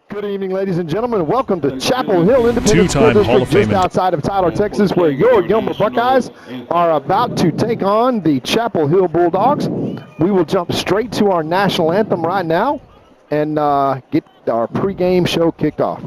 Good evening, ladies and gentlemen. Welcome to Chapel Hill Independent School District, just outside of Tyler, Texas, where your Gilmer Buckeyes are about to take on the Chapel Hill Bulldogs. We will jump straight to our national anthem right now and get our pregame show kicked off.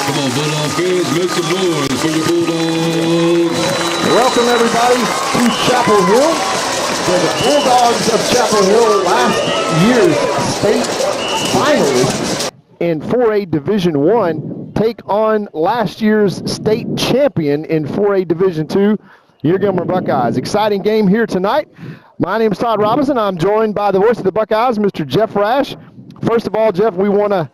Come on, Bulldog fans, make some noise for your Bulldogs. Welcome, everybody, to Chapel Hill, where the Bulldogs of Chapel Hill, last year's state finalists in 4A Division I, take on last year's state champion in 4A Division II, your Gilmer Buckeyes. Exciting game here tonight. My name is Todd Robinson. I'm joined by the voice of the Buckeyes, Mr. Jeff Rash. First of all, Jeff, we want to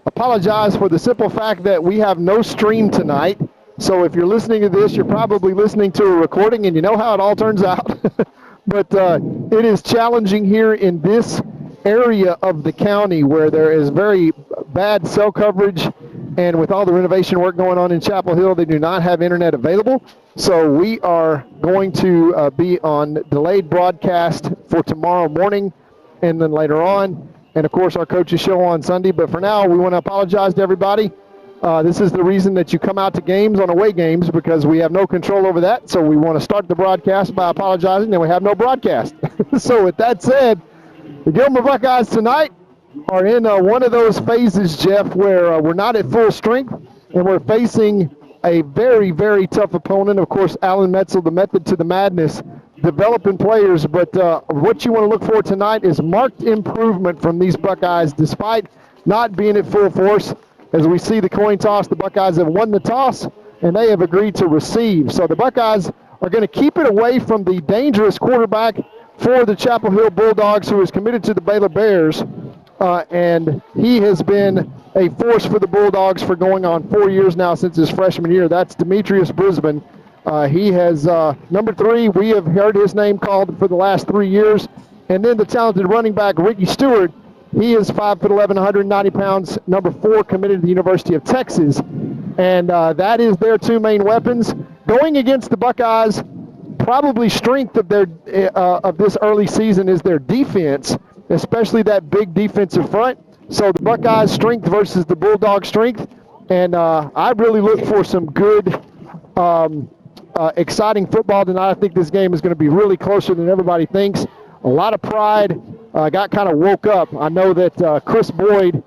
apologize for the simple fact that we have no stream tonight. So if you're listening to this, you're probably listening to a recording, and you know how it all turns out. But it is challenging here in this area of the county where there is very bad cell coverage, and with all the renovation work going on in Chapel Hill, they do not have internet available. So we are going to be on delayed broadcast for tomorrow morning and then later on. And, of course, our coaches show on Sunday. But for now, we want to apologize to everybody. This is the reason that you come out to games on away games, because we have no control over that. So we want to start the broadcast by apologizing, and we have no broadcast. So with that said, the Gilmer Buckeyes tonight are in one of those phases, Jeff, where we're not at full strength, and we're facing a very, very tough opponent. Of course, Alan Metzel, the method to the madness, developing players, but what you want to look for tonight is marked improvement from these Buckeyes, despite not being at full force. As we see the coin toss, the Buckeyes have won the toss, and they have agreed to receive. So the Buckeyes are going to keep it away from the dangerous quarterback for the Chapel Hill Bulldogs, who is committed to the Baylor Bears, and he has been a force for the Bulldogs for going on 4 years now since his freshman year. That's Demetrius Brisbane. He has, number 3, we have heard his name called for the last 3 years. And then the talented running back, Ricky Stewart, he is 5'11", 190 pounds, number 4, committed to the University of Texas. And that is their 2 main weapons. Going against the Buckeyes, probably strength of their of this early season is their defense, especially that big defensive front. So the Buckeyes' strength versus the Bulldog strength. And I really look for some good exciting football tonight. I think this game is going to be really closer than everybody thinks. A lot of pride. Got kind of woke up. I know that Chris Boyd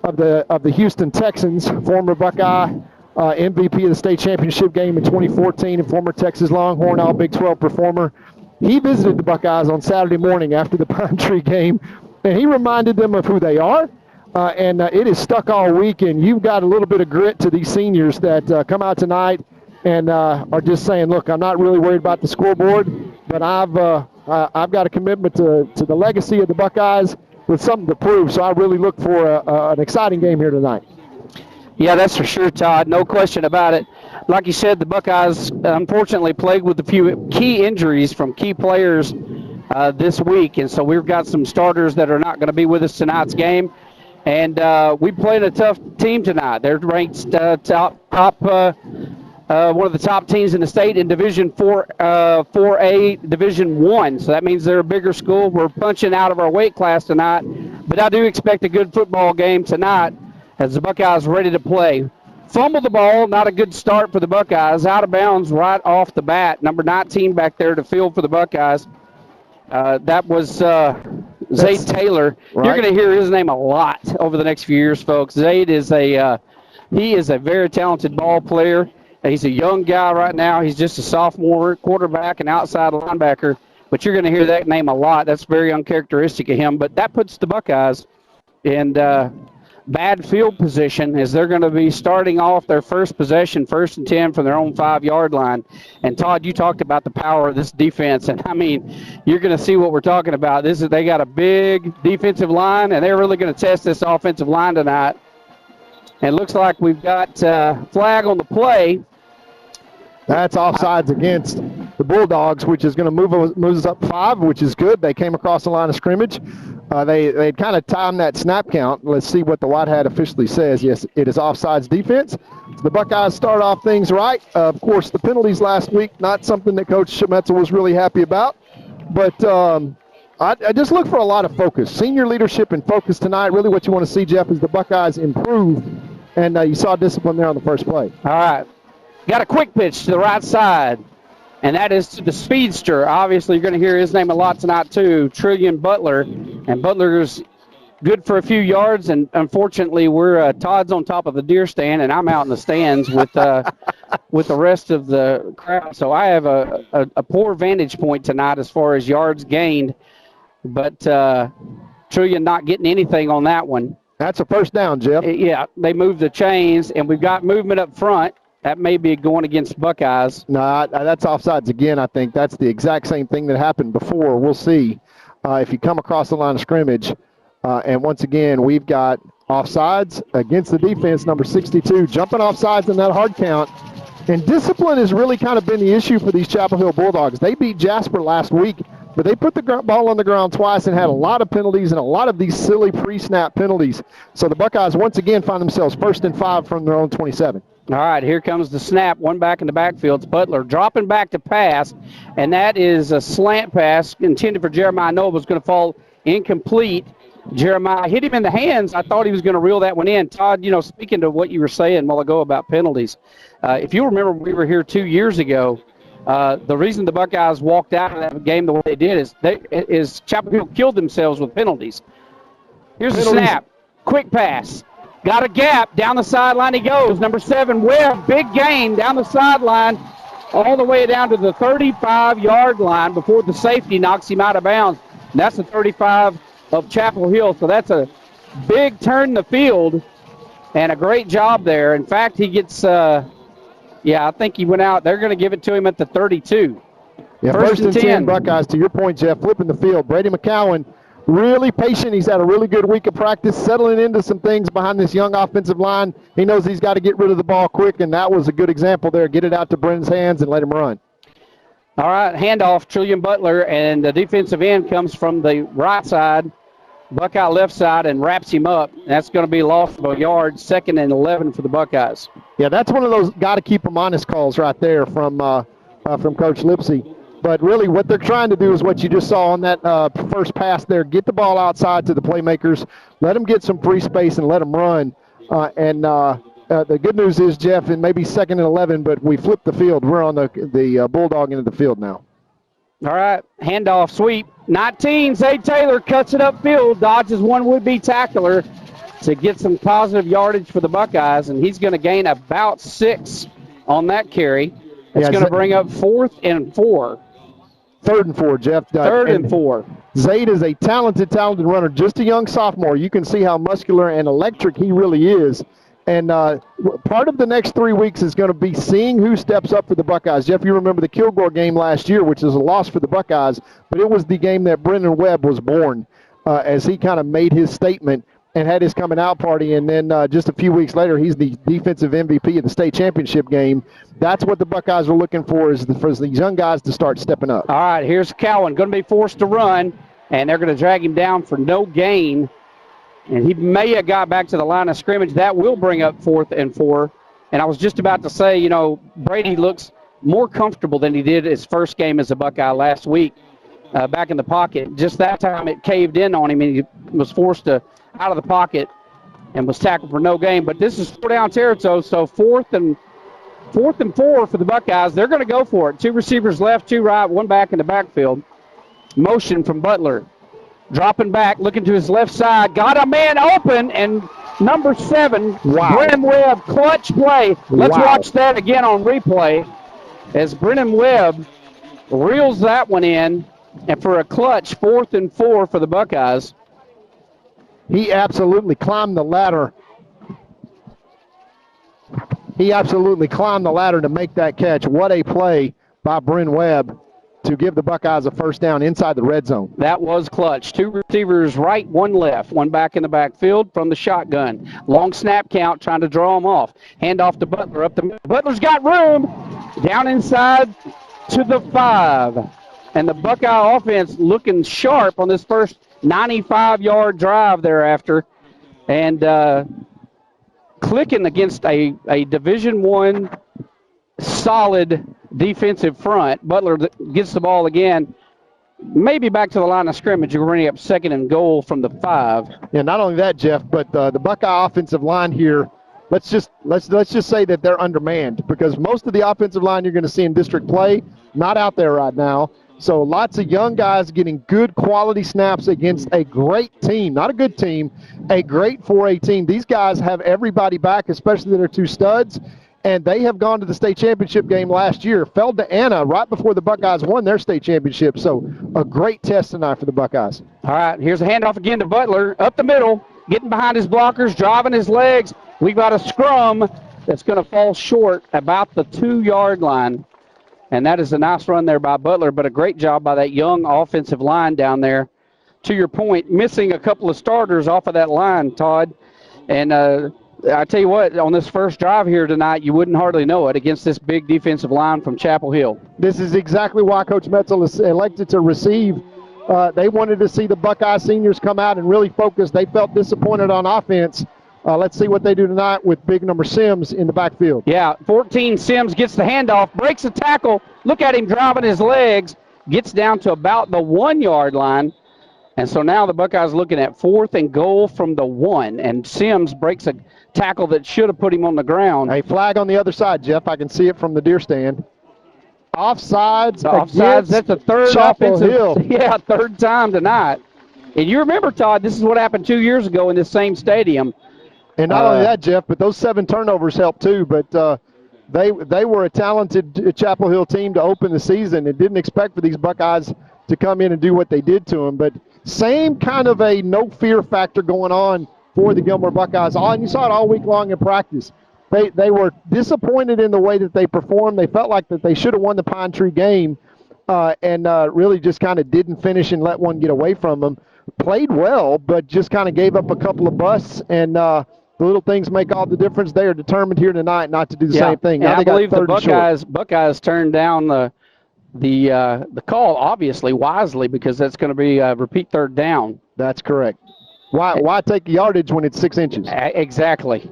of the Houston Texans, former Buckeye, MVP of the state championship game in 2014, and former Texas Longhorn All Big 12 performer, he visited the Buckeyes on Saturday morning after the Pine Tree game, and he reminded them of who they are. And it is stuck all week, and you've got a little bit of grit to these seniors that come out tonight and are just saying, look, I'm not really worried about the scoreboard, but I've got a commitment to the legacy of the Buckeyes with something to prove. So I really look for an exciting game here tonight. Yeah, that's for sure, Todd. No question about it. Like you said, the Buckeyes unfortunately plagued with a few key injuries from key players this week, and so we've got some starters that are not going to be with us tonight's game. And we played a tough team tonight. They're ranked one of the top teams in the state in Division 4A Division I. So that means they're a bigger school. We're punching out of our weight class tonight. But I do expect a good football game tonight as the Buckeyes are ready to play. Fumble the ball, not a good start for the Buckeyes. Out of bounds right off the bat. Number 19 back there to field for the Buckeyes. That was Zayd Taylor. Right. You're going to hear his name a lot over the next few years, folks. Zayd is a He is a very talented ball player. He's a young guy right now. He's just a sophomore quarterback and outside linebacker, but you're going to hear that name a lot. That's very uncharacteristic of him, but that puts the Buckeyes in bad field position as they're going to be starting off their first possession, 1st and 10 from their own 5-yard line. And Todd, you talked about the power of this defense, and I mean, you're going to see what we're talking about. They got a big defensive line, and they're really going to test this offensive line tonight. And it looks like we've got flag on the play. That's offsides against the Bulldogs, which is going to move us up 5, which is good. They came across the line of scrimmage. They kind of timed that snap count. Let's see what the White Hat officially says. Yes, it is offsides defense. So the Buckeyes start off things right. Of course, the penalties last week, not something that Coach Schemetzel was really happy about. But I just look for a lot of focus. Senior leadership and focus tonight. Really what you want to see, Jeff, is the Buckeyes improve. And you saw discipline there on the first play. All right. Got a quick pitch to the right side, and that is to the speedster. Obviously, you're going to hear his name a lot tonight, too, Trillian Butler. And Butler's good for a few yards, and unfortunately, Todd's on top of the deer stand, and I'm out in the stands with the rest of the crowd. So I have a poor vantage point tonight as far as yards gained, but Trillian not getting anything on that one. That's a first down, Jeff. Yeah, they moved the chains, and we've got movement up front. That may be going against Buckeyes. No, that's offsides again, I think. That's the exact same thing that happened before. We'll see if you come across the line of scrimmage. And once again, we've got offsides against the defense, number 62, jumping offsides in that hard count. And discipline has really kind of been the issue for these Chapel Hill Bulldogs. They beat Jasper last week, but they put the ball on the ground twice and had a lot of penalties and a lot of these silly pre-snap penalties. So the Buckeyes once again find themselves 1st and 5 from their own 27. All right, here comes the snap. One back in the backfield. It's Butler dropping back to pass, and that is a slant pass intended for Jeremiah Noble. It's going to fall incomplete. Jeremiah hit him in the hands. I thought he was going to reel that one in. Todd, speaking to what you were saying a while ago about penalties, if you remember we were here 2 years ago, the reason the Buckeyes walked out of that game the way they did is Chapel Hill killed themselves with penalties. Here's the snap. Quick pass. Got a gap. Down the sideline he goes. Number 7, Webb. Big gain down the sideline all the way down to the 35-yard line before the safety knocks him out of bounds. And that's the 35 of Chapel Hill. So that's a big turn in the field and a great job there. In fact, he gets, I think he went out. They're going to give it to him at the 32. Yeah, first and 10 Buckeyes, to your point, Jeff, flipping the field. Brady McCowan, really patient. He's had a really good week of practice, settling into some things behind this young offensive line. He knows he's got to get rid of the ball quick, and that was a good example there. Get it out to Brennan's hands and let him run. All right, handoff, Trillian Butler, and the defensive end comes from the right side, Buckeye left side, and wraps him up. That's going to be lost of a yard, 2nd and 11 for the Buckeyes. Yeah, that's one of those got to keep them honest calls right there from Coach Lipsy. But really what they're trying to do is what you just saw on that first pass there. Get the ball outside to the playmakers. Let them get some free space and let them run. The good news is, Jeff, it may be 2nd and 11, but we flipped the field. We're on the Bulldog end of the field now. All right, handoff sweep. 19, Zay Taylor cuts it upfield, dodges one would-be tackler to get some positive yardage for the Buckeyes, and he's going to gain about 6 on that carry. It's going to bring up 4th and 4. 3rd and 4, Jeff. 3rd and 4. Zayd is a talented runner, just a young sophomore. You can see how muscular and electric he really is. And part of the next 3 weeks is going to be seeing who steps up for the Buckeyes. Jeff, you remember the Kilgore game last year, which is a loss for the Buckeyes, but it was the game that Brendan Webb was born as he kind of made his statement and had his coming out party. And then just a few weeks later, he's the defensive MVP of the state championship game. That's what the Buckeyes are looking for, for these young guys to start stepping up. All right, here's Cowan, going to be forced to run, and they're going to drag him down for no gain. And he may have got back to the line of scrimmage. That will bring up 4th and 4. And I was just about to say, Brady looks more comfortable than he did his first game as a Buckeye last week back in the pocket. Just that time it caved in on him, and he was forced out of the pocket and was tackled for no gain. But this is 4-down territory, so 4th and 4 for the Buckeyes. They're going to go for it. 2 receivers left, 2 right, 1 back in the backfield. Motion from Butler. Dropping back, looking to his left side. Got a man open and number 7, Wow. Brennan Webb, clutch play. Let's Wow. watch that again on replay as Brennan Webb reels that one in, and for a clutch 4th and 4 for the Buckeyes. He absolutely climbed the ladder. He absolutely climbed the ladder to make that catch. What a play by Bren Webb to give the Buckeyes a first down inside the red zone. That was clutch. 2 receivers right, 1 left, 1 back in the backfield from the shotgun. Long snap count, trying to draw him off. Hand off to Butler. Up the middle. Butler's got room. Down inside to the 5. And the Buckeye offense looking sharp on this first 95-yard drive thereafter. And clicking against a Division I solid defensive front. Butler gets the ball again, maybe back to the line of scrimmage. You're running up 2nd and goal from the 5. Yeah, not only that, Jeff, but the Buckeye offensive line here, let's just say that they're undermanned, because most of the offensive line you're going to see in district play not out there right now. So lots of young guys getting good quality snaps against a great team, not a good team, a great 4A team. These guys have everybody back, especially their 2 studs. And they have gone to the state championship game last year, fell to Anna right before the Buckeyes won their state championship. So a great test tonight for the Buckeyes. All right, here's a handoff again to Butler, up the middle, getting behind his blockers, driving his legs. We've got a scrum that's going to fall short about the 2-yard line. And that is a nice run there by Butler, but a great job by that young offensive line down there. To your point, missing a couple of starters off of that line, Todd. And I tell you what, on this first drive here tonight, you wouldn't hardly know it against this big defensive line from Chapel Hill. This is exactly why Coach Metzel is elected to receive. They wanted to see the Buckeye seniors come out and really focus. They felt disappointed on offense. Let's see what they do tonight with big number Sims in the backfield. Yeah, 14 Sims gets the handoff, breaks a tackle. Look at him driving his legs, gets down to about the 1-yard line. And so now the Buckeyes looking at 4th and goal from the 1. And Sims breaks a tackle that should have put him on the ground. A flag on the other side, Jeff. I can see it from the deer stand. Offsides. That's the third Chapel offensive. Hill. Yeah, 3rd time tonight. And you remember, Todd, this is what happened 2 years ago in this same stadium. And not only that, Jeff, but those 7 turnovers helped too. But they were a talented Chapel Hill team to open the season and didn't expect for these Buckeyes to come in and do what they did to them. But same kind of a no fear factor going on for the Gilmer Buckeyes. And you saw it all week long in practice. They were disappointed in the way that they performed. They felt like that they should have won the Pine Tree game and really just kind of didn't finish and let one get away from them. Played well, but just kind of gave up a couple of busts, and the little things make all the difference. They are determined here tonight not to do the same thing. Now I believe the Buckeyes turned down the call, obviously, wisely, because that's going to be a repeat 3rd down. That's correct. Why take yardage when it's 6 inches? Exactly.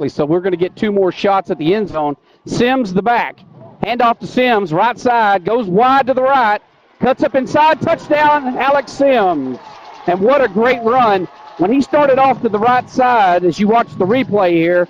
So we're going to get 2 more shots at the end zone. Sims the back. Hand off to Sims, right side, goes wide to the right, cuts up inside, touchdown, Alex Sims. And what a great run. When he started off to the right side, as you watch the replay here,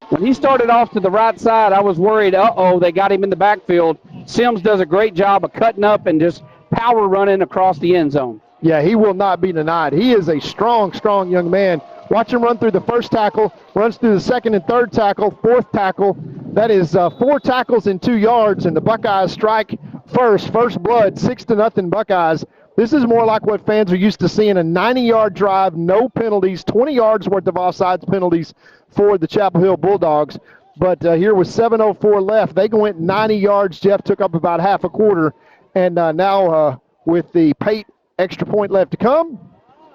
when he started off to the right side, I was worried, they got him in the backfield. Sims does a great job of cutting up and just power running across the end zone. Yeah, he will not be denied. He is a strong, strong young man. Watch him run through the first tackle, runs through the 2nd and 3rd tackle, 4th tackle. That is 4 tackles in 2 yards, and the Buckeyes strike first blood, 6-0 Buckeyes. This is more like what fans are used to seeing, a 90-yard drive, no penalties, 20 yards worth of offsides penalties for the Chapel Hill Bulldogs. But here with 7:04 left, they went 90 yards. Jeff took up about half a quarter, and now with the Pate extra point left to come,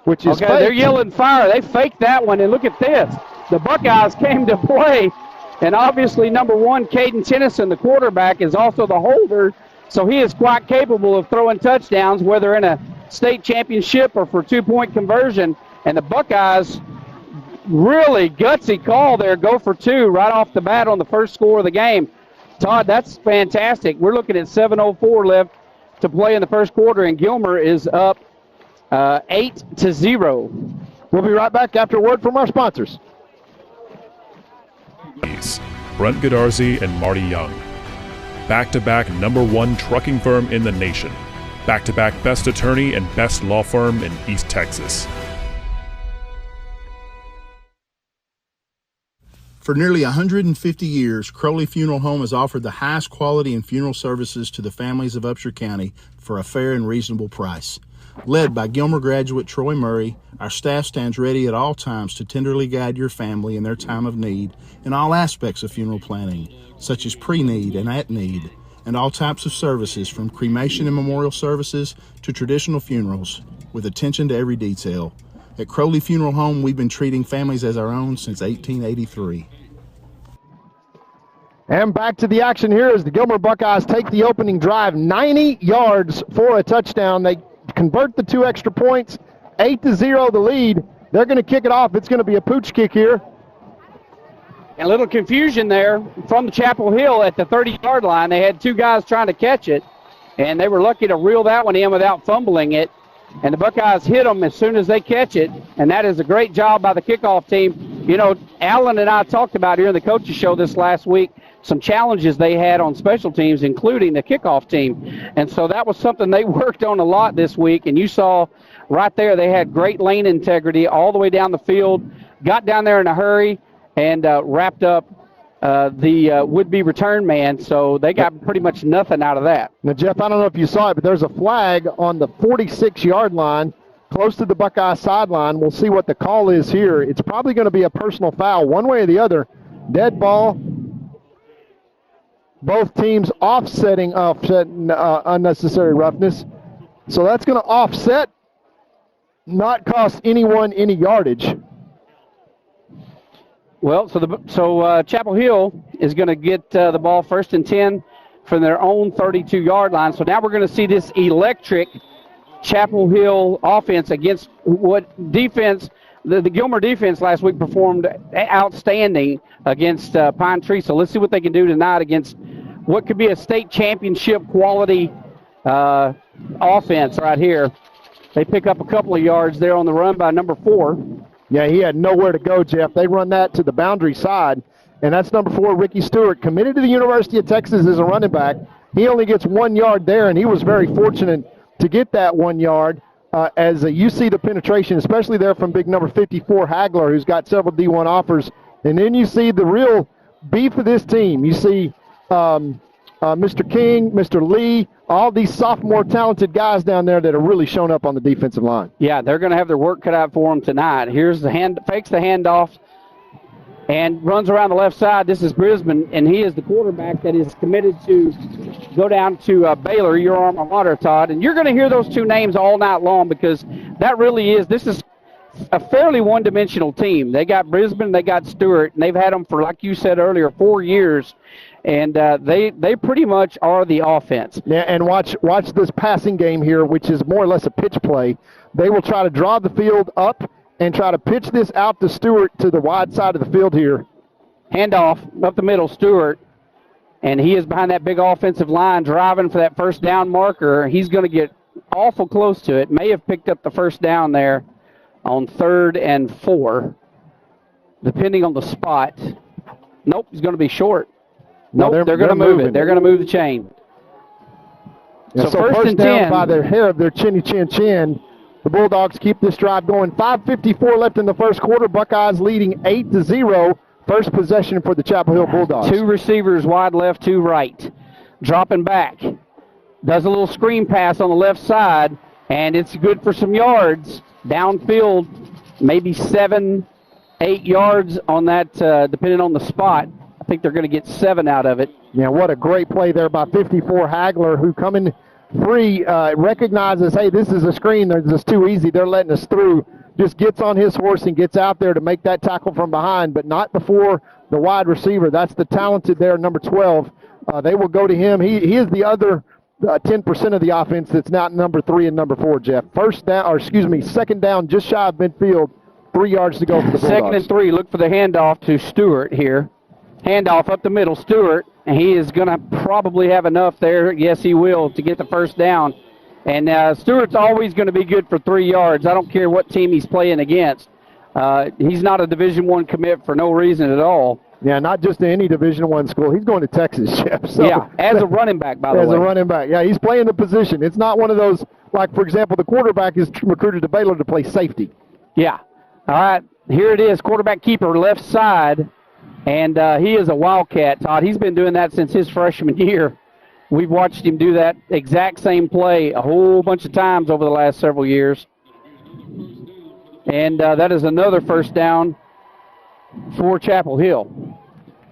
which is okay, they're yelling fire. They faked that one, and look at this. The Buckeyes came to play, and obviously number 1, Caden Tennyson, the quarterback, is also the holder, so he is quite capable of throwing touchdowns, whether in a state championship or for 2-point conversion. And the Buckeyes, really gutsy call there, go for 2 right off the bat on the first score of the game. Todd, that's fantastic. We're looking at 7:04 left to play in the first quarter, and Gilmer is up 8-0. We'll be right back after a word from our sponsors. Brent Godarzi and Marty Young. Back-to-back #1 trucking firm in the nation. Back-to-back best attorney and best law firm in East Texas. For nearly 150 years, Crowley Funeral Home has offered the highest quality in funeral services to the families of Upshur County for a fair and reasonable price. Led by Gilmer graduate Troy Murray, our staff stands ready at all times to tenderly guide your family in their time of need in all aspects of funeral planning, such as pre-need and at-need, and all types of services from cremation and memorial services to traditional funerals, with attention to every detail. At Crowley Funeral Home, we've been treating families as our own since 1883. And back to the action here as the Gilmer Buckeyes take the opening drive, 90 yards for a touchdown. They convert the 2 extra points, 8-0 the lead. They're going to kick it off. It's going to be a pooch kick here. A little confusion there from the Chapel Hill at the 30-yard line. They had 2 guys trying to catch it, and they were lucky to reel that one in without fumbling it. And the Buckeyes hit them as soon as they catch it, and that is a great job by the kickoff team. You know, Alan and I talked about here in the coaches show this last week some challenges they had on special teams, including the kickoff team. And so that was something they worked on a lot this week, and you saw right there they had great lane integrity all the way down the field, got down there in a hurry, and wrapped up the would-be return man, so they got pretty much nothing out of that. Now, Jeff, I don't know if you saw it, but there's a flag on the 46-yard line close to the Buckeye sideline. We'll see what the call is here. It's probably going to be a personal foul one way or the other. Dead ball. Both teams offsetting unnecessary roughness. So that's going to offset, not cost anyone any yardage. Well, so Chapel Hill is going to get the ball 1st and 10 from their own 32-yard line. So now we're going to see this electric Chapel Hill offense against what defense, the Gilmer defense last week performed outstanding against Pine Tree. So let's see what they can do tonight against what could be a state championship quality offense right here. They pick up a couple of yards there on the run by number 4. Yeah, he had nowhere to go, Jeff. They run that to the boundary side, and that's number 4, Ricky Stewart, committed to the University of Texas as a running back. He only gets 1 yard there, and he was very fortunate to get that 1 yard as you see the penetration, especially there from big number 54, Hagler, who's got several D1 offers. And then you see the real beef of this team. You see Mr. King, Mr. Lee, all these sophomore talented guys down there that are really shown up on the defensive line. Yeah, they're going to have their work cut out for them tonight. Here's the fakes the handoff and runs around the left side. This is Brisbane, and he is the quarterback that is committed to go down to Baylor, your alma mater, Todd. And you're going to hear those 2 names all night long because that really is, this is a fairly one-dimensional team. They got Brisbane, they got Stewart, and they've had them for, like you said earlier, 4 years. And they pretty much are the offense. Yeah, and watch this passing game here, which is more or less a pitch play. They will try to draw the field up and try to pitch this out to Stewart to the wide side of the field here. Handoff up the middle, Stewart. And he is behind that big offensive line driving for that first down marker. He's going to get awful close to it. May have picked up the first down there on 3rd and 4, depending on the spot. Nope, he's going to be short. Nope, they're going to move it. They're going to move the chain. Yeah, so first and down 10 by their hair of their chinny chin chin. The Bulldogs keep this drive going. 5:54 left in the first quarter. Buckeyes leading 8-0. First possession for the Chapel Hill Bulldogs. 2 receivers wide left, 2 right. Dropping back. Does a little screen pass on the left side, and it's good for some yards. Downfield, maybe 7-8 yards on that, depending on the spot. I think they're going to get 7 out of it. Yeah, what a great play there by 54 Hagler, who coming free, recognizes, hey, this is a screen. They're just too easy. They're letting us through. Just gets on his horse and gets out there to make that tackle from behind, but not before the wide receiver. That's the talented there, number 12. They will go to him. He is the other 10% of the offense that's not number 3 and number 4, Jeff. Second down, just shy of midfield. 3 yards to go for the Bulldogs. 2nd and 3. Look for the handoff to Stewart here. Handoff up the middle, Stewart, and he is going to probably have enough there. Yes, he will, to get the first down. And Stewart's always going to be good for 3 yards. I don't care what team he's playing against. He's not a Division I commit for no reason at all. Yeah, not just to any Division I school. He's going to Texas, Jeff. So, yeah, as a running back, by the way. As a running back. Yeah, he's playing the position. It's not one of those, like, for example, the quarterback is recruited to Baylor to play safety. Yeah. All right, here it is, quarterback keeper, left side. And he is a wildcat, Todd. He's been doing that since his freshman year. We've watched him do that exact same play a whole bunch of times over the last several years. And that is another first down for Chapel Hill.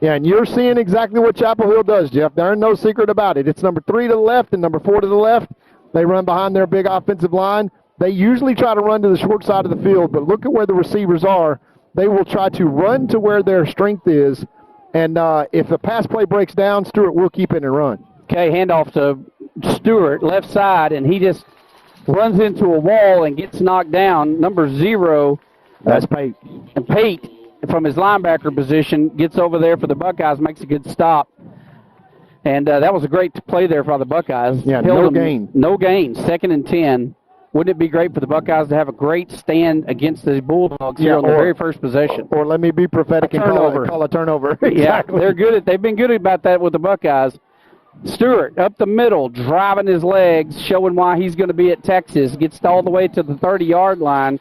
Yeah, and you're seeing exactly what Chapel Hill does, Jeff. There ain't no secret about it. It's number 3 to the left and number 4 to the left. They run behind their big offensive line. They usually try to run to the short side of the field, but look at where the receivers are. They will try to run to where their strength is, and if the pass play breaks down, Stewart will keep it and run. Okay, handoff to Stewart, left side, and he just runs into a wall and gets knocked down. Number 0. That's Pate. And Pate, from his linebacker position, gets over there for the Buckeyes, makes a good stop. And that was a great play there for the Buckeyes. Yeah, no gain. No gain, 2nd and 10. Wouldn't it be great for the Buckeyes to have a great stand against the Bulldogs here on the very first possession? Or let me be prophetic and call a turnover. Exactly. Yeah, they've been good about that with the Buckeyes. Stewart up the middle, driving his legs, showing why he's going to be at Texas. Gets all the way to the 30-yard line.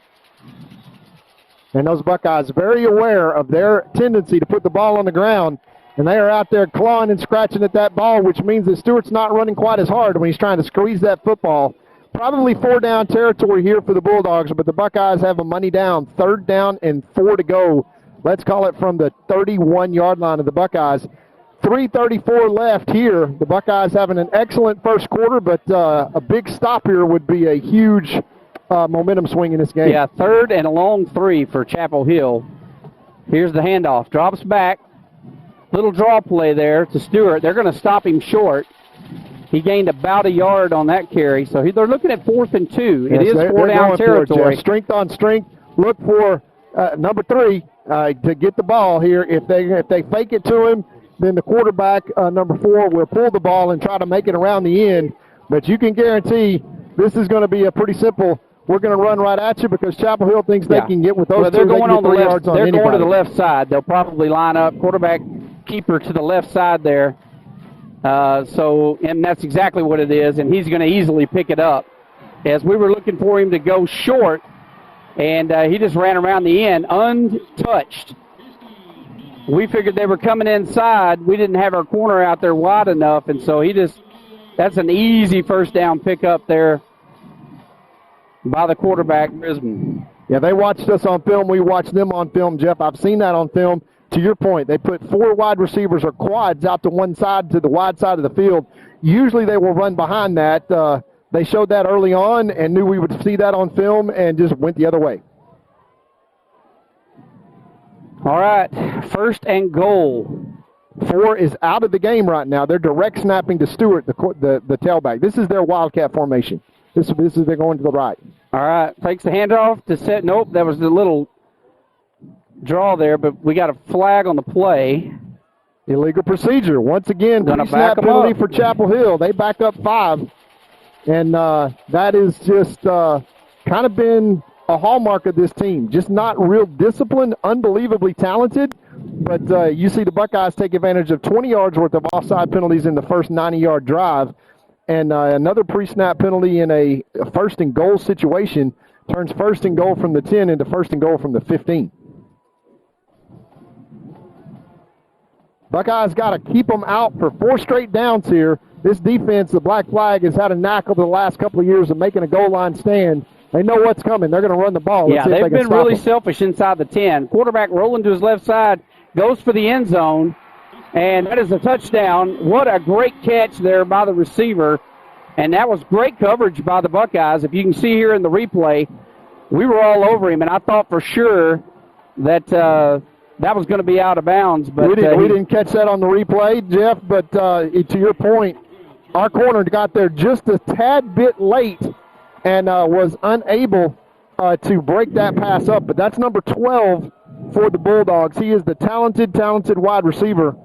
And those Buckeyes very aware of their tendency to put the ball on the ground, and they are out there clawing and scratching at that ball, which means that Stewart's not running quite as hard when he's trying to squeeze that football. Probably 4-down territory here for the Bulldogs, but the Buckeyes have a money down, 3rd down and 4 to go. Let's call it from the 31-yard line of the Buckeyes. 3:34 left here. The Buckeyes having an excellent first quarter, but a big stop here would be a huge momentum swing in this game. Yeah, 3rd and a long 3 for Chapel Hill. Here's the handoff. Drops back. Little draw play there to Stewart. They're going to stop him short. He gained about a yard on that carry, so they're looking at 4th and 2. It is 4-down territory. Strength on strength. Look for number 3 to get the ball here. If they fake it to him, then the quarterback, number 4, will pull the ball and try to make it around the end. But you can guarantee this is going to be a pretty simple. We're going to run right at you because Chapel Hill thinks they can get with those they're two. Going on the left. Yards on they're anybody. going to the left side. They'll probably line up quarterback keeper to the left side there. And that's exactly what it is, and he's going to easily pick it up. As we were looking for him to go short, and he just ran around the end untouched. We figured they were coming inside. We didn't have our corner out there wide enough, and so that's an easy first down pickup there by the quarterback, Brisbane. Yeah, they watched us on film. We watched them on film, Jeff. I've seen that on film. To your point, they put 4 wide receivers or quads out to one side, to the wide side of the field. Usually they will run behind that. They showed that early on and knew we would see that on film and just went the other way. All right, 1st and goal. 4 is out of the game right now. They're direct snapping to Stewart, the tailback. This is their Wildcat formation. This is they're going to the right. All right, takes the handoff to set. Nope, that was the little draw there, but we got a flag on the play. Illegal procedure. Once again, pre-snap penalty for Chapel Hill. They back up 5, and that is just kind of been a hallmark of this team. Just not real disciplined, unbelievably talented, but you see the Buckeyes take advantage of 20 yards worth of offside penalties in the first 90-yard drive, and another pre-snap penalty in a 1st and goal situation turns 1st and goal from the 10 into 1st and goal from the 15. Buckeyes got to keep them out for 4 straight downs here. This defense, the Black Flag, has had a knack over the last couple of years of making a goal line stand. They know what's coming. They're going to run the ball. Yeah, they've been really selfish inside the 10. Quarterback rolling to his left side, goes for the end zone, and that is a touchdown. What a great catch there by the receiver, and that was great coverage by the Buckeyes. If you can see here in the replay, we were all over him, and I thought for sure that that was going to be out of bounds. But we didn't catch that on the replay, Jeff, but to your point, our corner got there just a tad bit late and was unable to break that pass up. But that's number 12 for the Bulldogs. He is the talented wide receiver.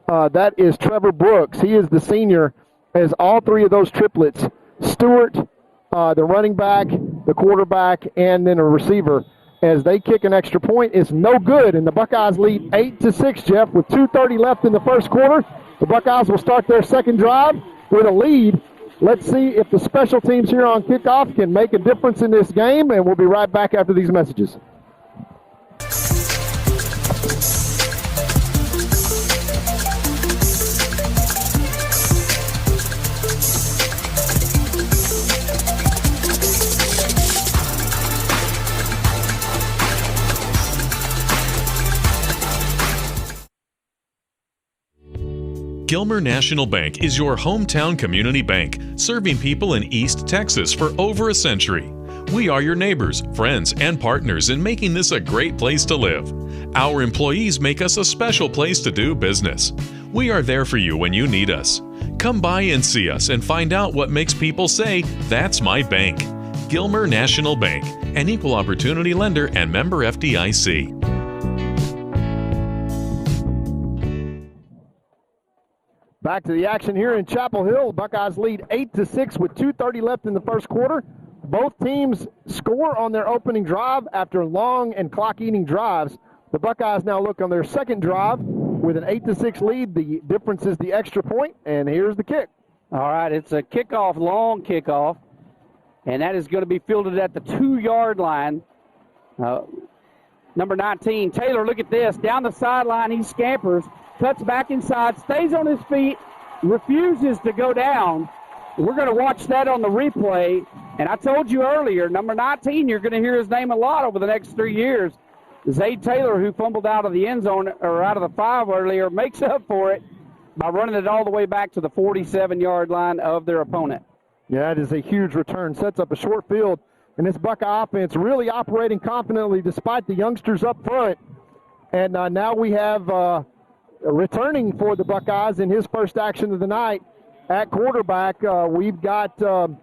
That is Trevor Brooks. He is the senior, as all 3 of those triplets, Stewart, the running back, the quarterback, and then a receiver. As they kick an extra point, it's no good, and the Buckeyes lead 8-6, Jeff, with 2:30 left in the first quarter. The Buckeyes will start their second drive with a lead. Let's see if the special teams here on kickoff can make a difference in this game, and we'll be right back after these messages. Gilmer National Bank is your hometown community bank, serving people in East Texas for over a century. We are your neighbors, friends, and partners in making this a great place to live. Our employees make us a special place to do business. We are there for you when you need us. Come by and see us and find out what makes people say, "That's my bank." Gilmer National Bank, an equal opportunity lender and member FDIC. Back to the action here in Chapel Hill. Buckeyes lead 8-6 with 2:30 left in the first quarter. Both teams score on their opening drive after long and clock-eating drives. The Buckeyes now look on their second drive with an 8-6 lead. The difference is the extra point, and here's the kick. All right, it's a kickoff, long kickoff, and that is going to be fielded at the 2-yard line. Number 19, Taylor, look at this. Down the sideline, he scampers, cuts back inside, stays on his feet, refuses to go down. We're going to watch that on the replay. And I told you earlier, number 19, you're going to hear his name a lot over the next 3 years. Zay Taylor, who fumbled out of the end zone or out of the 5 earlier, makes up for it by running it all the way back to the 47-yard line of their opponent. Yeah, it is a huge return. Sets up a short field. And this Buckeye offense really operating confidently despite the youngsters up front. And now we have returning for the Buckeyes in his first action of the night at quarterback. We've got Mr.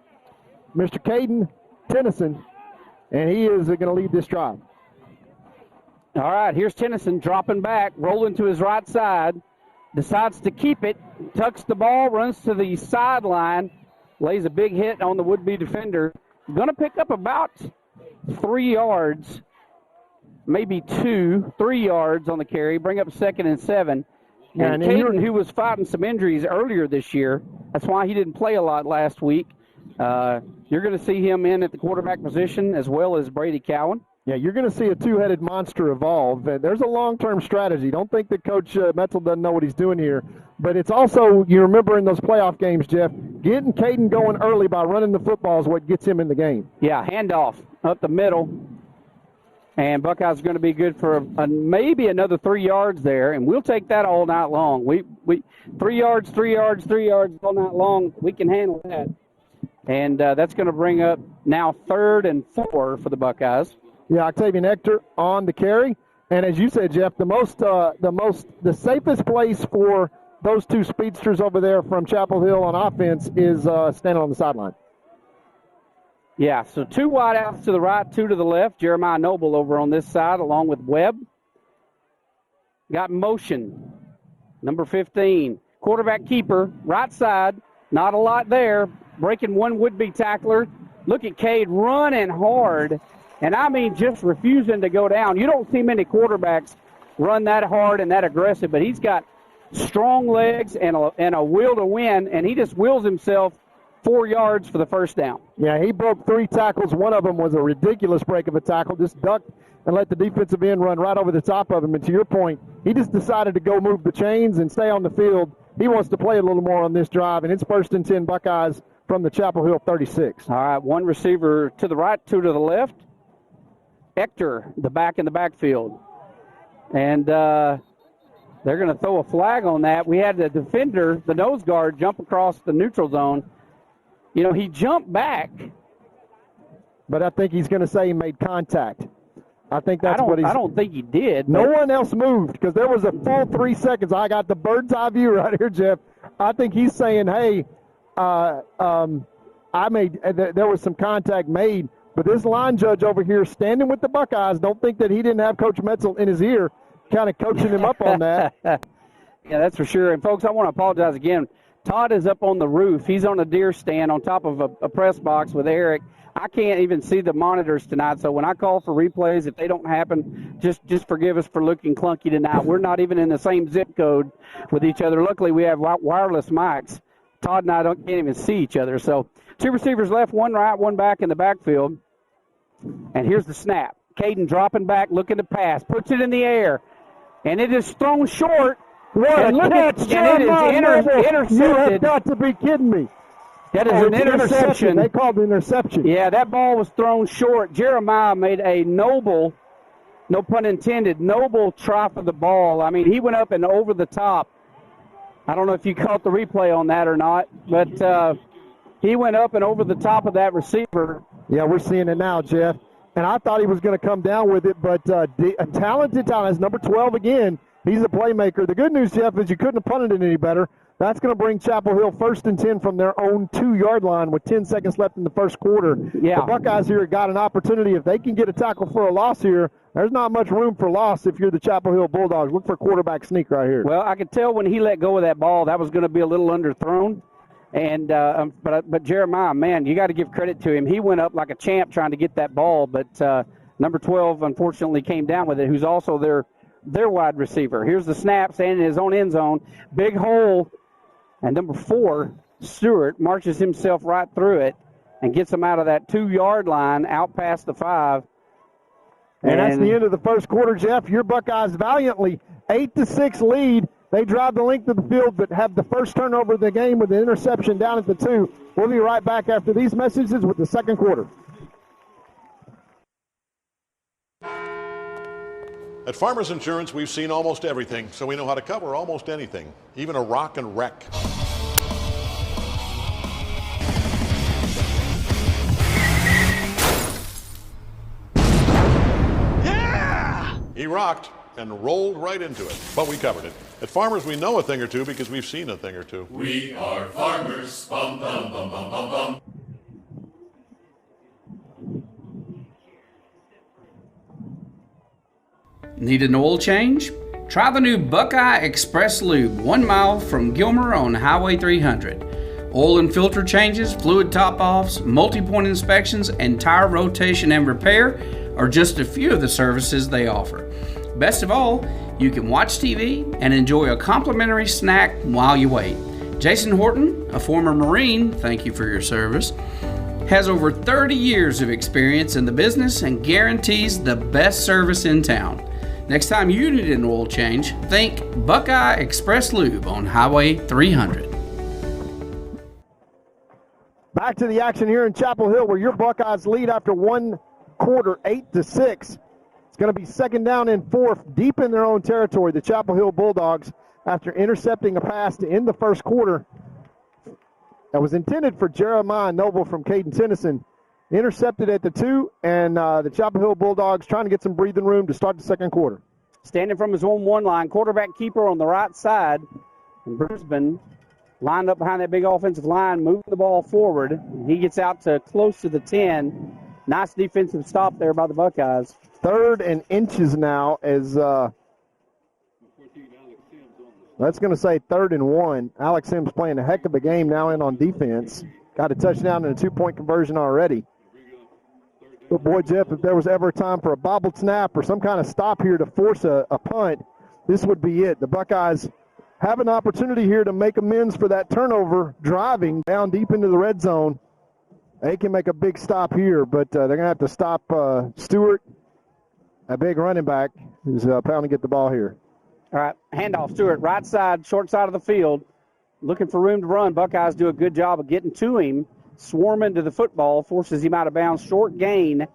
Caden Tennyson, and he is going to lead this drive. All right, here's Tennyson dropping back, rolling to his right side, decides to keep it, tucks the ball, runs to the sideline, lays a big hit on the would-be defender. Going to pick up about 3 yards, maybe 3 yards on the carry, bring up 2nd and 7. And Caden, who was fighting some injuries earlier this year, that's why he didn't play a lot last week. You're going to see him in at the quarterback position as well as Brady Cowan. Yeah, you're going to see a two-headed monster evolve. There's a long-term strategy. Don't think that Coach Metzel doesn't know what he's doing here. But it's also, you remember in those playoff games, Jeff, getting Caden going early by running the football is what gets him in the game. Yeah, handoff up the middle. And Buckeyes are going to be good for maybe another 3 yards there, and we'll take that all night long. We 3 yards, 3 yards, 3 yards all night long. We can handle that. And that's going to bring up now 3rd and 4 for the Buckeyes. Yeah, Octavian Hector on the carry. And as you said, Jeff, the safest place for those two speedsters over there from Chapel Hill on offense is standing on the sideline. Yeah, so 2 wideouts to the right, 2 to the left. Jeremiah Noble over on this side along with Webb. Got motion. Number 15, quarterback keeper, right side. Not a lot there. Breaking one would-be tackler. Look at Cade running hard. And I mean just refusing to go down. You don't see many quarterbacks run that hard and that aggressive, but he's got strong legs and a will to win, and he just wills himself 4 yards for the first down. Yeah, he broke 3 tackles. One of them was a ridiculous break of a tackle. Just ducked and let the defensive end run right over the top of him. And to your point, he just decided to go move the chains and stay on the field. He wants to play a little more on this drive, and it's 1st and 10 Buckeyes from the Chapel Hill 36. All right, 1 receiver to the right, 2 to the left. Hector, the back in the backfield. And they're going to throw a flag on that. We had the defender, the nose guard, jump across the neutral zone. You know, he jumped back. But I think he's going to say he made contact. I think that's what he's... I don't think he did. No one else moved because there was a full 3 seconds. I got the bird's eye view right here, Jeff. I think he's saying, hey, there was some contact made. But this line judge over here standing with the Buckeyes, don't think that he didn't have Coach Metzel in his ear kind of coaching him up on that. Yeah, that's for sure. And, folks, I want to apologize again. Todd is up on the roof. He's on a deer stand on top of a press box with Eric. I can't even see the monitors tonight, so when I call for replays, if they don't happen, just forgive us for looking clunky tonight. We're not even in the same zip code with each other. Luckily, we have wireless mics. Todd and I can't even see each other. So 2 receivers left, 1 right, 1 back in the backfield. And here's the snap. Caden dropping back, looking to pass, puts it in the air, and it is thrown short. What a catch, Jeremiah! Intercepted. You have got to be kidding me. That is an interception. They called it an interception. Yeah, that ball was thrown short. Jeremiah made a noble, no pun intended, noble try for the ball. I mean, he went up and over the top I don't know if you caught the replay on that or not, but he went up and over the top of that receiver. Yeah, we're seeing it now, Jeff. And I thought he was going to come down with it, but a talented talent. That's number 12 again. He's a playmaker. The good news, Jeff, is you couldn't have punted it any better. That's going to bring Chapel Hill 1st and 10 from their own 2-yard line with 10 seconds left in the first quarter. Yeah. The Buckeyes here got an opportunity. If they can get a tackle for a loss here, there's not much room for loss if you're the Chapel Hill Bulldogs. Look for quarterback sneak right here. Well, I could tell when he let go of that ball, that was going to be a little underthrown. And but Jeremiah, man, you got to give credit to him. He went up like a champ trying to get that ball, but number 12 unfortunately came down with it, who's also their wide receiver. Here's the snap, standing in his own end zone, big hole, and number 4, Stewart, marches himself right through it and gets him out of that 2-yard line, out past the 5. And that's the end of the first quarter, Jeff. Your Buckeyes valiantly 8-6 lead. They drive the length of the field, but have the first turnover of the game with an interception down at the 2. We'll be right back after these messages with the second quarter. At Farmers Insurance, we've seen almost everything, so we know how to cover almost anything, even a rock and wreck. Yeah! He rocked and rolled right into it, but we covered it. At Farmers, we know a thing or two because we've seen a thing or two. We are farmers. Bum, bum, bum, bum, bum, bum. Need an oil change? Try the new Buckeye Express Lube, 1 mile from Gilmer on Highway 300. Oil and filter changes, fluid top-offs, multi-point inspections, and tire rotation and repair are just a few of the services they offer. Best of all, you can watch TV and enjoy a complimentary snack while you wait. Jason Horton, a former Marine, thank you for your service, has over 30 years of experience in the business and guarantees the best service in town. Next time you need an oil change, think Buckeye Express Lube on Highway 300. Back to the action here in Chapel Hill where your Buckeyes lead after one quarter, 8-6. It's going to be 2nd down and 4th, deep in their own territory. The Chapel Hill Bulldogs, after intercepting a pass to end the first quarter that was intended for Jeremiah Noble from Caden Tennyson, intercepted at the 2, and the Chapel Hill Bulldogs trying to get some breathing room to start the second quarter. Standing from his own 1 line, quarterback keeper on the right side, and Brisbane lined up behind that big offensive line, moving the ball forward. He gets out to close to the 10. Nice defensive stop there by the Buckeyes. 3rd and inches now as that's going to say 3rd and 1. Alex Sims playing a heck of a game now in on defense. Got a touchdown and a 2-point conversion already. But boy, Jeff, if there was ever a time for a bobbled snap or some kind of stop here to force a punt, this would be it. The Buckeyes have an opportunity here to make amends for that turnover driving down deep into the red zone. They can make a big stop here, but they're going to have to stop Stewart, a big running back who's pounding to get the ball here. All right, handoff, Stewart, right side, short side of the field, looking for room to run. Buckeyes do a good job of getting to him, swarming to the football, forces him out of bounds, short gain.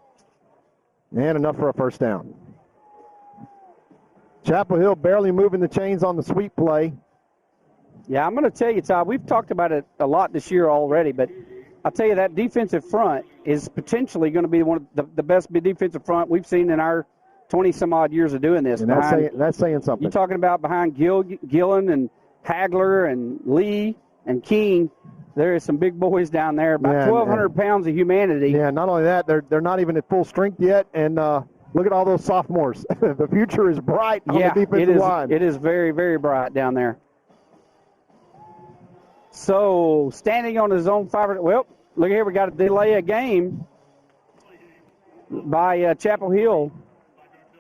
And enough for a first down. Chapel Hill barely moving the chains on the sweep play. Yeah, I'm going to tell you, Todd, we've talked about it a lot this year already, but I'll tell you that defensive front is potentially going to be one of the best defensive front we've seen in our 20-some-odd years of doing this. And that's saying something. You're talking about behind Gillen and Hagler and Lee and King. There is some big boys down there, about 1,200 pounds of humanity. Yeah, not only that, they're not even at full strength yet, and look at all those sophomores. The future is bright on the defensive line. It is very, very bright down there. So, standing on his own 5. Well, look here, we got to delay a game by Chapel Hill.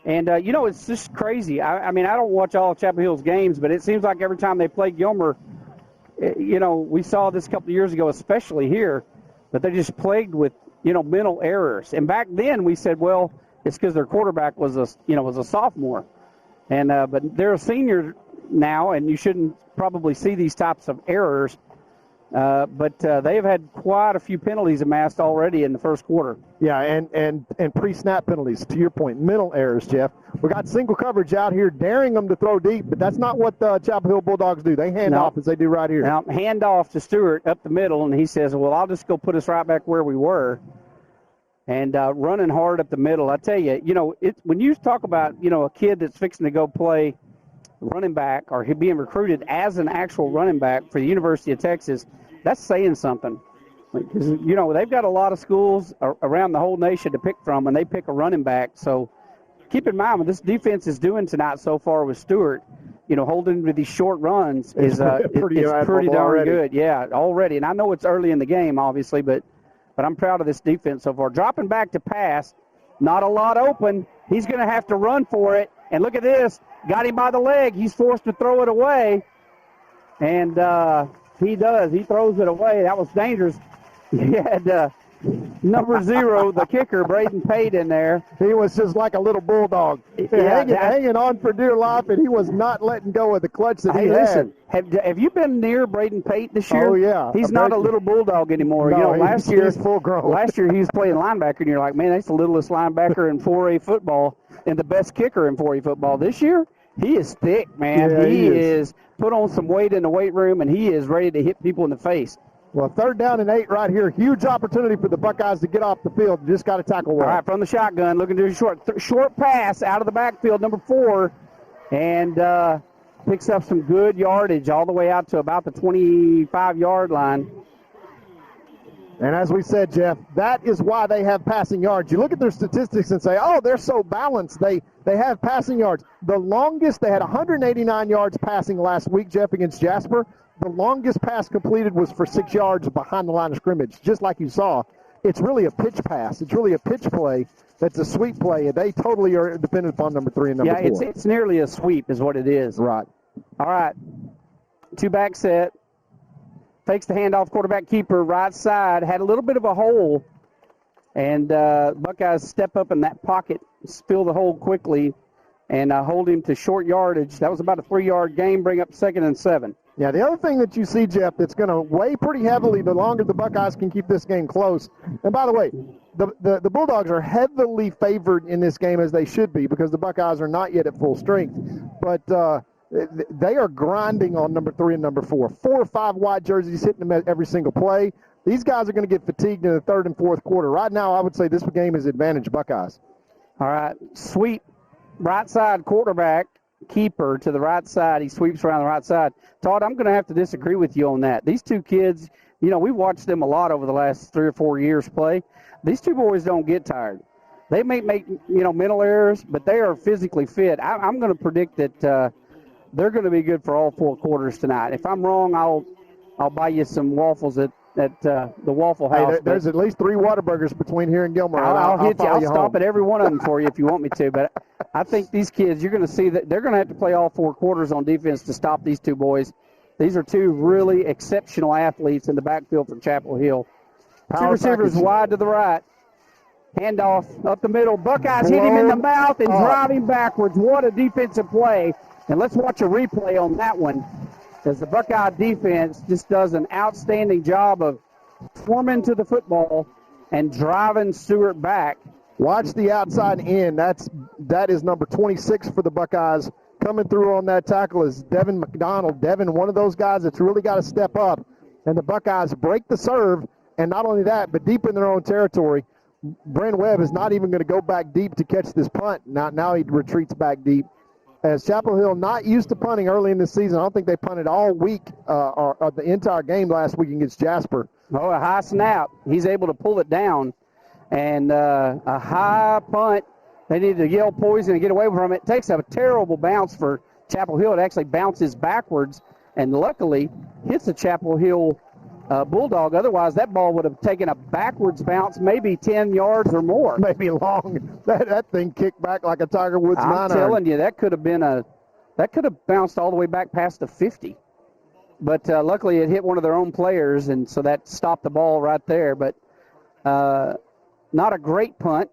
And, it's just crazy. I mean, I don't watch all of Chapel Hill's games, but it seems like every time they play Gilmer, we saw this a couple of years ago, especially here, but they're just plagued with, mental errors. And back then we said, well, it's because their quarterback was a sophomore. And but they're a senior now, and you shouldn't probably see these types of errors. But they've had quite a few penalties amassed already in the first quarter. Yeah, and pre-snap penalties, to your point. Mental errors, Jeff. We got single coverage out here daring them to throw deep, but that's not what the Chapel Hill Bulldogs do. They hand off as they do right here. Now, hand off to Stewart up the middle, and he says, well, I'll just go put us right back where we were. And running hard up the middle. I tell you, when you talk about, a kid that's fixing to go play running back or being recruited as an actual running back for the University of Texas, that's saying something. Because, they've got a lot of schools around the whole nation to pick from, and they pick a running back. So keep in mind what this defense is doing tonight so far with Stewart, holding to these short runs is pretty darn good. Yeah, already. And I know it's early in the game, obviously, but I'm proud of this defense so far. Dropping back to pass, not a lot open. He's going to have to run for it. And look at this. Got him by the leg. He's forced to throw it away. And he does. He throws it away. That was dangerous. He had number 0, the kicker, Braden Pate, in there. He was just like a little bulldog. Hanging on for dear life, and he was not letting go of the clutch that he listen, have you been near Braden Pate this year? Oh, yeah. He's not a little bulldog anymore. No, last year, he's full grown. Last year he was playing linebacker, and you're like, man, that's the littlest linebacker in 4A football and the best kicker in 4A football. This year, he is thick, man. Yeah, he is put on some weight in the weight room, and he is ready to hit people in the face. Well, 3rd down and 8 right here. Huge opportunity for the Buckeyes to get off the field. Just got to tackle well. All right, from the shotgun, looking to a short pass out of the backfield, number 4, and picks up some good yardage all the way out to about the 25-yard line. And as we said, Jeff, that is why they have passing yards. You look at their statistics and say, oh, they're so balanced. They have passing yards. The longest, they had 189 yards passing last week, Jeff, against Jasper. The longest pass completed was for 6 yards behind the line of scrimmage, just like you saw. It's really a pitch pass. It's really a pitch play that's a sweep play, and they totally are dependent upon number 3 and number 4. Yeah, it's nearly a sweep is what it is. Right. All right, 2-back set. Fakes the handoff, quarterback keeper, right side. Had a little bit of a hole, and Buckeyes step up in that pocket, fill the hole quickly, and hold him to short yardage. That was about a 3-yard gain, bring up 2nd and 7. Yeah, the other thing that you see, Jeff, that's going to weigh pretty heavily the longer the Buckeyes can keep this game close. And by the way, the Bulldogs are heavily favored in this game, as they should be, because the Buckeyes are not yet at full strength. But they are grinding on number 3 and number 4. 4 or 5 white jerseys hitting them every single play. These guys are going to get fatigued in the 3rd and 4th quarter. Right now, I would say this game is advantage Buckeyes. All right, sweep right side quarterback. Keeper to the right side. He sweeps around the right side. Todd, I'm going to have to disagree with you on that. These two kids, we watched them a lot over the last 3 or 4 years play. These two boys don't get tired. They may make, mental errors, but they are physically fit. I'm going to predict that they're going to be good for all 4 quarters tonight. If I'm wrong, I'll buy you some waffles at the Waffle House. Hey, there's at least 3 Whataburgers between here and Gilmer. I'll hit you. I'll stop at every one of them for you if you want me to. But I think these kids, you're going to see that they're going to have to play all 4 quarters on defense to stop these 2 boys. These are 2 really exceptional athletes in the backfield for Chapel Hill. 2 receivers wide to the right. Handoff up the middle. Buckeyes hit him in the mouth and drive him backwards. What a defensive play. And let's watch a replay on that one, as the Buckeye defense just does an outstanding job of swarming to the football and driving Stewart back. Watch the outside in. That is number 26 for the Buckeyes. Coming through on that tackle is Devin McDonald. Devin, one of those guys that's really got to step up. And the Buckeyes break the serve, and not only that, but deep in their own territory. Brent Webb is not even going to go back deep to catch this punt. Now he retreats back deep. As Chapel Hill not used to punting early in the season, I don't think they punted all week or the entire game last week against Jasper. Oh, a high snap. He's able to pull it down. And a high punt. They need to yell poison and get away from it. It takes a terrible bounce for Chapel Hill. It actually bounces backwards and luckily hits the Chapel Hill Bulldog. Otherwise, that ball would have taken a backwards bounce, maybe 10 yards or more. Maybe long. That thing kicked back like a Tiger Woods 9-iron. I'm telling you, that could have bounced all the way back past the 50. But luckily, it hit one of their own players, and so that stopped the ball right there. But not a great punt.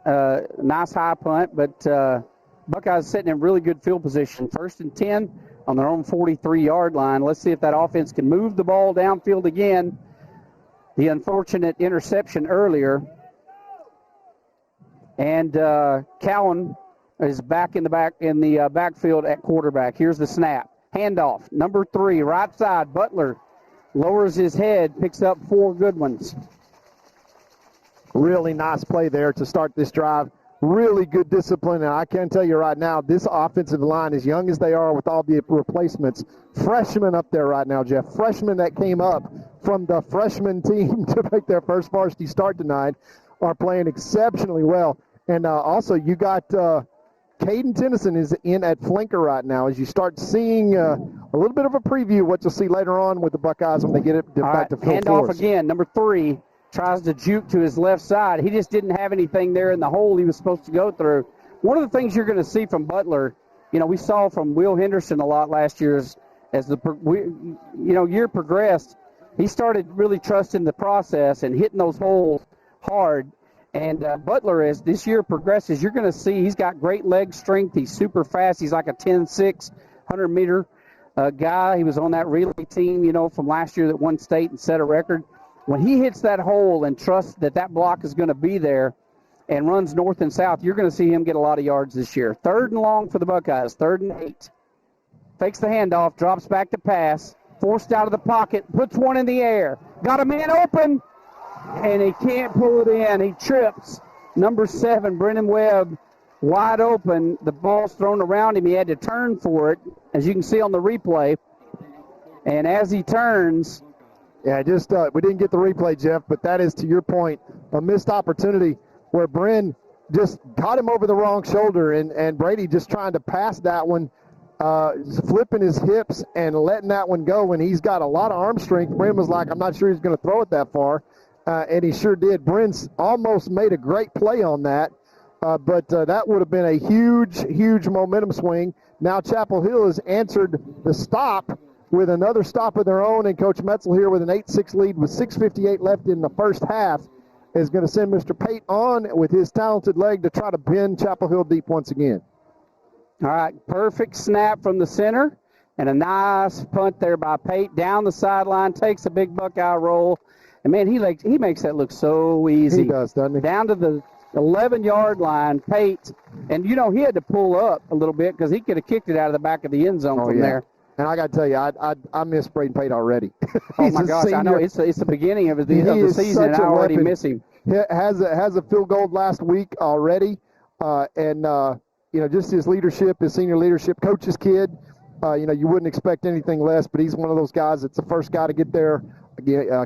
Nice high punt, but Buckeyes sitting in really good field position. 1st and 10 on their own 43-yard line. Let's see if that offense can move the ball downfield again. The unfortunate interception earlier. And Cowan is back in the backfield at quarterback. Here's the snap. Handoff. Number 3, right side. Butler lowers his head, picks up 4 good ones. Really nice play there to start this drive. Really good discipline, and I can tell you right now, this offensive line, as young as they are with all the replacements, freshmen up there right now, Jeff, freshmen that came up from the freshman team to make their first varsity start tonight, are playing exceptionally well. And also, you got Caden Tennyson is in at flanker right now as you start seeing a little bit of a preview of what you'll see later on with the Buckeyes when they get it back to full hand force. Off again, number 3. Tries to juke to his left side. He just didn't have anything there in the hole he was supposed to go through. One of the things you're going to see from Butler, we saw from Will Henderson a lot last year as the year progressed, he started really trusting the process and hitting those holes hard. And Butler, as this year progresses, you're going to see he's got great leg strength. He's super fast. He's like a 10-6, 100-meter guy. He was on that relay team, from last year that won state and set a record. When he hits that hole and trusts that block is going to be there and runs north and south, you're going to see him get a lot of yards this year. 3rd and long for the Buckeyes, 3rd and 8. Fakes the handoff, drops back to pass, forced out of the pocket, puts one in the air. Got a man open, and he can't pull it in. He trips. Number 7, Brennan Webb, wide open. The ball's thrown around him. He had to turn for it, as you can see on the replay. And as he turns... Yeah, we didn't get the replay, Jeff, but that is, to your point, a missed opportunity where Bren just got him over the wrong shoulder, and Brady just trying to pass that one, flipping his hips and letting that one go when he's got a lot of arm strength. Bren was like, I'm not sure he's going to throw it that far, and he sure did. Bren's almost made a great play on that, but that would have been a huge, huge momentum swing. Now Chapel Hill has answered the stop with another stop of their own, and Coach Metzel here with an 8-6 lead with 6:58 left in the first half is going to send Mr. Pate on with his talented leg to try to pin Chapel Hill deep once again. All right, perfect snap from the center, and a nice punt there by Pate down the sideline, takes a big Buckeye roll, and man, he makes that look so easy. He does, doesn't he? Down to the 11-yard line, Pate, and he had to pull up a little bit because he could have kicked it out of the back of the end zone from there. And I got to tell you, I miss Braden Pate already. Oh, my gosh, I know. It's the beginning of the season, and I already miss him. He has a field goal last week already, and just his leadership, his senior leadership, coach's kid, you wouldn't expect anything less, but he's one of those guys that's the first guy to get there,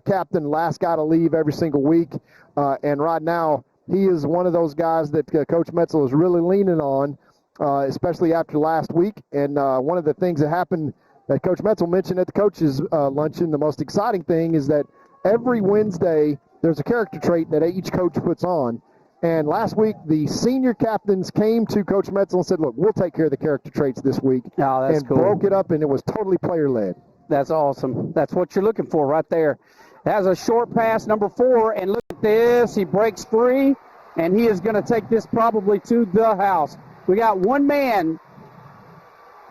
captain, last guy to leave every single week, and right now he is one of those guys that Coach Metzel is really leaning on, especially after last week. And one of the things that happened that Coach Metzel mentioned at the coaches' luncheon, the most exciting thing is that every Wednesday there's a character trait that each coach puts on. And last week, the senior captains came to Coach Metzel and said, look, we'll take care of the character traits this week. Oh, that's cool. Broke it up, and it was totally player-led. That's awesome. That's what you're looking for right there. Has a short pass, number 4, and look at this. He breaks free, and he is going to take this probably to the house. We got one man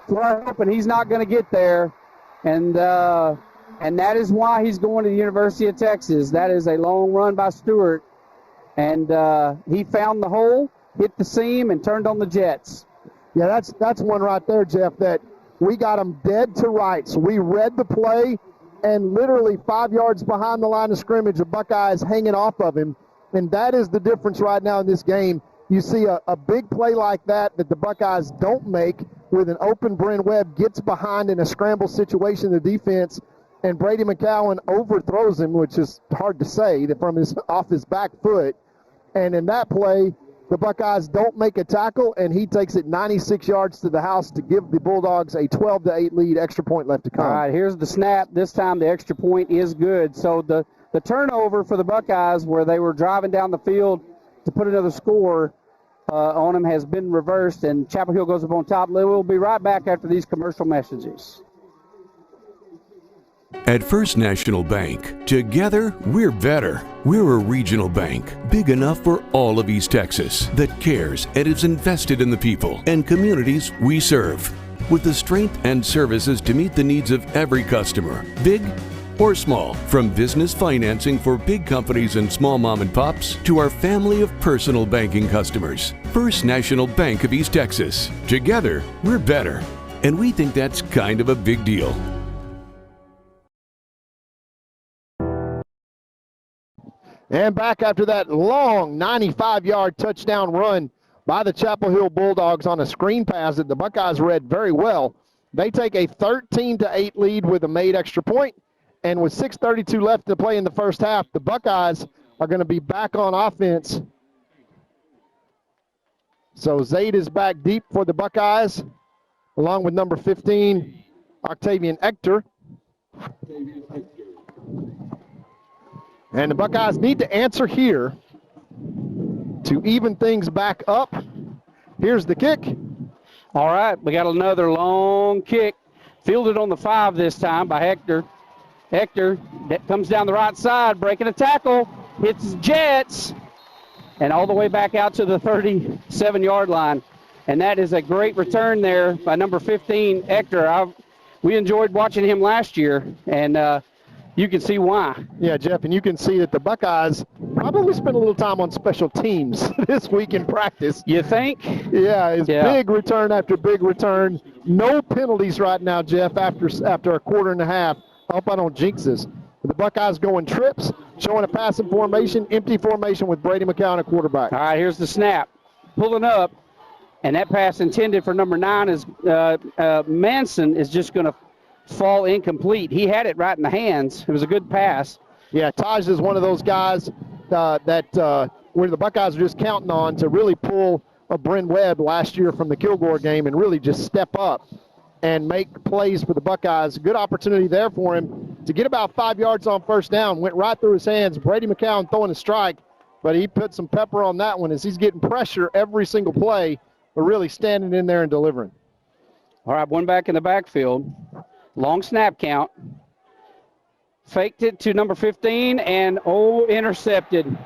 wide open. He's not going to get there, and that is why he's going to the University of Texas. That is a long run by Stewart, and he found the hole, hit the seam, and turned on the Jets. Yeah, that's one right there, Jeff, that we got him dead to rights. We read the play, and literally 5 yards behind the line of scrimmage, the Buckeyes hanging off of him, and that is the difference right now in this game. You see a big play like that the Buckeyes don't make with an open Bren Webb, gets behind in a scramble situation, the defense, and Brady McCowan overthrows him, which is hard to say, from off his back foot. And in that play, the Buckeyes don't make a tackle, and he takes it 96 yards to the house to give the Bulldogs a 12-8 lead, extra point left to come. All right, here's the snap. This time the extra point is good. So the turnover for the Buckeyes, where they were driving down the field to put another score on him, has been reversed, and Chapel Hill goes up on top. We'll be right back after these commercial messages. At First National Bank, together we're better. We're a regional bank, big enough for all of East Texas, that cares and is invested in the people and communities we serve. with the strength and services to meet the needs of every customer, big or small. From business financing for big companies and small mom and pops to our family of personal banking customers. First National Bank of East Texas. Together, we're better. And we think that's kind of a big deal. And back after that long 95-yard touchdown run by the Chapel Hill Bulldogs on a screen pass that the Buckeyes read very well. They take a 13-8 lead with a made extra point. And with 6:32 left to play in the first half, the Buckeyes are going to be back on offense. So Zaid is back deep for the Buckeyes, along with number 15, Octavian Ector. And the Buckeyes need to answer here to even things back up. Here's the kick. All right, we got another long kick. Fielded on the 5 this time by Hector. Hector that comes down the right side, breaking a tackle, hits his Jets, and all the way back out to the 37-yard line. And that is a great return there by number 15, Hector. We enjoyed watching him last year, and you can see why. Yeah, Jeff, and you can see that the Buckeyes probably spent a little time on special teams this week in practice. You think? Yeah, it's big return after big return. No penalties right now, Jeff, after a quarter and a half. I hope I don't jinx this. The Buckeyes going trips, showing a passing formation, empty formation with Brady McCown at quarterback. All right, here's the snap. Pulling up, and that pass intended for number 9 is Manson is just going to fall incomplete. He had it right in the hands. It was a good pass. Yeah, Taj is one of those guys that where the Buckeyes are just counting on to really pull a Bryn Webb last year from the Kilgore game and really just step up and make plays for the Buckeyes. Good opportunity there for him to get about 5 yards on first down. Went right through his hands. Brady McCown throwing a strike, but he put some pepper on that one as he's getting pressure every single play, but really standing in there and delivering. All right, one back in the backfield. Long snap count. Faked it to number 15 and, intercepted.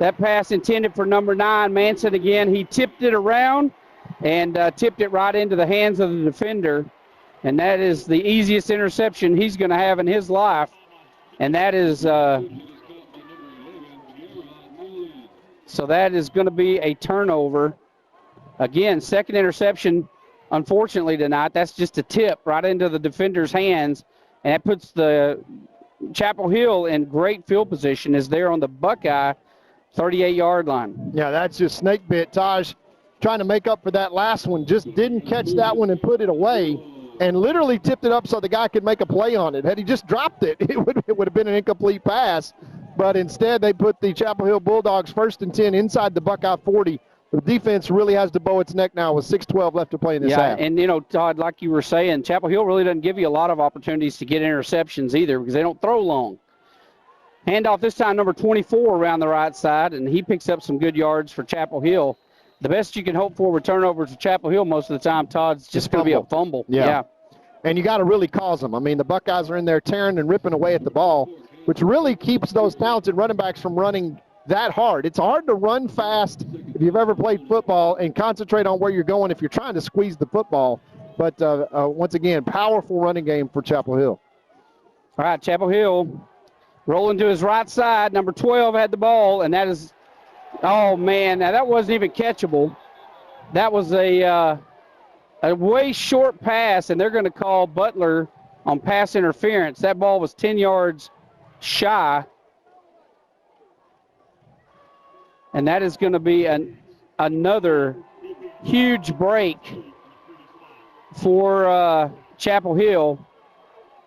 That pass intended for number 9, Manson again. He tipped it around and tipped it right into the hands of the defender. And that is the easiest interception he's going to have in his life. And that is, so that is going to be a turnover. Again, second interception, unfortunately, tonight. That's just a tip right into the defender's hands. And that puts the Chapel Hill in great field position as they're on the Buckeye 38-yard line. Yeah, that's just snake bit. Taj trying to make up for that last one. Just didn't catch that one and put it away and literally tipped it up so the guy could make a play on it. Had he just dropped it, it would have been an incomplete pass. But instead, they put the Chapel Hill Bulldogs 1st and 10 inside the Buckeye 40. The defense really has to bow its neck now with 6:12 left to play in this half. And, Todd, like you were saying, Chapel Hill really doesn't give you a lot of opportunities to get interceptions either because they don't throw long. Handoff this time, number 24 around the right side, and he picks up some good yards for Chapel Hill. The best you can hope for with turnovers for Chapel Hill most of the time, Todd, is just going to be a fumble. Yeah. And you got to really cause them. I mean, the Buckeyes are in there tearing and ripping away at the ball, which really keeps those talented running backs from running that hard. It's hard to run fast if you've ever played football and concentrate on where you're going if you're trying to squeeze the football. But once again, powerful running game for Chapel Hill. All right, Chapel Hill rolling to his right side. Number 12 had the ball, and that is, oh, man, now that wasn't even catchable. That was a way short pass, and they're going to call Butler on pass interference. That ball was 10 yards shy. And that is going to be another huge break for Chapel Hill.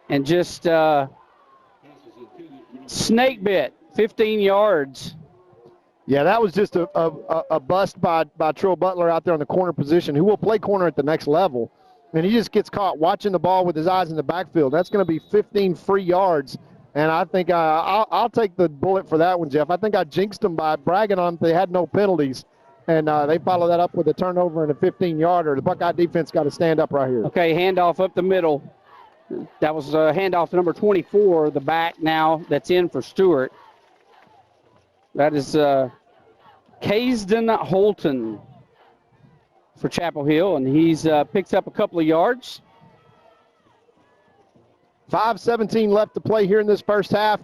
And just snake bit, 15 yards. Yeah, that was just a bust by Trill Butler out there on the corner position, who will play corner at the next level. And he just gets caught watching the ball with his eyes in the backfield. That's going to be 15 free yards. And I think I'll take the bullet for that one, Jeff. I think I jinxed them by bragging on they had no penalties. And they follow that up with a turnover and a 15-yarder. The Buckeye defense got to stand up right here. Okay, handoff up the middle. That was a handoff to number 24, the back now that's in for Stewart. That is Kaysden Holton for Chapel Hill, and he's picks up a couple of yards. 5:17 left to play here in this first half.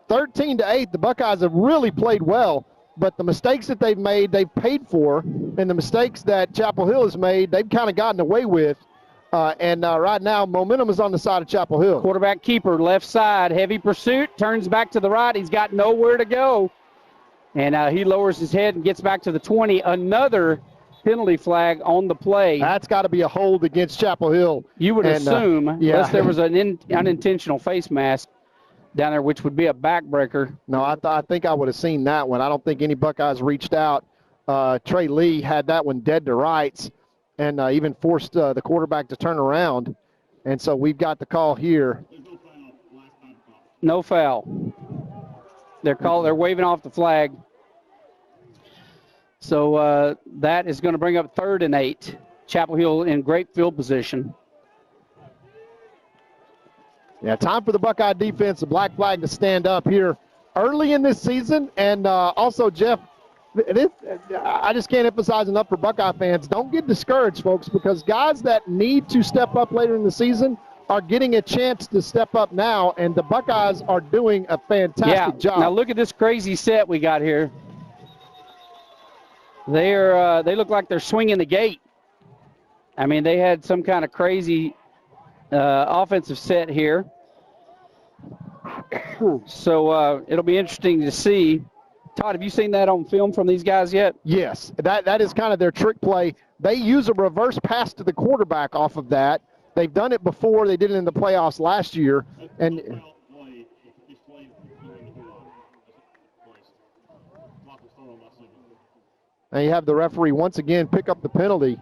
13-8, the Buckeyes have really played well, but the mistakes that they've made, they've paid for, and the mistakes that Chapel Hill has made, they've kind of gotten away with. Right now, momentum is on the side of Chapel Hill. Quarterback keeper, left side, heavy pursuit, turns back to the right. He's got nowhere to go. And he lowers his head and gets back to the 20. Another penalty flag on the play. That's got to be a hold against Chapel Hill. You would assume, unless there was an unintentional face mask down there, which would be a backbreaker. No, I think I would have seen that one. I don't think any Buckeyes reached out. Trey Lee had that one dead to rights and even forced the quarterback to turn around. And so we've got the call here. No foul. They're waving off the flag. So that is going to bring up 3rd and 8. Chapel Hill in great field position. Yeah, time for the Buckeye defense, the black flag, to stand up here early in this season. And also, Jeff, I just can't emphasize enough for Buckeye fans, don't get discouraged, folks, because guys that need to step up later in the season are getting a chance to step up now, and the Buckeyes are doing a fantastic job. Now look at this crazy set we got here. They look like they're swinging the gate. I mean, they had some kind of crazy offensive set here. So it'll be interesting to see. Todd, have you seen that on film from these guys yet? Yes, that is kind of their trick play. They use a reverse pass to the quarterback off of that. They've done it before. They did it in the playoffs last year. And you have the referee once again pick up the penalty.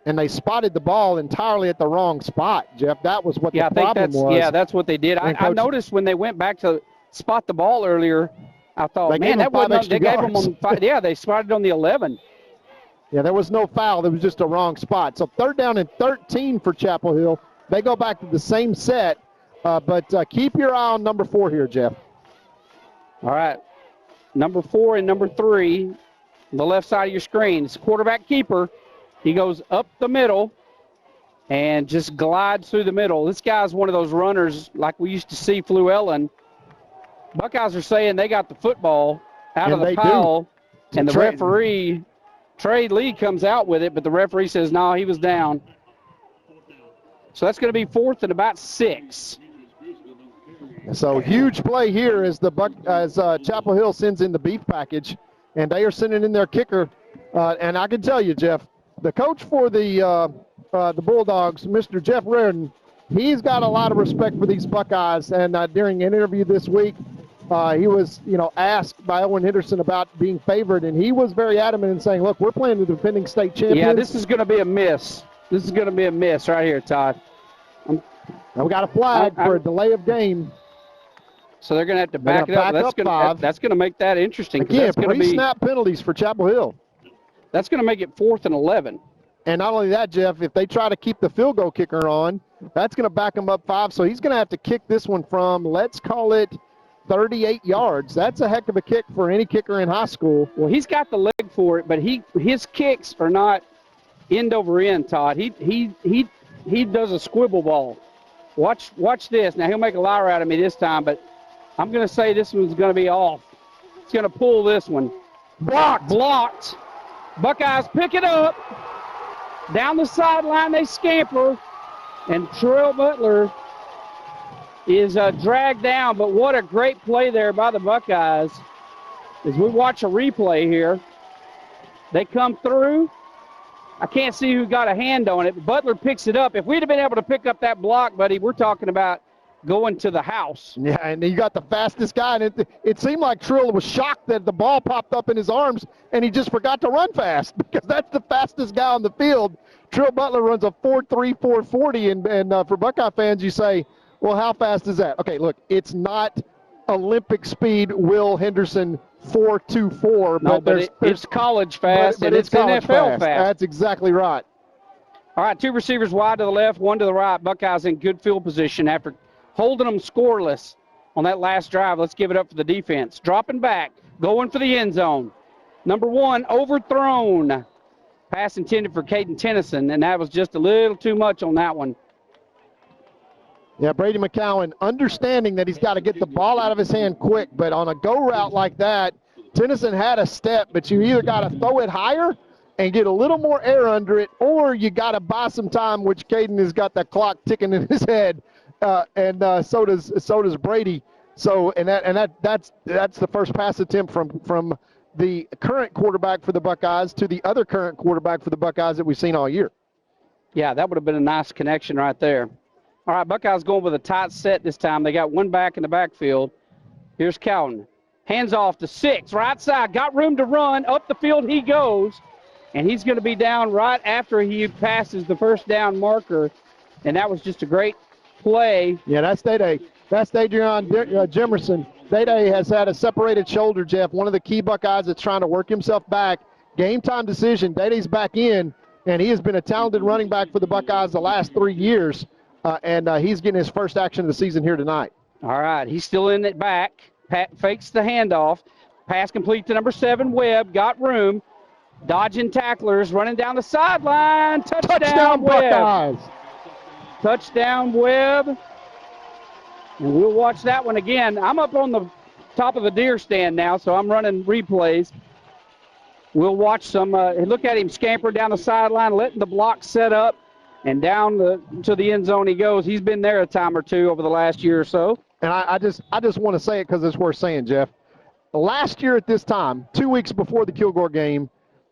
And they spotted the ball entirely at the wrong spot, Jeff. That was what the problem was. Yeah, that's what they did. I noticed when they went back to spot the ball earlier, I thought, man, that wasn't. They gave them on 5. Yeah, they spotted on the 11. Yeah, there was no foul. There was just a wrong spot. So 3rd down and 13 for Chapel Hill. They go back to the same set, but keep your eye on number 4 here, Jeff. All right, number 4 and number 3, the left side of your screen. It's quarterback keeper. He goes up the middle and just glides through the middle. This guy's one of those runners like we used to see Fluellen. Buckeyes are saying they got the football out of the pile, and the referee, Trey Lee, comes out with it, but the referee says, no, he was down. So that's going to be 4th and about 6. So huge play here as Chapel Hill sends in the beef package, and they are sending in their kicker. And I can tell you, Jeff, the coach for the Bulldogs, Mr. Jeff Reardon, he's got a lot of respect for these Buckeyes. And during an interview this week, he was, asked by Owen Henderson about being favored, and he was very adamant in saying, look, we're playing the defending state champions. Yeah, this is going to be a miss. This is going to be a miss right here, Todd. Now we got a flag for a delay of game. So they're going to have to back it up. That's going to make that interesting. Again, pre-snap penalties for Chapel Hill. That's going to make it 4th and 11. And not only that, Jeff, if they try to keep the field goal kicker on, that's going to back him up 5. So he's going to have to kick this one from, let's call it, 38 yards. That's a heck of a kick for any kicker in high school. Well, he's got the leg for it, but his kicks are not end over end, Todd. He does a squibble ball. Watch this. Now he'll make a liar out of me this time, but I'm going to say this one's going to be off. He's going to pull this one. Blocked. Buckeyes pick it up. Down the sideline they scamper, and Terrell Butler is dragged down. But what a great play there by the Buckeyes. As we watch a replay here, they come through. I can't see who got a hand on it, but Butler picks it up. If we'd have been able to pick up that block, buddy, we're talking about going to the house. Yeah, and you got the fastest guy, and it seemed like Trill was shocked that the ball popped up in his arms, and he just forgot to run fast because that's the fastest guy on the field. Trill Butler runs a 4.3, 4.40, and for Buckeye fans, you say, well, how fast is that? Okay, look, it's not Olympic speed Will Henderson 4.24. No, but it's college fast, and it's NFL fast. That's exactly right. All right, 2 receivers wide to the left, 1 to the right. Buckeyes in good field position after holding them scoreless on that last drive. Let's give it up for the defense. Dropping back, going for the end zone. Number 1, overthrown. Pass intended for Caden Tennyson, and that was just a little too much on that one. Yeah, Brady McCowan understanding that he's got to get the ball out of his hand quick, but on a go route like that, Tennyson had a step, but you either got to throw it higher and get a little more air under it, or you got to buy some time, which Caden has got that clock ticking in his head, and so does Brady. So that's the first pass attempt from the current quarterback for the Buckeyes to the other current quarterback for the Buckeyes that we've seen all year. Yeah, that would have been a nice connection right there. All right, Buckeyes going with a tight set this time. They got one back in the backfield. Here's Cowden. Hands off to 6, right side. Got room to run. Up the field he goes. And he's going to be down right after he passes the first down marker. And that was just a great play. Yeah, that's Day-Day. That's Adrian Jimerson. Day-Day has had a separated shoulder, Jeff. One of the key Buckeyes that's trying to work himself back. Game time decision. Day-Day's back in, and he has been a talented running back for the Buckeyes the last 3 years. And he's getting his first action of the season here tonight. All right, he's still in it back. Pat fakes the handoff. Pass complete to number 7, Webb. Got room. Dodging tacklers, running down the sideline. Touchdown Webb. Buckeyes. Touchdown Webb. And we'll watch that one again. I'm up on the top of the deer stand now, so I'm running replays. We'll watch some. Look at him scamper down the sideline, letting the block set up, and down to the end zone he goes. He's been there a time or two over the last year or so. And I just want to say it because it's worth saying, Jeff. Last year at this time, 2 weeks before the Kilgore game,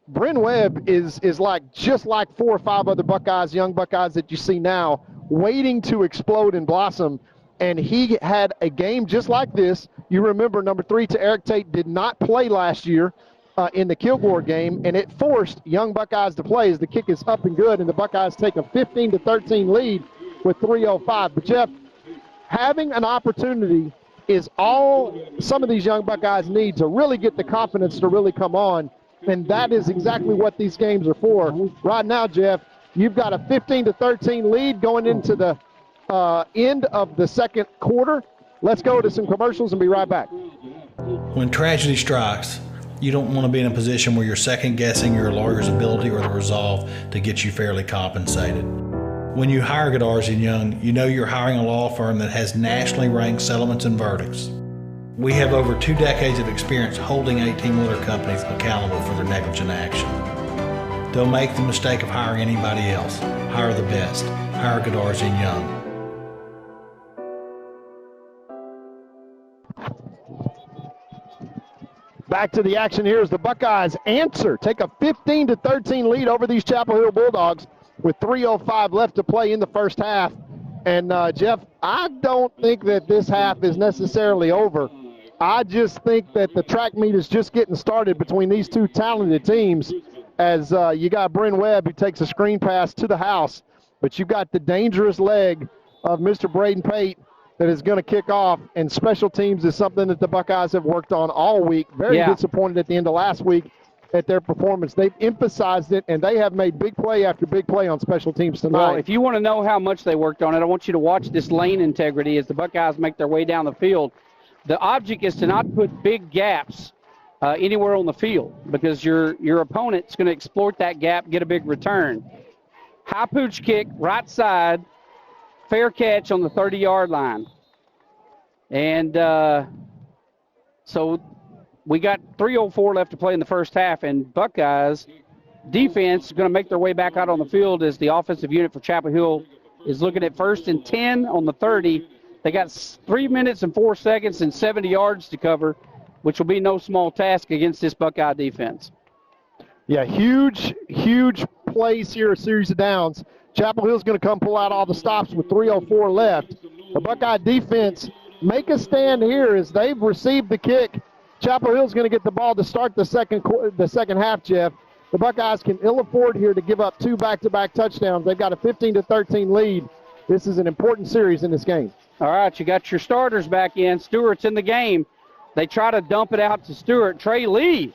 Bryn Webb is just like 4 or 5 other Buckeyes, young Buckeyes that you see now, waiting to explode and blossom. And he had a game just like this. You remember number 3 to Eric Tate did not play last year in the Kilgore game, and it forced young Buckeyes to play as the kick is up and good, and the Buckeyes take a 15-13 lead with 3:05. But, Jeff, having an opportunity is all some of these young Buckeyes need to really get the confidence to really come on, and that is exactly what these games are for. Right now, Jeff, you've got a 15-13 lead going into the end of the second quarter. Let's go to some commercials and be right back. When tragedy strikes, you don't want to be in a position where you're second-guessing your lawyer's ability or the resolve to get you fairly compensated. When you hire Godarzi & Young, you know you're hiring a law firm that has nationally ranked settlements and verdicts. We have over 2 decades of experience holding 18-wheeler companies accountable for their negligent action. Don't make the mistake of hiring anybody else. Hire the best. Hire Godarzi & Young. Back to the action here as the Buckeyes take a 15-13 lead over these Chapel Hill Bulldogs with 3:05 left to play in the first half. And, Jeff, I don't think that this half is necessarily over. I just think that the track meet is just getting started between these two talented teams as you got Bryn Webb who takes a screen pass to the house, but you've got the dangerous leg of Mr. Braden Pate that is going to kick off, and special teams is something that the Buckeyes have worked on all week. Very disappointed at the end of last week at their performance. They've emphasized it, and they have made big play after big play on special teams tonight. Well, if you want to know how much they worked on it, I want you to watch this lane integrity as the Buckeyes make their way down the field. The object is to not put big gaps anywhere on the field because your opponent's going to exploit that gap, get a big return. High pooch kick, right side, fair catch on the 30-yard line. And so we got 3:04 left to play in the first half, and Buckeyes defense is going to make their way back out on the field as the offensive unit for Chapel Hill is looking at 1st and 10 on the 30. They got 3 minutes and 4 seconds and 70 yards to cover, which will be no small task against this Buckeye defense. Yeah, huge plays here, a series of downs. Chapel Hill's going to come pull out all the stops with 3:04 left. The Buckeye defense make a stand here as they've received the kick. Chapel Hill's going to get the ball to start the second half, Jeff. The Buckeyes can ill afford here to give up 2 back-to-back touchdowns. They've got a 15-13 lead. This is an important series in this game. All right, you got your starters back in. Stewart's in the game. They try to dump it out to Stewart. Trey Lee.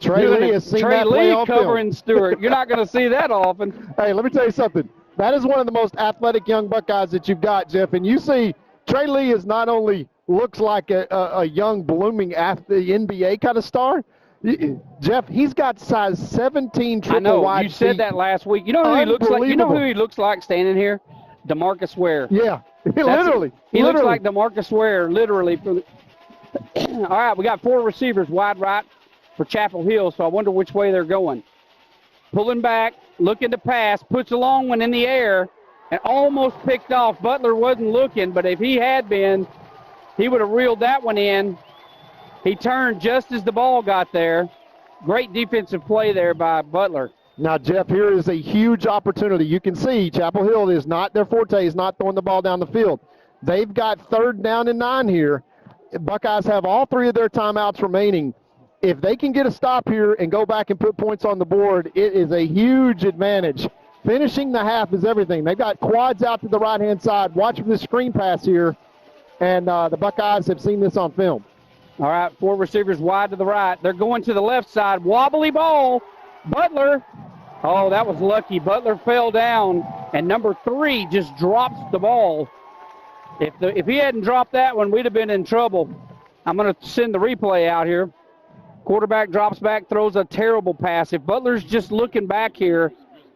Trey Lee has seen that play on film. Covering Stewart. You're not going to see that often. Hey, let me tell you something. That is one of the most athletic young Buckeyes that you've got, Jeff. And you see Trey Lee is not only looks like a young blooming NBA kind of star, Jeff, he's got size 17 triple I know. wide You said feet. that last week. You know who he looks like? You know who Unbelievable. he looks like standing here? DeMarcus Ware. Yeah, literally. He looks like DeMarcus Ware, literally. All right, we got 4 receivers wide right for Chapel Hill, so I wonder which way they're going. Pulling back, looking to pass, puts a long one in the air, and almost picked off. Butler wasn't looking, but if he had been, he would have reeled that one in. He turned just as the ball got there. Great defensive play there by Butler. Now, Jeff, here is a huge opportunity. You can see Chapel Hill is not their forte, is not throwing the ball down the field. They've got 3rd down and 9 here. Buckeyes have all 3 of their timeouts remaining. If they can get a stop here and go back and put points on the board, it is a huge advantage. Finishing the half is everything. They've got quads out to the right-hand side. Watch for this screen pass here, and the Buckeyes have seen this on film. All right, 4 receivers wide to the right. They're going to the left side. Wobbly ball. Butler. Oh, that was lucky. Butler fell down, and number 3 just drops the ball. If he hadn't dropped that one, we'd have been in trouble. I'm going to send the replay out here. Quarterback drops back, throws a terrible pass. If Butler's just looking back here,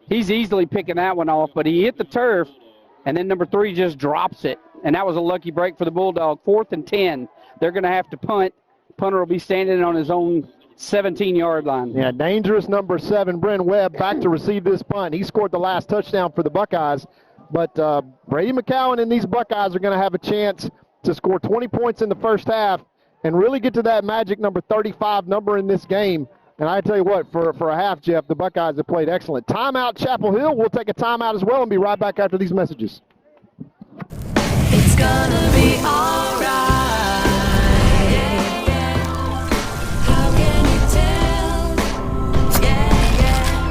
he's easily picking that one off, but he hit the turf, and then number 3 just drops it. And that was a lucky break for the Bulldog. 4th and 10. They're going to have to punt. Punter will be standing on his own 17-yard line. Yeah, dangerous number 7, Bryn Webb, back to receive this punt. He scored the last touchdown for the Buckeyes. But Brady McCowan and these Buckeyes are going to have a chance to score 20 points in the first half and really get to that magic number 35 number in this game. And I tell you what, for a half, Jeff, the Buckeyes have played excellent. Timeout, Chapel Hill. We'll take a timeout as well and be right back after these messages. It's gonna be all right. How can you tell?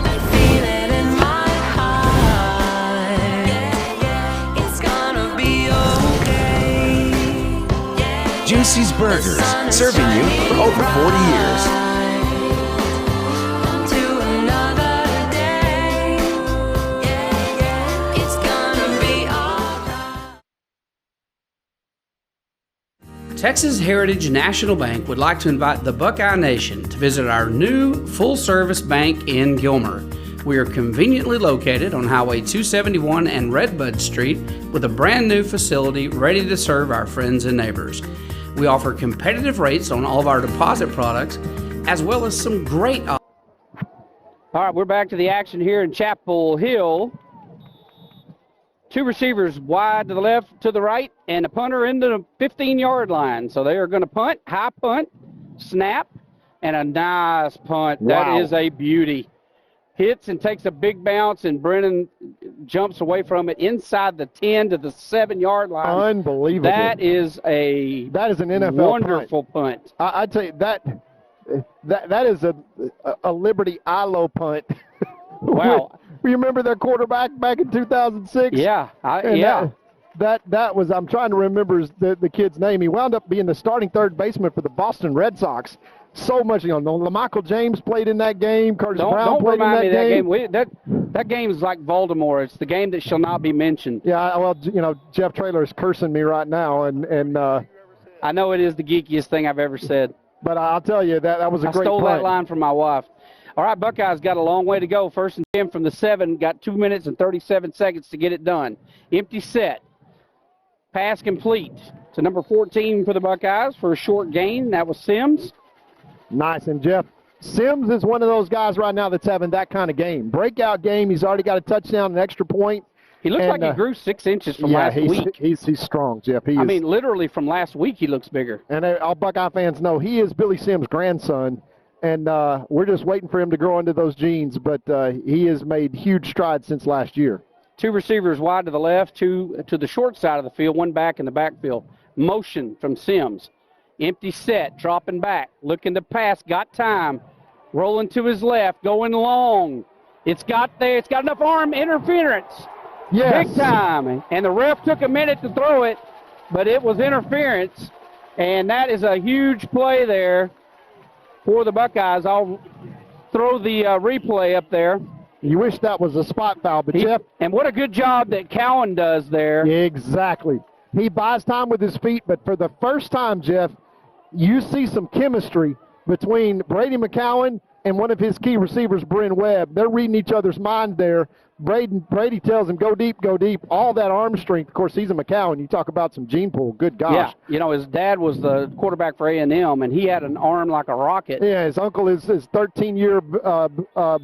I feel it in my heart. It's gonna be okay. Juicy's Burgers, serving you for over 40 years. Texas Heritage National Bank would like to invite the Buckeye Nation to visit our new full-service bank in Gilmer. We are conveniently located on Highway 271 and Redbud Street with a brand new facility ready to serve our friends and neighbors. We offer competitive rates on all of our deposit products, as well as some great... All right, we're back to the action here in Chapel Hill. 2 receivers wide to the left, to the right, and a punter into the 15-yard line. So they are going to punt, high punt, snap, and a nice punt. Wow. That is a beauty. Hits and takes a big bounce, and Brennan jumps away from it inside the 10 to the 7-yard line. Unbelievable. That is an NFL wonderful punt. I tell you, that is a Liberty ILO punt. Wow. You remember their quarterback back in 2006? Yeah. That was, I'm trying to remember the kid's name. He wound up being the starting third baseman for the Boston Red Sox. So much, LaMichael James played in that game. Curtis Brown played in that game. That game is like Voldemort. It's the game that shall not be mentioned. Yeah, well, Jeff Traylor is cursing me right now, and I know it is the geekiest thing I've ever said. But I'll tell you, that was a great I stole punt. that line from my wife. All right, Buckeyes got a long way to go. 1st and 10 from the 7. Got 2 minutes and 37 seconds to get it done. Empty set. Pass complete to number 14 for the Buckeyes for a short gain. That was Sims. Nice. And, Jeff, Sims is one of those guys right now that's having that kind of game. Breakout game. He's already got a touchdown, an extra point. He looks like he grew 6 inches from last week. He's strong, Jeff. Literally from last week he looks bigger. And all Buckeye fans know he is Billy Sims' grandson. And we're just waiting for him to grow into those genes, but he has made huge strides since last year. 2 receivers wide to the left, 2 to the short side of the field, 1 back in the backfield. Motion from Sims. Empty set, dropping back, looking to pass, got time. Rolling to his left, going long. It's got enough arm interference. Yes. Big time. And the ref took a minute to throw it, but it was interference. And that is a huge play there for the Buckeyes. I'll throw the replay up there. You wish that was a spot foul, but Jeff. And what a good job that Cowan does there. Exactly. He buys time with his feet, but for the first time, Jeff, you see some chemistry between Brady McCowan and one of his key receivers, Bryn Webb. They're reading each other's mind there. Brady tells him, go deep, go deep. All that arm strength. Of course, he's a McCowan. You talk about some gene pool. Good gosh. Yeah, his dad was the quarterback for A&M, and he had an arm like a rocket. Yeah, his uncle is his 13-year NFL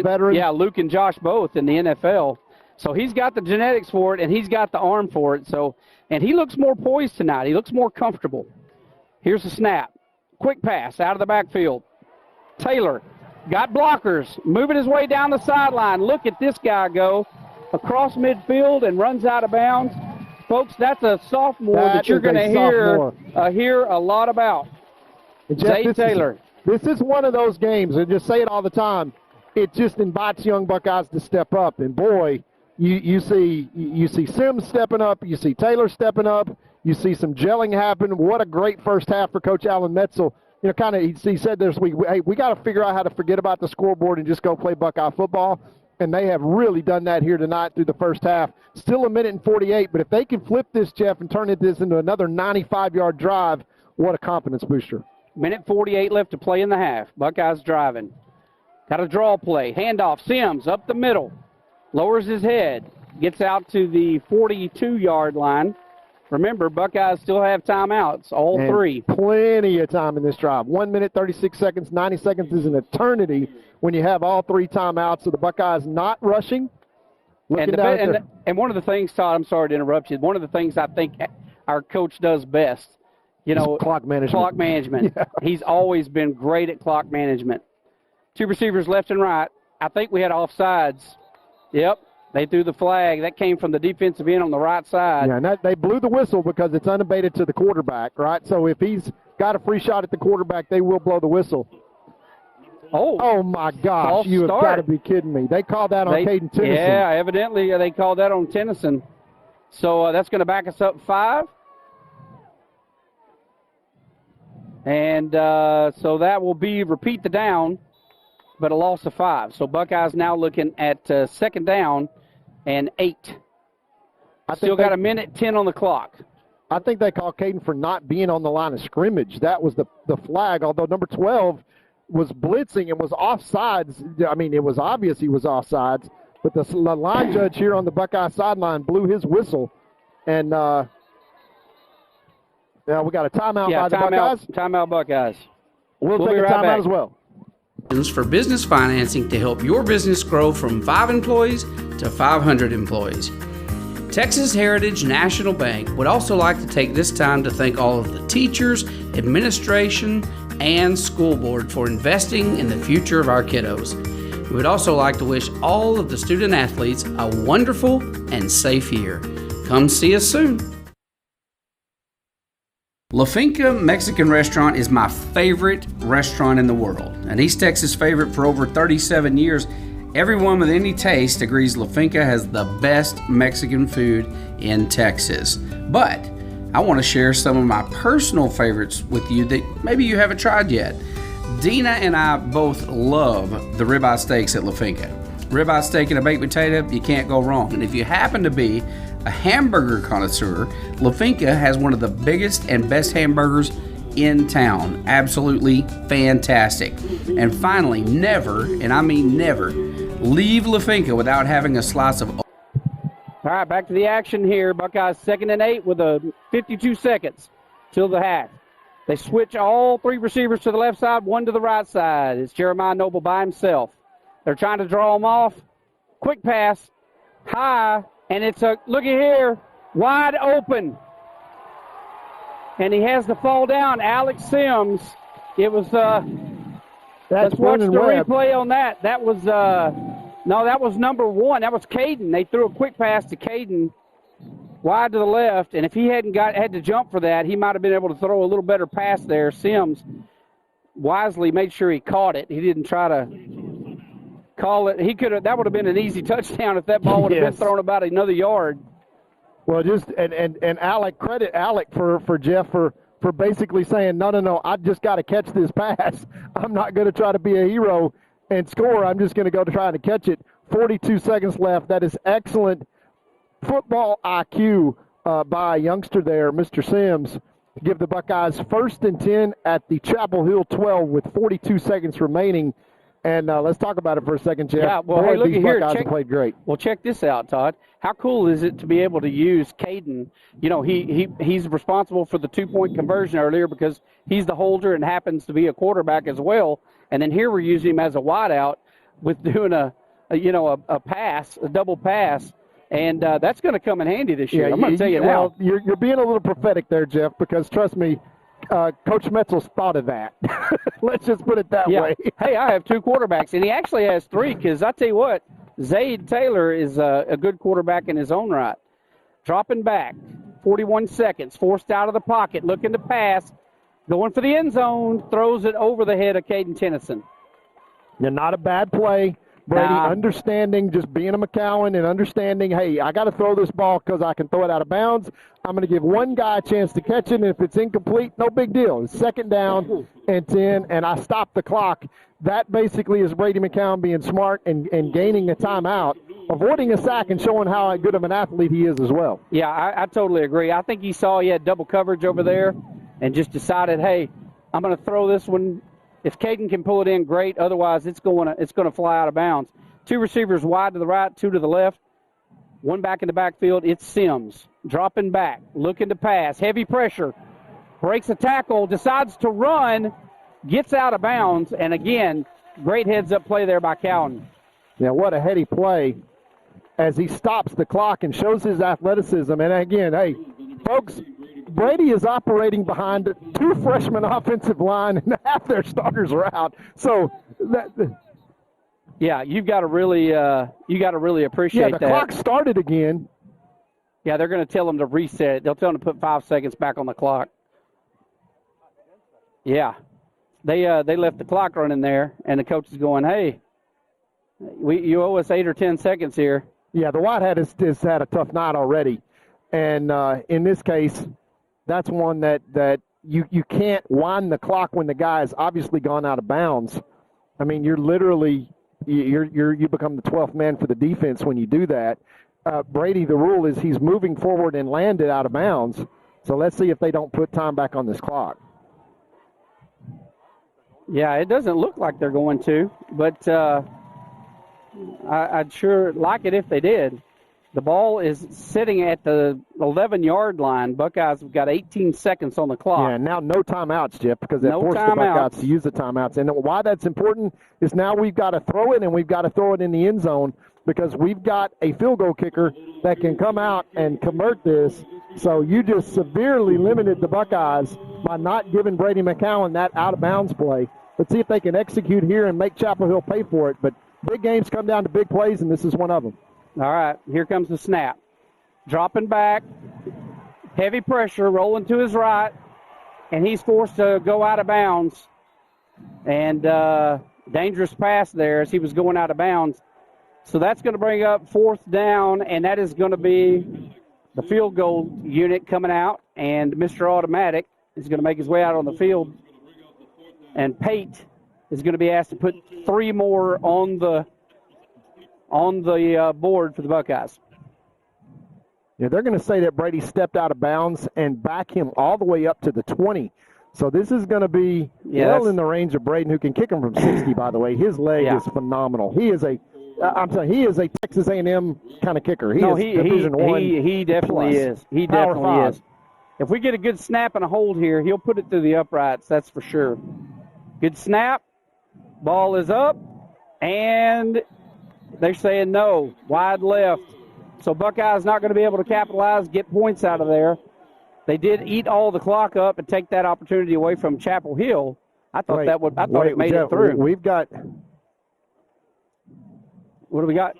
veteran. Yeah, Luke and Josh both in the NFL. So he's got the genetics for it, and he's got the arm for it. So, and he looks more poised tonight. He looks more comfortable. Here's the snap. Quick pass out of the backfield. Taylor got blockers, moving his way down the sideline. Look at this guy go across midfield and runs out of bounds. Folks, that's a sophomore that you're going to hear a lot about. Zay Taylor. This is one of those games, and just say it all the time, it just invites young Buckeyes to step up. And boy, you see Sims stepping up, you see Taylor stepping up, you see some gelling happen. What a great first half for Coach Alan Metzel. You know, kind of he said this week, hey, we got to figure out how to forget about the scoreboard and just go play Buckeye football. And they have really done that here tonight through the first half. Still a minute and 48, but if they can flip this, Jeff, and turn this into another 95-yard drive, what a confidence booster. Minute 48 left to play in the half. Buckeyes driving. Got a draw play. Handoff. Sims up the middle. Lowers his head. Gets out to the 42-yard line. Remember, Buckeyes still have timeouts, all three. Plenty of time in this drive. 1 minute, 36 seconds. 90 seconds is an eternity when you have all three timeouts. So the Buckeyes not rushing. And one of the things, Todd, I'm sorry to interrupt you, one of the things I think our coach does best, clock management. Clock management. Yeah. He's always been great at clock management. Two receivers left and right. I think we had offsides. Yep. They threw the flag. That came from the defensive end on the right side. Yeah, and they blew the whistle because it's unabated to the quarterback, right? So if he's got a free shot at the quarterback, they will blow the whistle. Oh my gosh, you have got to be kidding me. They called that on Caden Tennyson. Yeah, evidently they called that on Tennyson. So that's going to back us up 5. And so that will be repeat the down, but a loss of 5. So Buckeyes now looking at second down and 8. Still got a minute 10 on the clock. I think they called Caden for not being on the line of scrimmage. That was the flag, although number 12 was blitzing and was offsides. I mean, it was obvious he was offsides, but the line judge here on the Buckeye sideline blew his whistle. And now we got a timeout by the Buckeyes. Timeout Buckeyes. We'll take a right timeout back as well. For business financing to help your business grow from 5 employees to 500 employees. Texas Heritage National Bank would also like to take this time to thank all of the teachers, administration, and school board for investing in the future of our kiddos. We would also like to wish all of the student athletes a wonderful and safe year. Come see us soon. La Finca Mexican Restaurant is my favorite restaurant in the world. An East Texas favorite for over 37 years, everyone with any taste agrees La Finca has the best Mexican food in Texas. But I want to share some of my personal favorites with you that maybe you haven't tried yet. Dina and I both love the ribeye steaks at La Finca. Ribeye steak and a baked potato, you can't go wrong. And if you happen to be a hamburger connoisseur, La Finca has one of the biggest and best hamburgers in town. Absolutely fantastic. And finally, never, and I mean never, leave La Finca without having a slice of. All right, back to the action here. Buckeyes 2nd and 8 with 52 seconds till the half. They switch all three receivers to the left side, one to the right side. It's Jeremiah Noble by himself. They're trying to draw him off. Quick pass, high, and it's looky here, wide open. And he has to fall down. Alex Sims. It was, let's watch the replay on that. That was, no, that was number 1. That was Caden. They threw a quick pass to Caden wide to the left, and if he hadn't had to jump for that, he might have been able to throw a little better pass there. Sims wisely made sure he caught it. He didn't try to call it. He could have. That would have been an easy touchdown if that ball would have been thrown about another yard. Well, just and Alec, credit Alec for Jeff for basically saying no, I just got to catch this pass. I'm not going to try to be a hero and score. I'm just going to go to try to catch it. 42 seconds left. That is excellent football IQ by a youngster there, Mr. Sims. give the Buckeyes 1st and 10 at the Chapel Hill 12 with 42 seconds remaining. And let's talk about it for a second, Jeff. Yeah, well, Boy, hey, look these at here. Buckeyes have played great. Well, check this out, Todd. How cool is it to be able to use Caden? You know, he's responsible for the 2-point conversion earlier because he's the holder and happens to be a quarterback as well. And then here we're using him as a wideout with doing a pass, a double pass. And that's going to come in handy this year. I'm going to tell you now. Well, you're being a little prophetic there, Jeff, because trust me, Coach Metzel's thought of that. Let's just put it that way. Hey, I have 2 quarterbacks, and he actually has 3 because I tell you what, Zayd Taylor is a good quarterback in his own right. Dropping back, 41 seconds, forced out of the pocket, looking to pass, going for the end zone, throws it over the head of Caden Tennyson. Now, not a bad play. Brady understanding, just being a McCowan and understanding, hey, I got to throw this ball because I can throw it out of bounds. I'm going to give one guy a chance to catch it, and if it's incomplete, no big deal. It's 2nd down and 10, and I stop the clock. That basically is Brady McCowan being smart and gaining a timeout, avoiding a sack, and showing how good of an athlete he is as well. Yeah, I totally agree. I think he saw he had double coverage over there and just decided, hey, I'm going to throw this one. If Caden can pull it in, great. Otherwise, it's going to fly out of bounds. 2 receivers wide to the right, 2 to the left. 1 back in the backfield. It's Sims dropping back, looking to pass. Heavy pressure. Breaks a tackle, decides to run, gets out of bounds. And, again, great heads-up play there by Cowan. Yeah, what a heady play as he stops the clock and shows his athleticism. And, again, hey, folks, Brady is operating behind 2 freshman offensive line, and half their starters are out. So, yeah, you got to really appreciate that. The clock started again. Yeah, they're going to tell them to reset. They'll tell them to put 5 seconds back on the clock. Yeah, they left the clock running there, and the coach is going, "Hey, you owe us 8 or 10 seconds here." Yeah, the Whitehead has had a tough night already, and in this case, that's one that you can't wind the clock when the guy has obviously gone out of bounds. I mean, you're literally you become the 12th man for the defense when you do that. Brady, the rule is he's moving forward and landed out of bounds. So let's see if they don't put time back on this clock. Yeah, it doesn't look like they're going to, but I'd sure like it if they did. The ball is sitting at the 11-yard line. Buckeyes have got 18 seconds on the clock. Yeah, now no timeouts, Jeff, because that forced the Buckeyes to use the timeouts. And why that's important is now we've got to throw it, and we've got to throw it in the end zone because we've got a field goal kicker that can come out and convert this. So you just severely limited the Buckeyes by not giving Brady McCowan that out-of-bounds play. Let's see if they can execute here and make Chapel Hill pay for it. But big games come down to big plays, and this is one of them. All right, here comes the snap. Dropping back, heavy pressure, rolling to his right, and he's forced to go out of bounds. And dangerous pass there as he was going out of bounds. So that's going to bring up 4th down, and that is going to be the field goal unit coming out. And Mr. Automatic is going to make his way out on the field. And Pate is going to be asked to put 3 more on the board for the Buckeyes. Yeah, they're going to say that Brady stepped out of bounds and back him all the way up to the 20. So this is going to be well in the range of Braden, who can kick him from 60, by the way. His leg is phenomenal. He is a Texas A&M kind of kicker. He definitely is. He definitely is. If we get a good snap and a hold here, he'll put it through the uprights, that's for sure. Good snap. Ball is up, and they're saying no, wide left. So Buckeyes not going to be able to capitalize, get points out of there. They did eat all the clock up and take that opportunity away from Chapel Hill. I thought it made it through. We've got. What do we got?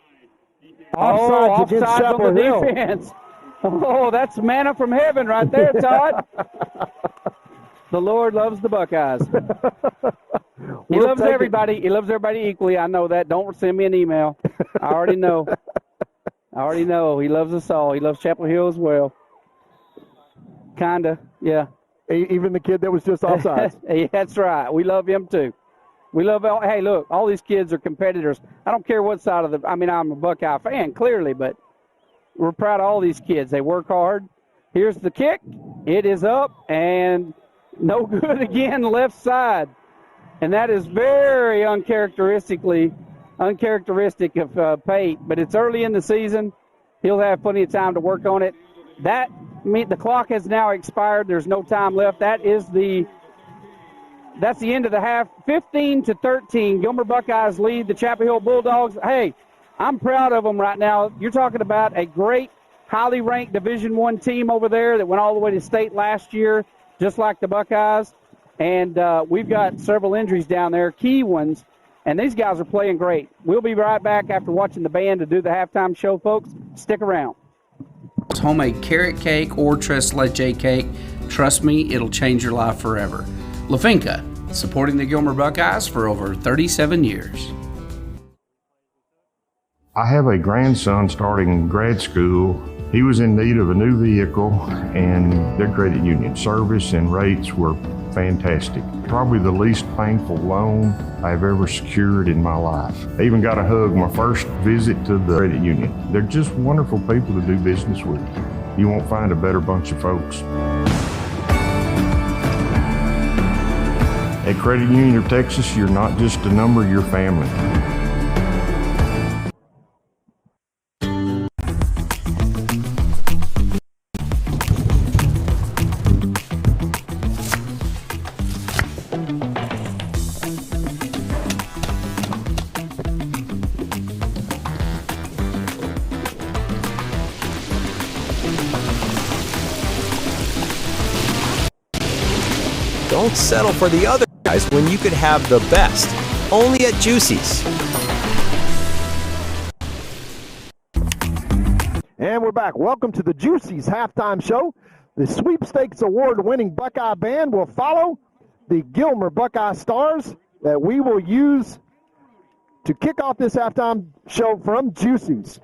Offsides against Chapel on the Hill. Defense. Oh, that's manna from heaven right there, Todd. The Lord loves the Buckeyes. He loves everybody. He loves everybody equally. I know that. Don't send me an email. I already know. He loves us all. He loves Chapel Hill as well. Kinda, yeah. Even the kid that was just offsides. Yeah, that's right. We love him too. We love all. Hey, look, all these kids are competitors. I don't care what side of the. I mean, I'm a Buckeye fan clearly, but we're proud of all these kids. They work hard. Here's the kick. It is up and no good again, left side. And that is very uncharacteristic of Pate, but it's early in the season. He'll have plenty of time to work on it. The clock has now expired. There's no time left. That's the end of the half. 15-13. Gilmer Buckeyes lead the Chapel Hill Bulldogs. Hey, I'm proud of them right now. You're talking about a great, highly ranked Division I team over there that went all the way to state last year, just like the Buckeyes. And we've got several injuries down there, key ones, and these guys are playing great. We'll be right back after watching the band to do the halftime show, folks. Stick around. Homemade carrot cake or tres leche cake, trust me, it'll change your life forever. La Finca, supporting the Gilmer Buckeyes for over 37 years. I have a grandson starting grad school. He was in need of a new vehicle, and their credit union service and rates were fantastic. Probably the least painful loan I've ever secured in my life. I even got a hug my first visit to the credit union. They're just wonderful people to do business with. You won't find a better bunch of folks. At Credit Union of Texas, you're not just a number, you're family. Don't settle for the other guys when you could have the best. Only at Juicy's. And we're back. Welcome to the Juicy's halftime show. The Sweepstakes award-winning Buckeye band will follow the Gilmer Buckeye Stars that we will use to kick off this halftime show from Juicy's.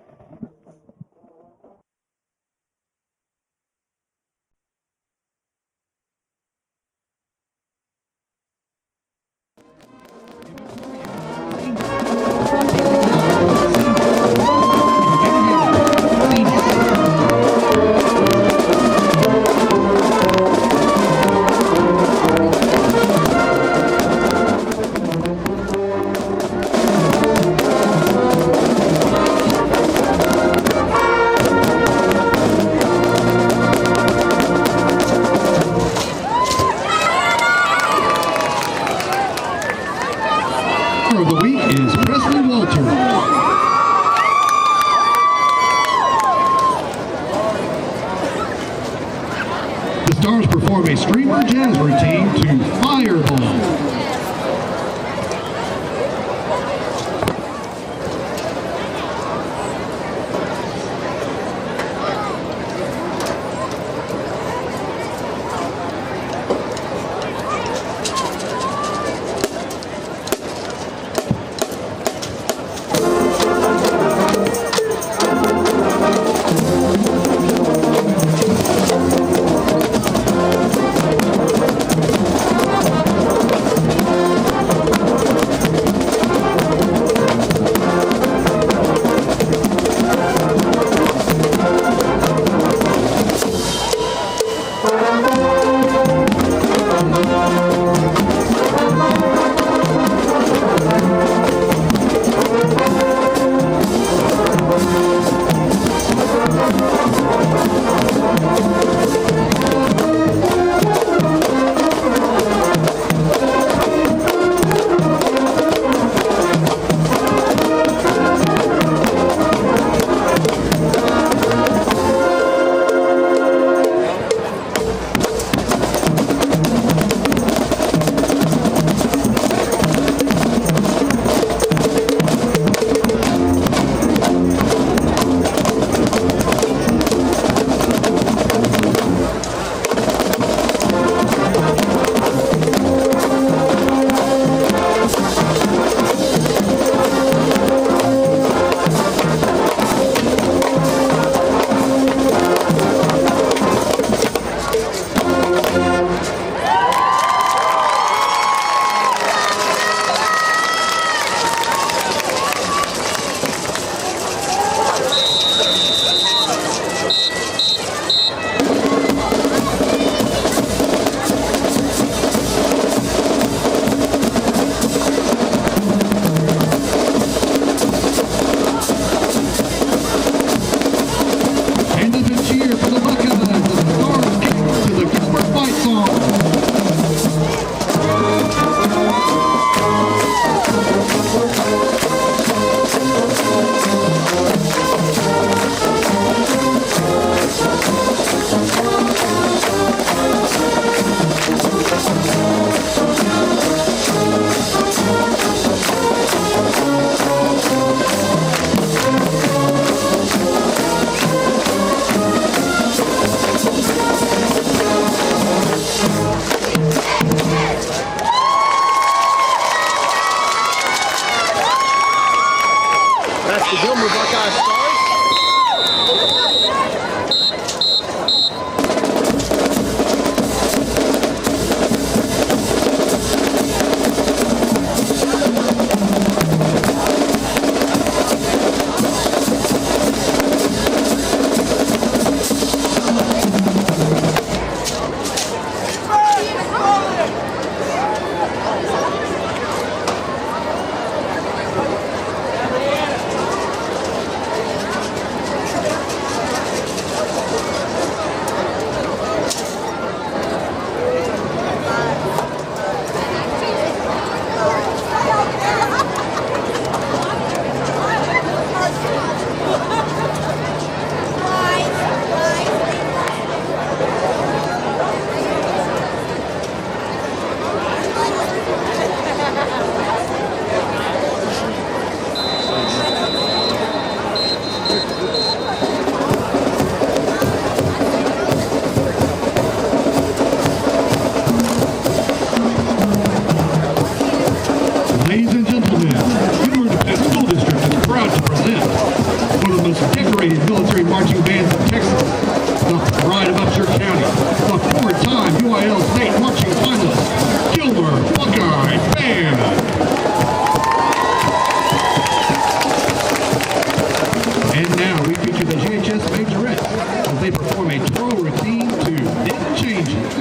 Of the week is Presley Walter. The Stars perform a streamer jazz routine to Fireball. the Gilmer Buckeye Stars. Ladies and gentlemen, Gilmer Independent School District is proud to present one of the most decorated military marching bands in Texas, the pride of Upshur County, the four-time UIL State Marching Finalist, Gilmer Buckeyes Band. And now we feature the GHS Majorettes as they perform a twirl routine to Didn't Change It.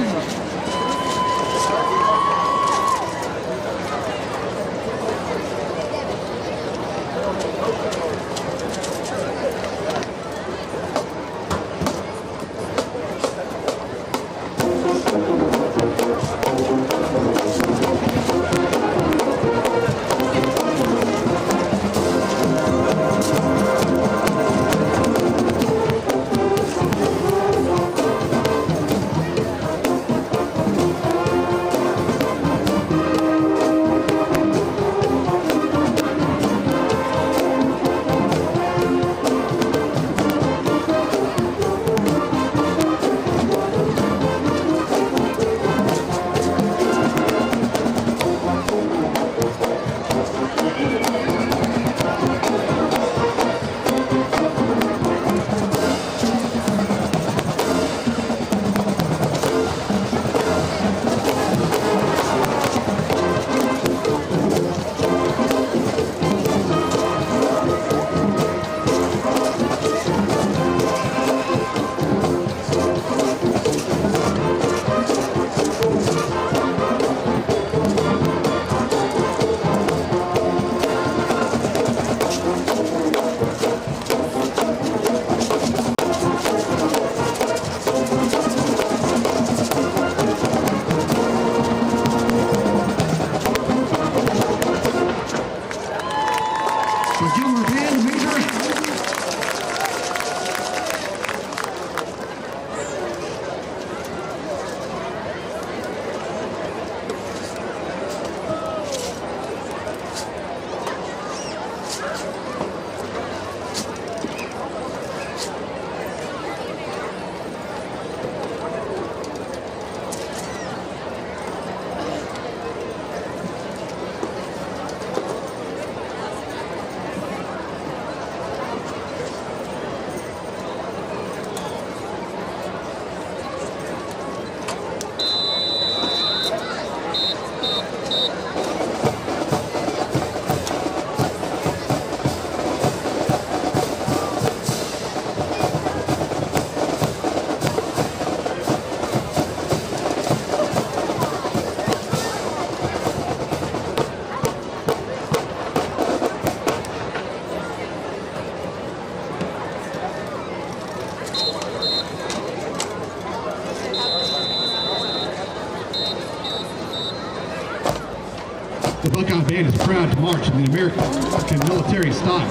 The Buckeye Band is proud to march in the American military style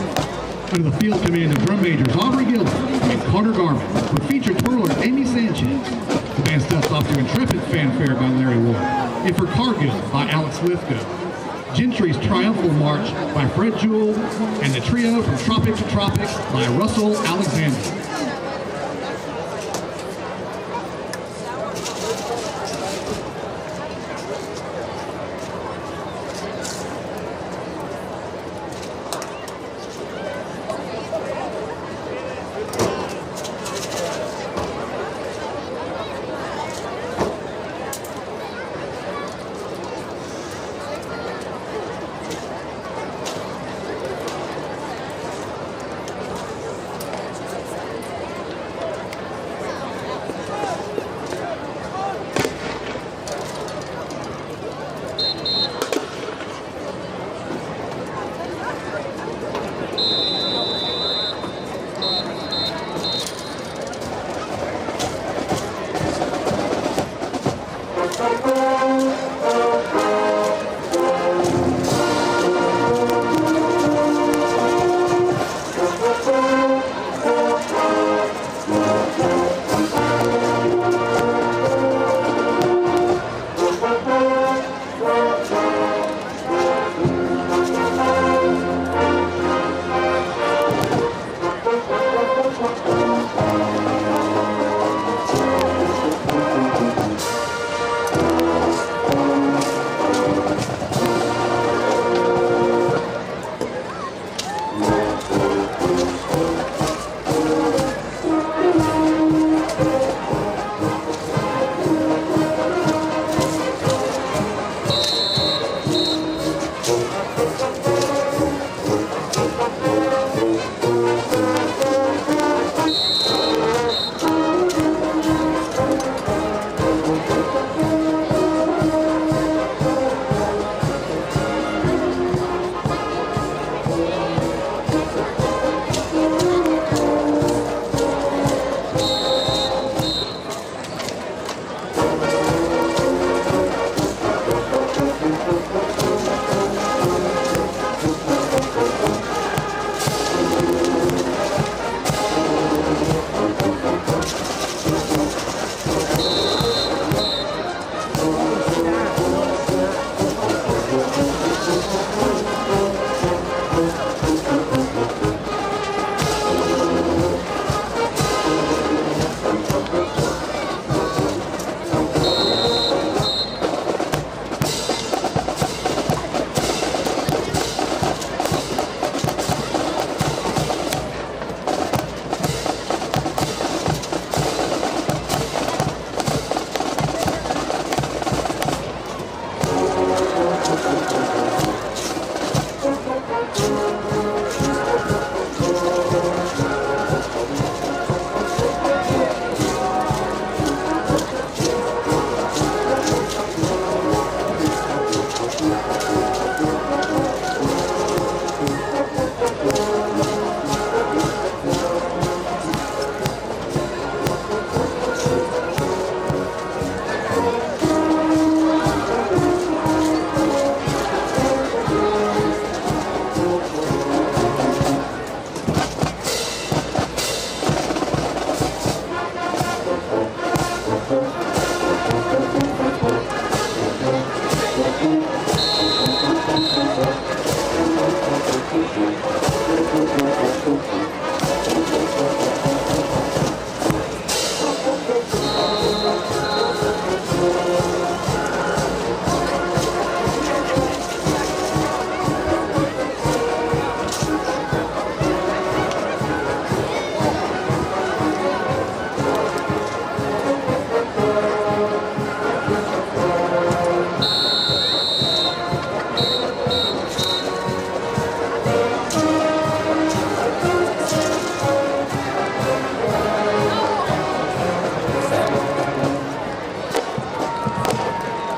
under the field command of drum majors Aubrey Gilmer and Carter Garman, with featured twirler Amy Sanchez. The band steps off to intrepid fanfare by Larry Ward, and for Cargill by Alex Lithgow. Gentry's Triumphal March by Fred Jewell, and the trio from Tropic to Tropics by Russell Alexander.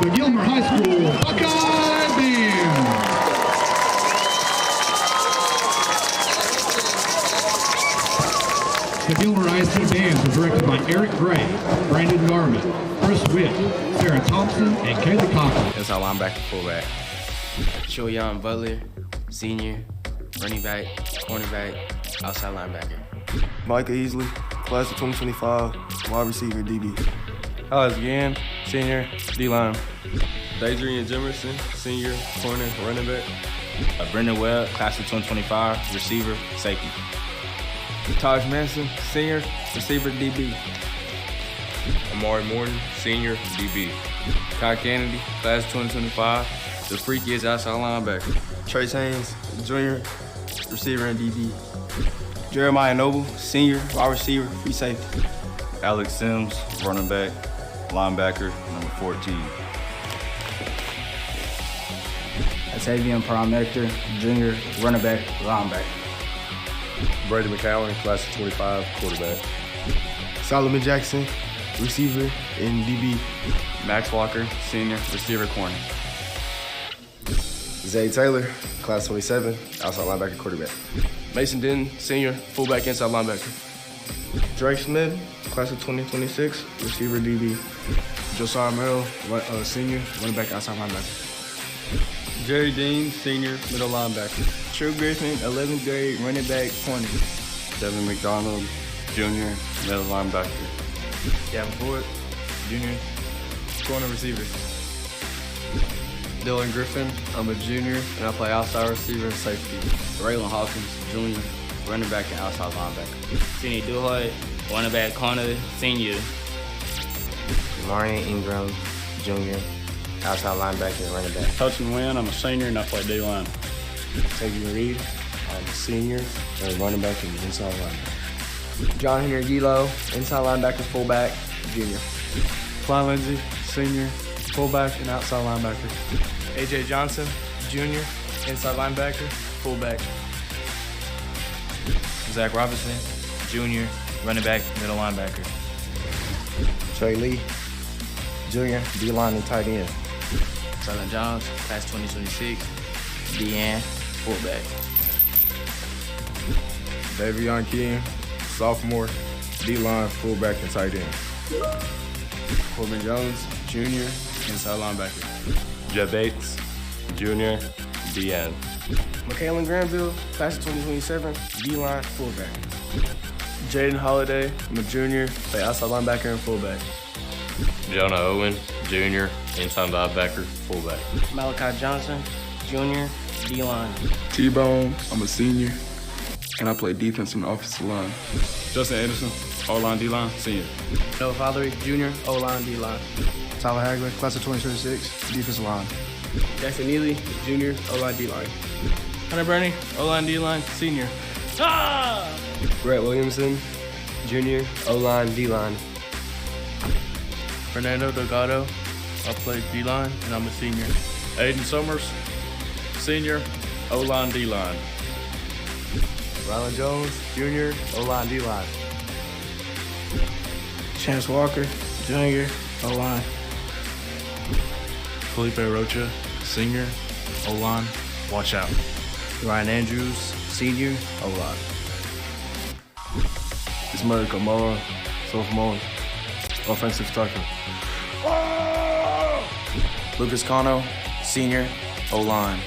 the Gilmer High School Buckeye Band. The Gilmer ISD bands are directed by Eric Gray, Brandon Garman, Chris Witt, Sarah Thompson, and Kaylee Cochran. That's our linebacker fullback. Young Butler, senior, running back, cornerback, outside linebacker. Micah Easley, class of 2025, wide receiver, DB. Alex Gann, senior, D-line. Adrian Jimerson, senior, corner, running back. Brendan Webb, class of 2025, receiver, safety. Taj Manson, senior, receiver, DB. Amari Morton, senior, DB. Kai Kennedy, class of 2025, the Freak is outside linebacker. Trace Haynes, junior, receiver, and DB. Jeremiah Noble, senior, wide receiver, free safety. Alex Sims, running back, linebacker, number 14. Xavier Promector, junior, running back, linebacker. Brady McCowan, class of 25, quarterback. Solomon Jackson, receiver, and DB. Max Walker, senior, receiver, corner. Zay Taylor, class 27, outside linebacker, quarterback. Mason Denton, senior, fullback, inside linebacker. Drake Smith, class of 2026, receiver, DB. Josiah Merrill, senior, running back, outside linebacker. Jerry Dean, senior, middle linebacker. True Griffin, 11th grade, running back, corner. Devin McDonald, junior, middle linebacker. Gavin Ford, junior, corner receiver. Dylan Griffin, I'm a junior, and I play outside receiver and safety. Raylan Hawkins, junior, running back and outside linebacker. Sidney Duhoy, running back, corner, senior. Marion Ingram, junior, outside linebacker and running back. Hudson Wynn, I'm a senior and I play D-line. Xavier Reed, I'm a senior, and running back and inside linebacker. John Henry Gilo, inside linebacker, fullback, junior. Clyde Lindsay, senior, fullback and outside linebacker. AJ Johnson, junior, inside linebacker, fullback. Zach Robinson, junior, running back, middle linebacker. Trey Lee, junior, D-line and tight end. Traylon Jones, class 2026, DN, fullback. Davion King, sophomore, D-line, fullback, and tight end. Corbin Jones, junior, inside linebacker. Jeff Bates, junior, DN. Michaelan Granville, class of 2027, D-line, fullback. Jaden Holiday, I'm a junior, play outside linebacker and fullback. Jonah Owen, junior, inside linebacker, fullback. Malachi Johnson, junior, D-line. T-Bone, I'm a senior, and I play defense and offensive line. Justin Anderson, O-line, D-line, senior. Noah Fothery, junior, O-line, D-line. Tyler Hagler, class of 2026, defensive line. Jackson Neely, junior, O-line, D-line. Hunter Burney, O-line, D-line, senior. Brett Williamson, junior, O-line, D-line. Fernando Delgado, I play D-line and I'm a senior. Aiden Summers, senior, O-line, D-line. Rylan Jones, junior, O-line, D-line. Chance Walker, junior, O-line. Felipe Rocha, senior, O-line, watch out. Ryan Andrews, senior, O-line. Ismail Kamara, sophomore, offensive tackle. Lucas Cano, senior, O-line.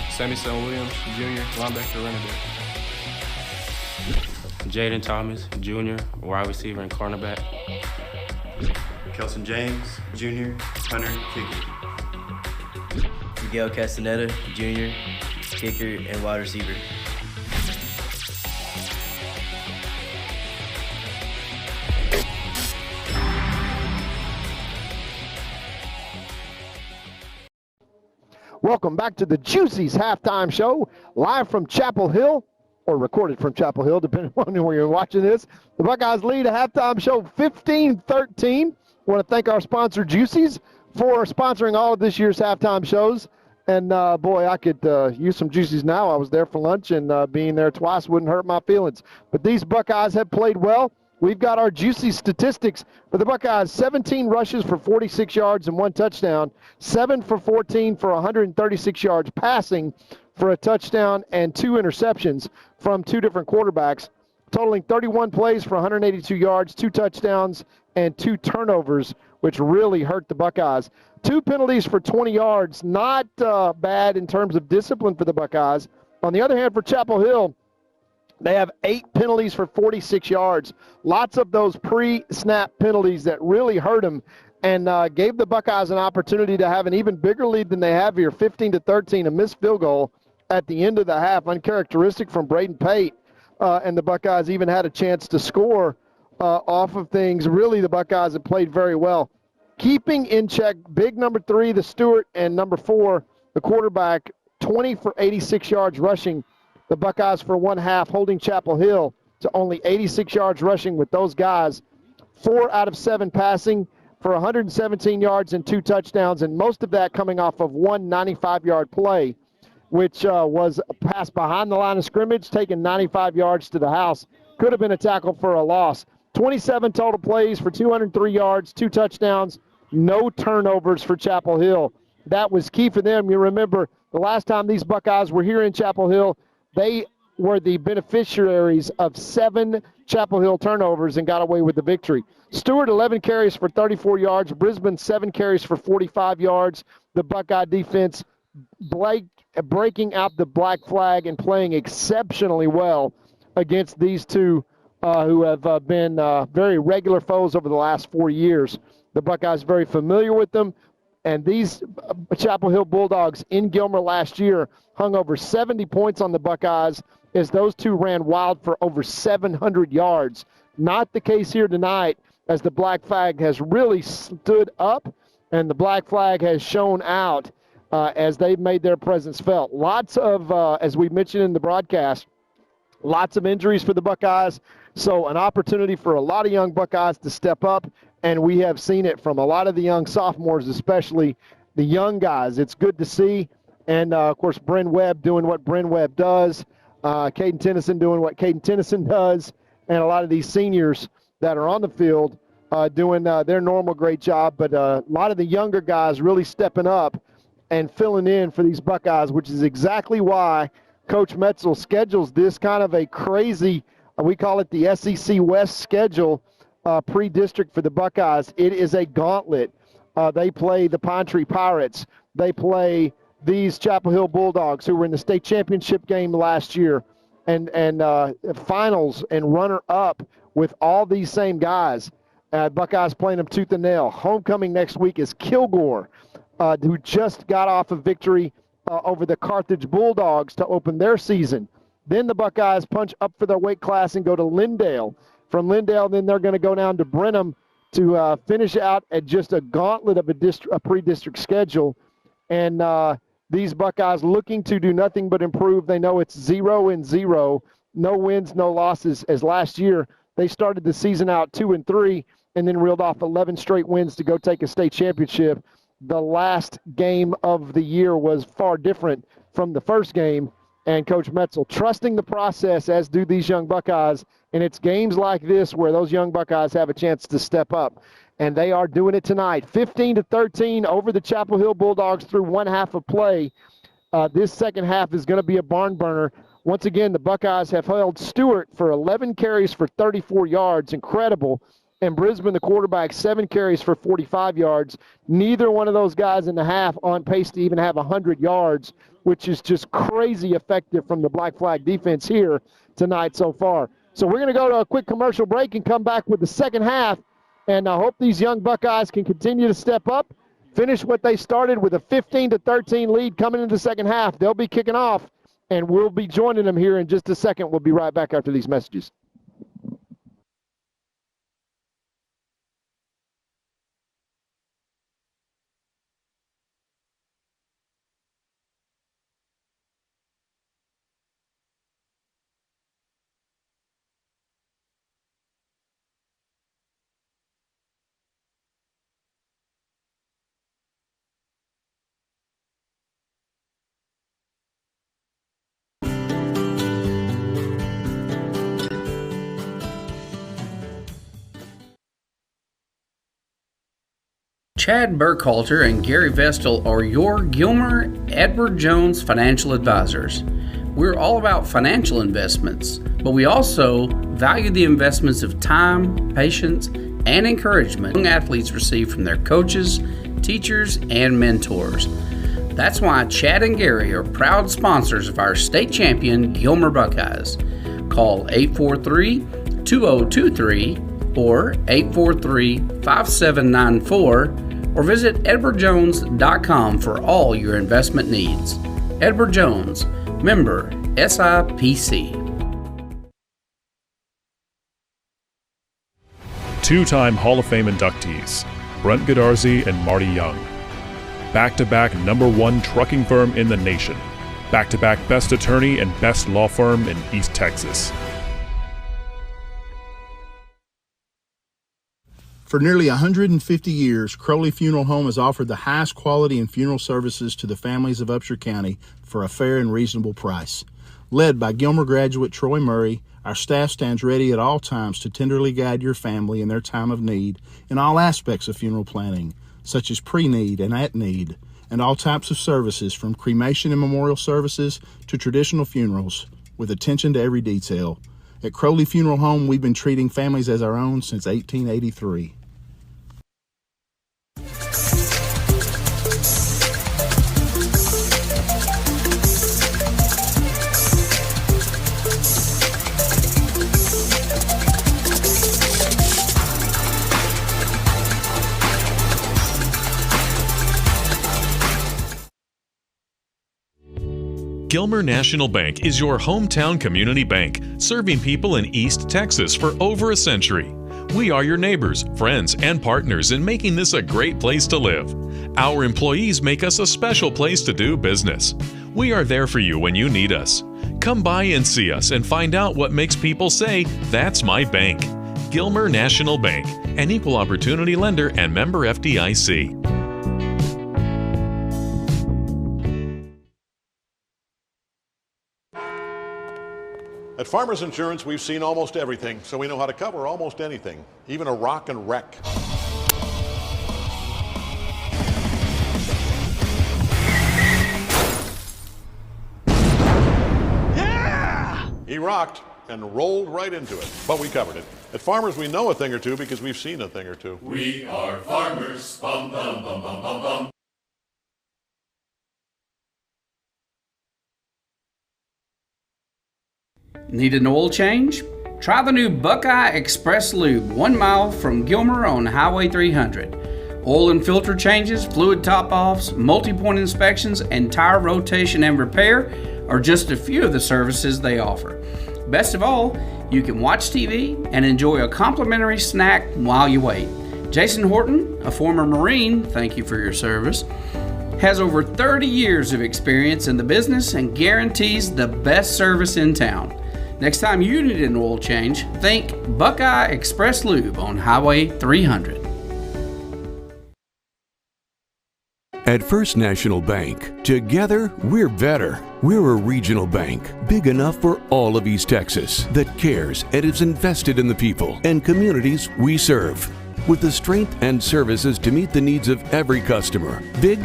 Sammy Son Williams, junior, linebacker, running back. Jaden Thomas, junior, wide receiver and cornerback. Kelson James, junior, punter, kicker. Miguel Castaneda, junior, kicker and wide receiver. Welcome back to the Juicy's halftime show, live from Chapel Hill, or recorded from Chapel Hill, depending on where you're watching this. The Buckeyes lead a halftime show 15-13. I want to thank our sponsor, Juicy's, for sponsoring all of this year's halftime shows. And, boy, I could use some Juicy's now. I was there for lunch, and being there twice wouldn't hurt my feelings. But these Buckeyes have played well. We've got our Juicy statistics for the Buckeyes: 17 rushes for 46 yards and 1 touchdown, 7 for 14 for 136 yards passing for a touchdown, and 2 interceptions from 2 different quarterbacks, totaling 31 plays for 182 yards, 2 touchdowns, and 2 turnovers, which really hurt the Buckeyes. 2 penalties for 20 yards, not bad in terms of discipline for the Buckeyes. On the other hand, for Chapel Hill, they have 8 penalties for 46 yards. Lots of those pre-snap penalties that really hurt them and gave the Buckeyes an opportunity to have an even bigger lead than they have here, 15-13, a missed field goal at the end of the half, uncharacteristic from Braden Pate. And the Buckeyes even had a chance to score off of things. Really, the Buckeyes have played very well. Keeping in check big number 3, the Stewart, and number 4, the quarterback, 20 for 86 yards rushing. The Buckeyes for one half, holding Chapel Hill to only 86 yards rushing with those guys. 4 out of 7 passing for 117 yards and 2 touchdowns, and most of that coming off of one 95-yard play, which was a pass behind the line of scrimmage, taking 95 yards to the house. Could have been a tackle for a loss. 27 total plays for 203 yards, 2 touchdowns, no turnovers for Chapel Hill. That was key for them. You remember the last time these Buckeyes were here in Chapel Hill, they were the beneficiaries of 7 Chapel Hill turnovers and got away with the victory. Stewart, 11 carries for 34 yards. Brisbane, 7 carries for 45 yards. The Buckeye defense breaking out the black flag and playing exceptionally well against these two who have been very regular foes over the last 4 years. The Buckeyes very familiar with them, and these Chapel Hill Bulldogs in Gilmer last year hung over 70 points on the Buckeyes as those two ran wild for over 700 yards. Not the case here tonight, as the black flag has really stood up and the black flag has shown out as they've made their presence felt. Lots of, as we mentioned in the broadcast, lots of injuries for the Buckeyes, so an opportunity for a lot of young Buckeyes to step up, and we have seen it from a lot of the young sophomores, especially the young guys. It's good to see, and, of course, Bryn Webb doing what Bryn Webb does, Caden Tennyson doing what Caden Tennyson does, and a lot of these seniors that are on the field doing their normal great job, but a lot of the younger guys really stepping up and filling in for these Buckeyes, which is exactly why Coach Metzel schedules this kind of a crazy, we call it the SEC West schedule, pre-district for the Buckeyes. It is a gauntlet. They play the Pine Tree Pirates. They play these Chapel Hill Bulldogs, who were in the state championship game last year, and finals and runner-up with all these same guys. Buckeyes playing them tooth and nail. Homecoming next week is Kilgore, who just got off a victory over the Carthage Bulldogs to open their season. Then the Buckeyes punch up for their weight class and go to Lindale. From Lindale, then they're going to go down to Brenham to finish out at just a gauntlet of a pre-district schedule. And these Buckeyes looking to do nothing but improve. They know it's 0-0, no wins, no losses, as last year they started the season out 2-3 and then reeled off 11 straight wins to go take a state championship. The last game of the year was far different from the first game, and Coach Metzel trusting the process, as do these young Buckeyes, and it's games like this where those young Buckeyes have a chance to step up, and they are doing it tonight. 15-13 over the Chapel Hill Bulldogs through one half of play. This second half is going to be a barn burner. Once again, the Buckeyes have held Stewart for 11 carries for 34 yards, incredible, and Brisbane, the quarterback, 7 carries for 45 yards. Neither one of those guys in the half on pace to even have 100 yards, which is just crazy effective from the Black Flag defense here tonight so far. So we're going to go to a quick commercial break and come back with the second half, and I hope these young Buckeyes can continue to step up, finish what they started with a 15-13 lead coming into the second half. They'll be kicking off, and we'll be joining them here in just a second. We'll be right back after these messages. Chad Burkhalter and Gary Vestal are your Gilmer Edward Jones financial advisors. We're all about financial investments, but we also value the investments of time, patience, and encouragement young athletes receive from their coaches, teachers, and mentors. That's why Chad and Gary are proud sponsors of our state champion Gilmer Buckeyes. Call 843-2023 or 843-5794 or visit edwardjones.com for all your investment needs. Edward Jones, member SIPC. Two-time Hall of Fame inductees, Brent Godarzi and Marty Young. Back-to-back #1 trucking firm in the nation. Back-to-back best attorney and best law firm in East Texas. For nearly 150 years, Crowley Funeral Home has offered the highest quality in funeral services to the families of Upshur County for a fair and reasonable price. Led by Gilmer graduate Troy Murray, our staff stands ready at all times to tenderly guide your family in their time of need in all aspects of funeral planning, such as pre-need and at-need, and all types of services from cremation and memorial services to traditional funerals. with attention to every detail. At Crowley Funeral Home, we've been treating families as our own since 1883. Gilmer National Bank is your hometown community bank, serving people in East Texas for over a century. We are your neighbors, friends, and partners in making this a great place to live. Our employees make us a special place to do business. We are there for you when you need us. Come by and see us and find out what makes people say, "That's my bank." Gilmer National Bank, an equal opportunity lender and member FDIC. At Farmers Insurance, we've seen almost everything, so we know how to cover almost anything, even a rock and wreck. Yeah! He rocked and rolled right into it, but we covered it. At Farmers, we know a thing or two because we've seen a thing or two. We are farmers. Bum, bum, bum, bum, bum, bum. Need an oil change? Try the new Buckeye Express Lube, 1 mile from Gilmer on Highway 300. Oil and filter changes, fluid top-offs, multi-point inspections, and tire rotation and repair are just a few of the services they offer. Best of all, you can watch TV and enjoy a complimentary snack while you wait. Jason Horton, a former Marine, thank you for your service, has over 30 years of experience in the business and guarantees the best service in town. Next time you need an oil change, think Buckeye Express Lube on Highway 300. At First National Bank, together we're better. We're a regional bank, big enough for all of East Texas, that cares and is invested in the people and communities we serve, with the strength and services to meet the needs of every customer, big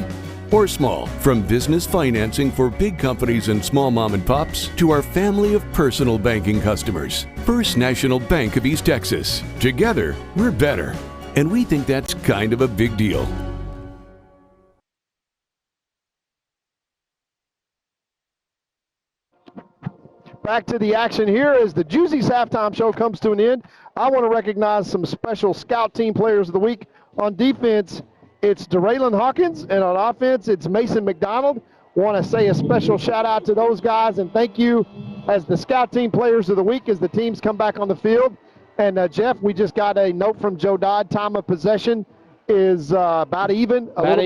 or small. From business financing for big companies and small mom and pops to our family of personal banking customers. First National Bank of East Texas. Together, we're better. And we think that's kind of a big deal. Back to the action here as the Juicy's halftime show comes to an end. I want to recognize some special scout team players of the week. On defense, it's Deraylon Hawkins, and on offense, it's Mason McDonald. Want to say a special shout out to those guys and thank you as the scout team players of the week as the teams come back on the field. And Jeff, we just got a note from Joe Dodd. Time of possession is about even. A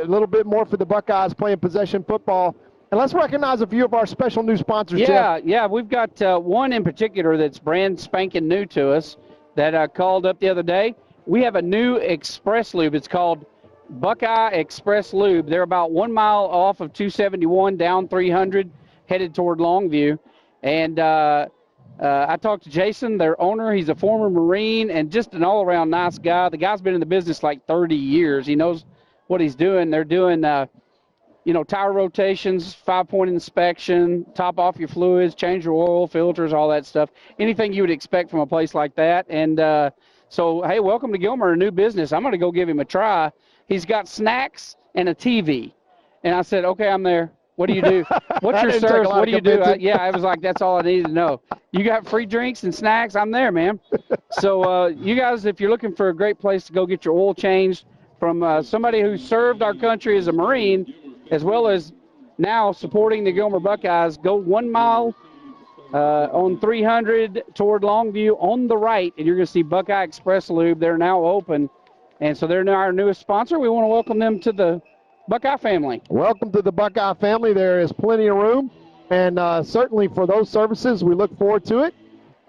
little bit more for the Buckeyes playing possession football. And let's recognize a few of our special new sponsors, Jeff. Yeah, we've got one in particular that's brand spanking new to us that called up the other day. We have a new Express Lube. It's called Buckeye Express Lube. They're about 1 mile off of 271 down 300, headed toward Longview. And I talked to Jason, their owner. He's a former Marine and just an all-around nice guy. The guy's been in the business like 30 years. He knows what he's doing. They're doing, tire rotations, 5-point inspection, top off your fluids, change your oil, filters, all that stuff. Anything you would expect from a place like that. And so, hey, welcome to Gilmer, a new business. I'm going to go give him a try. He's got snacks and a TV. And I said, okay, I'm there. What do you do? What's your service? What do you do? I was like, that's all I needed to know. You got free drinks and snacks? I'm there, man. So you guys, if you're looking for a great place to go get your oil changed from somebody who served our country as a Marine, as well as now supporting the Gilmer Buckeyes, go 1 mile on 300 toward Longview on the right, and you're going to see Buckeye Express Lube. They're now open, and so they're now our newest sponsor. We want to welcome them to the Buckeye family. Welcome to the Buckeye family. There is plenty of room, and certainly for those services, we look forward to it.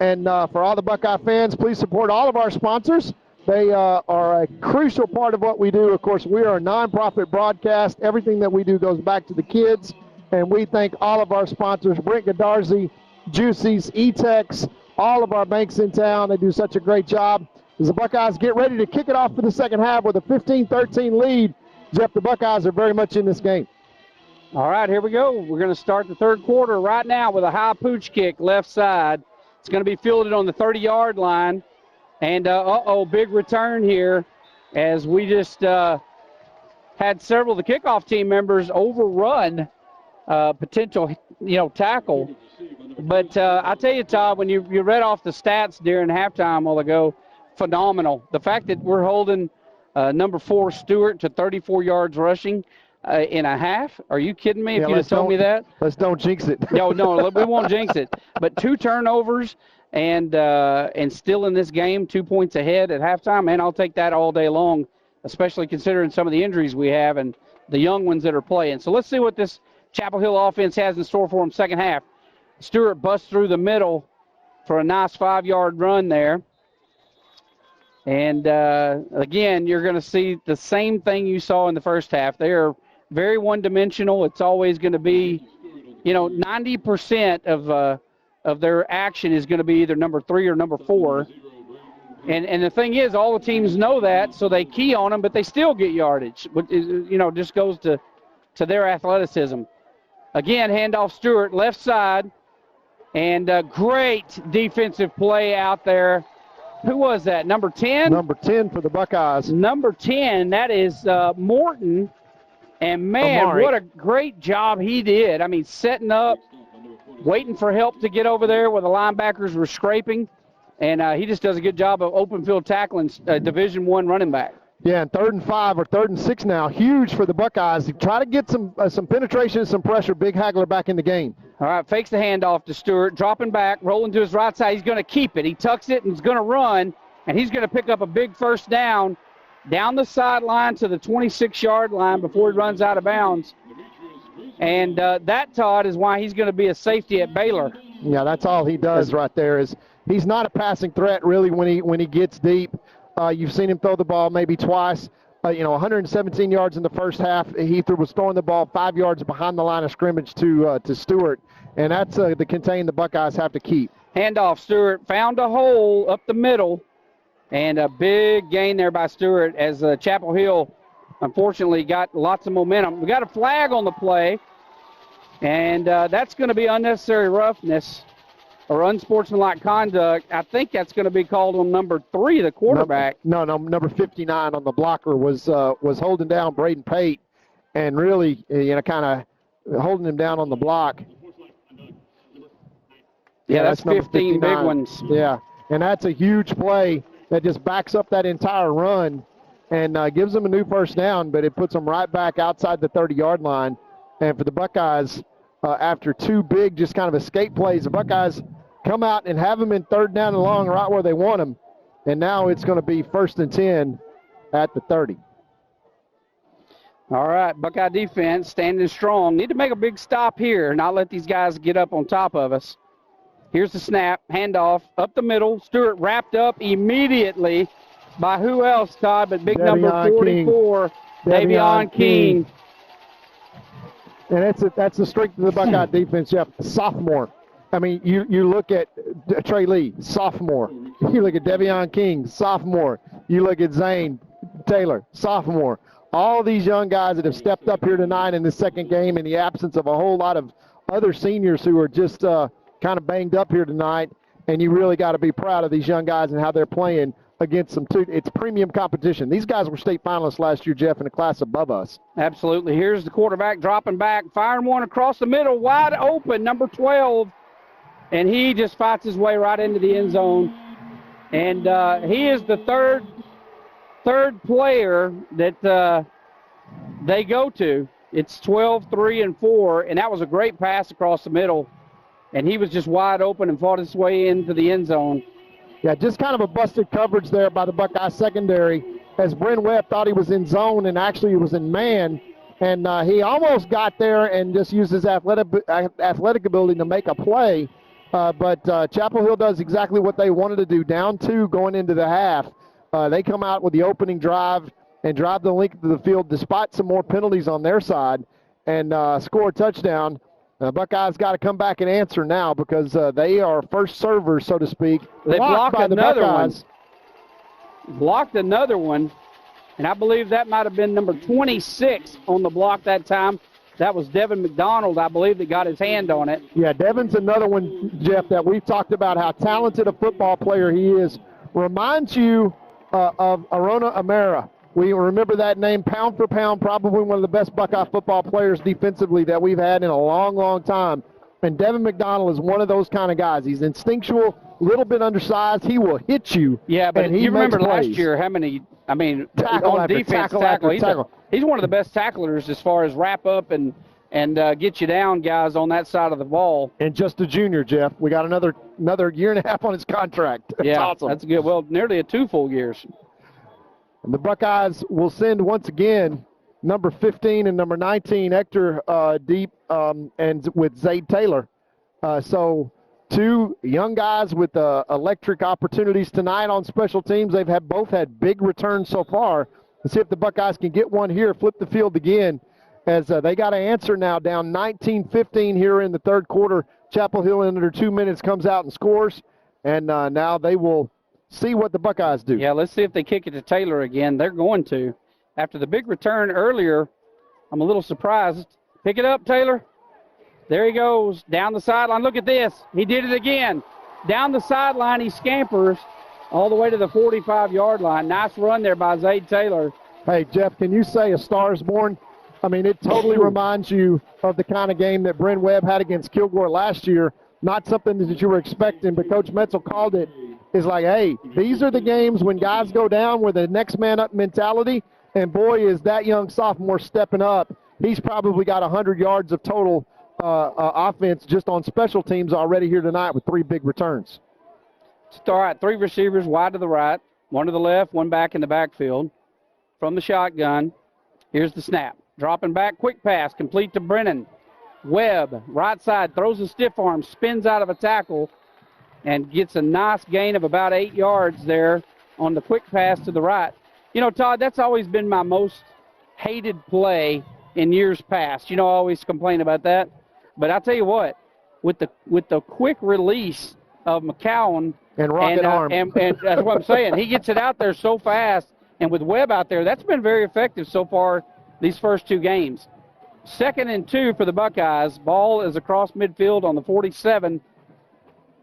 And for all the Buckeye fans, please support all of our sponsors. They are a crucial part of what we do. Of course, we are a nonprofit broadcast. Everything that we do goes back to the kids, and we thank all of our sponsors, Brent Godarzi, Juicy's, E-Tex, all of our banks in town. They do such a great job. As the Buckeyes get ready to kick it off for the second half with a 15-13 lead, Jeff, the Buckeyes are very much in this game. All right, here we go. We're going to start the third quarter right now with a high pooch kick left side. It's going to be fielded on the 30-yard line. And, big return here as we just had several of the kickoff team members overrun potential, tackle. But I tell you, Todd, when you read off the stats during halftime a while ago, phenomenal. The fact that we're holding number 4 Stewart to 34 yards rushing in a half. Are you kidding me? If you just told me that, let's don't jinx it. No, we won't jinx it. But 2 turnovers and still in this game, 2 points ahead at halftime. Man, I'll take that all day long, especially considering some of the injuries we have and the young ones that are playing. So let's see what this Chapel Hill offense has in store for them second half. Stewart busts through the middle for a nice 5-yard run there. And, again, you're going to see the same thing you saw in the first half. They are very one-dimensional. It's always going to be, 90% of their action is going to be either number 3 or number 4. And the thing is, all the teams know that, so they key on them, but they still get yardage. Just goes to their athleticism. Again, handoff Stewart, left side, and a great defensive play out there. Who was that, number 10? Number 10 for the Buckeyes. Number 10, that is Morton. And, man, Amari. What a great job he did. I mean, setting up, waiting for help to get over there where the linebackers were scraping. And he just does a good job of open field tackling Division I running back. Yeah, and 3rd and 5 or 3rd and 6 now. Huge for the Buckeyes. Try to get some penetration and some pressure. Big Hagler back in the game. All right, fakes the handoff to Stewart, dropping back, rolling to his right side. He's going to keep it. He tucks it and is going to run, and he's going to pick up a big first down the sideline to the 26-yard line before he runs out of bounds. And that, Todd, is why he's going to be a safety at Baylor. Yeah, that's all he does right there. Is he's not a passing threat really when he gets deep. You've seen him throw the ball maybe twice. 117 yards in the first half. He was throwing the ball 5 yards behind the line of scrimmage to Stewart, and that's the contain the Buckeyes have to keep. Handoff, Stewart found a hole up the middle, and a big gain there by Stewart as Chapel Hill, unfortunately, got lots of momentum. We got a flag on the play, and that's going to be unnecessary roughness or unsportsmanlike conduct. I think that's going to be called on number 3, the quarterback. No, number 59 on the blocker was holding down Braden Pate and really, kind of holding him down on the block. Yeah, that's 15 big ones. Yeah, and that's a huge play that just backs up that entire run and gives them a new first down, but it puts them right back outside the 30-yard line. And for the Buckeyes, after 2 big just kind of escape plays, the Buckeyes come out and have them in 3rd down and long right where they want them. And now it's going to be 1st and 10 at the 30. All right, Buckeye defense standing strong. Need to make a big stop here, not let these guys get up on top of us. Here's the snap, handoff, up the middle. Stewart wrapped up immediately by who else, Todd, but big number 44, Davion King. And that's the strength of the Buckeye defense. You have sophomore. I mean, you look at Trey Lee, sophomore. You look at Davion King, sophomore. You look at Zane Taylor, sophomore. All these young guys that have stepped up here tonight in the second game in the absence of a whole lot of other seniors who are just kind of banged up here tonight. And you really got to be proud of these young guys and how they're playing against them, too. It's premium competition. These guys were state finalists last year, Jeff, in a class above us. Absolutely. Here's the quarterback dropping back, firing one across the middle, wide open, number 12. And he just fights his way right into the end zone. And he is the third player that they go to. It's 12, 3, and 4. And that was a great pass across the middle. And he was just wide open and fought his way into the end zone. Yeah, just kind of a busted coverage there by the Buckeye secondary as Bryn Webb thought he was in zone and actually he was in man. And he almost got there and just used his athletic ability to make a play. But Chapel Hill does exactly what they wanted to do. Down 2 going into the half. They come out with the opening drive and drive the length of the field despite some more penalties on their side and score a touchdown. Buckeyes got to come back and answer now because they are first servers, so to speak. They blocked another one. Blocked another one, and I believe that might have been number 26 on the block that time. That was Devin McDonald, I believe, that got his hand on it. Yeah, Devin's another one, Jeff, that we've talked about how talented a football player he is. Reminds you of Arona Amara. We remember that name, pound for pound, probably one of the best Buckeye football players defensively that we've had in a long, long time. And Devin McDonald is one of those kind of guys. He's instinctual, a little bit undersized. He will hit you. Yeah, but you remember last year how many, tackle on after defense, tackle. He's one of the best tacklers as far as wrap up and get you down, guys, on that side of the ball. And just a junior, Jeff. We got another year and a half on his contract. That's awesome. That's good. Well, nearly 2 full years. And the Buckeyes will send once again number 15 and number 19, Hector deep, and with Zayd Taylor. So 2 young guys with electric opportunities tonight on special teams. They've both had big returns so far. Let's see if the Buckeyes can get one here, flip the field again, as they got to answer now, down 19-15 here in the third quarter. Chapel Hill in under 2 minutes comes out and scores, and now they will see what the Buckeyes do. Yeah, let's see if they kick it to Taylor again. They're going to. After the big return earlier, I'm a little surprised. Pick it up, Taylor. There he goes, down the sideline. Look at this. He did it again. Down the sideline, he scampers all the way to the 45-yard line. Nice run there by Zayd Taylor. Hey, Jeff, can you say a star is born? I mean, it totally reminds you of the kind of game that Bryn Webb had against Kilgore last year. Not something that you were expecting, but Coach Metzel called it. Is like, hey, these are the games when guys go down with a next man up mentality, and boy, is that young sophomore stepping up. He's probably got 100 yards of total offense just on special teams already here tonight with 3 big returns. All right, 3 receivers wide to the right, 1 to the left, 1 back in the backfield. From the shotgun, here's the snap. Dropping back, quick pass, complete to Brennan. Webb, right side, throws a stiff arm, spins out of a tackle, and gets a nice gain of about 8 yards there on the quick pass to the right. You know, Todd, that's always been my most hated play in years past. You know, I always complain about that. But I'll tell you what, with the quick release of McCowan and rocket arm, and that's what I'm saying. He gets it out there so fast, and with Webb out there, that's been very effective so far these first 2 games. 2nd and 2 for the Buckeyes. Ball is across midfield on the 47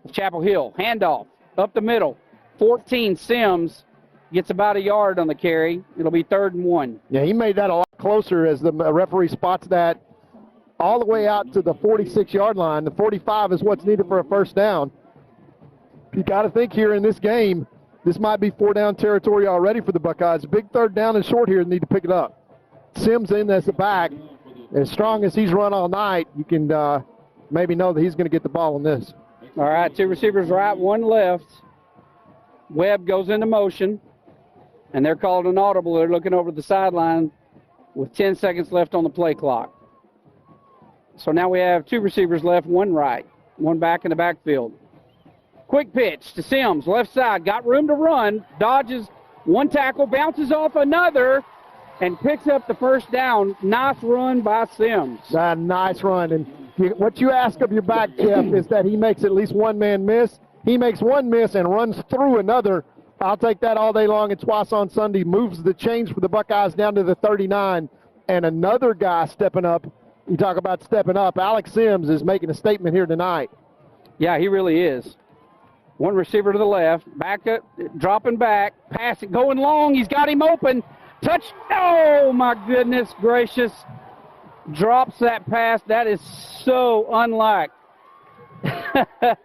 of Chapel Hill. Handoff up the middle. 14 Sims gets about a yard on the carry. It'll be 3rd and 1. Yeah, he made that a lot closer as the referee spots that all the way out to the 46-yard line. The 45 is what's needed for a first down. You got to think here in this game, this might be 4-down territory already for the Buckeyes. Big 3rd down and short here, need to pick it up. Sims in as the back. As strong as he's run all night, you can maybe know that he's going to get the ball on this. All right, 2 receivers right, 1 left. Webb goes into motion, and they're called an audible. They're looking over the sideline with 10 seconds left on the play clock. So now we have 2 receivers left, 1 right, 1 back in the backfield. Quick pitch to Sims, left side, got room to run, dodges 1 tackle, bounces off another, and picks up the first down. Nice run by Sims. A nice run. And what you ask of your back, Jeff, is that he makes at least 1 man miss. He makes 1 miss and runs through another. I'll take that all day long and twice on Sunday. Moves the chains for the Buckeyes down to the 39. And another guy stepping up. You talk about stepping up. Alex Sims is making a statement here tonight. Yeah, he really is. 1 receiver to the left. Back up, dropping back. Passing, going long. He's got him open. Touch. Oh, my goodness gracious. Drops that pass. That is so unlike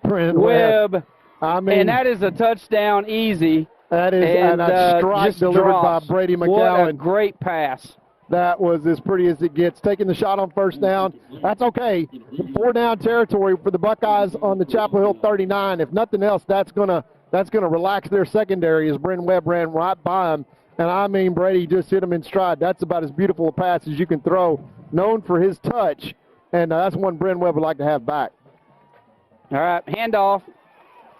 Webb. I mean, and that is a touchdown easy. That is a strike delivered by Brady McCowan. What a great pass. That was as pretty as it gets. Taking the shot on first down. That's okay. 4-down territory for the Buckeyes on the Chapel Hill 39. If nothing else, that's gonna relax their secondary as Bryn Webb ran right by him. And I mean, Brady just hit him in stride. That's about as beautiful a pass as you can throw. Known for his touch. And that's one Bryn Webb would like to have back. All right, handoff.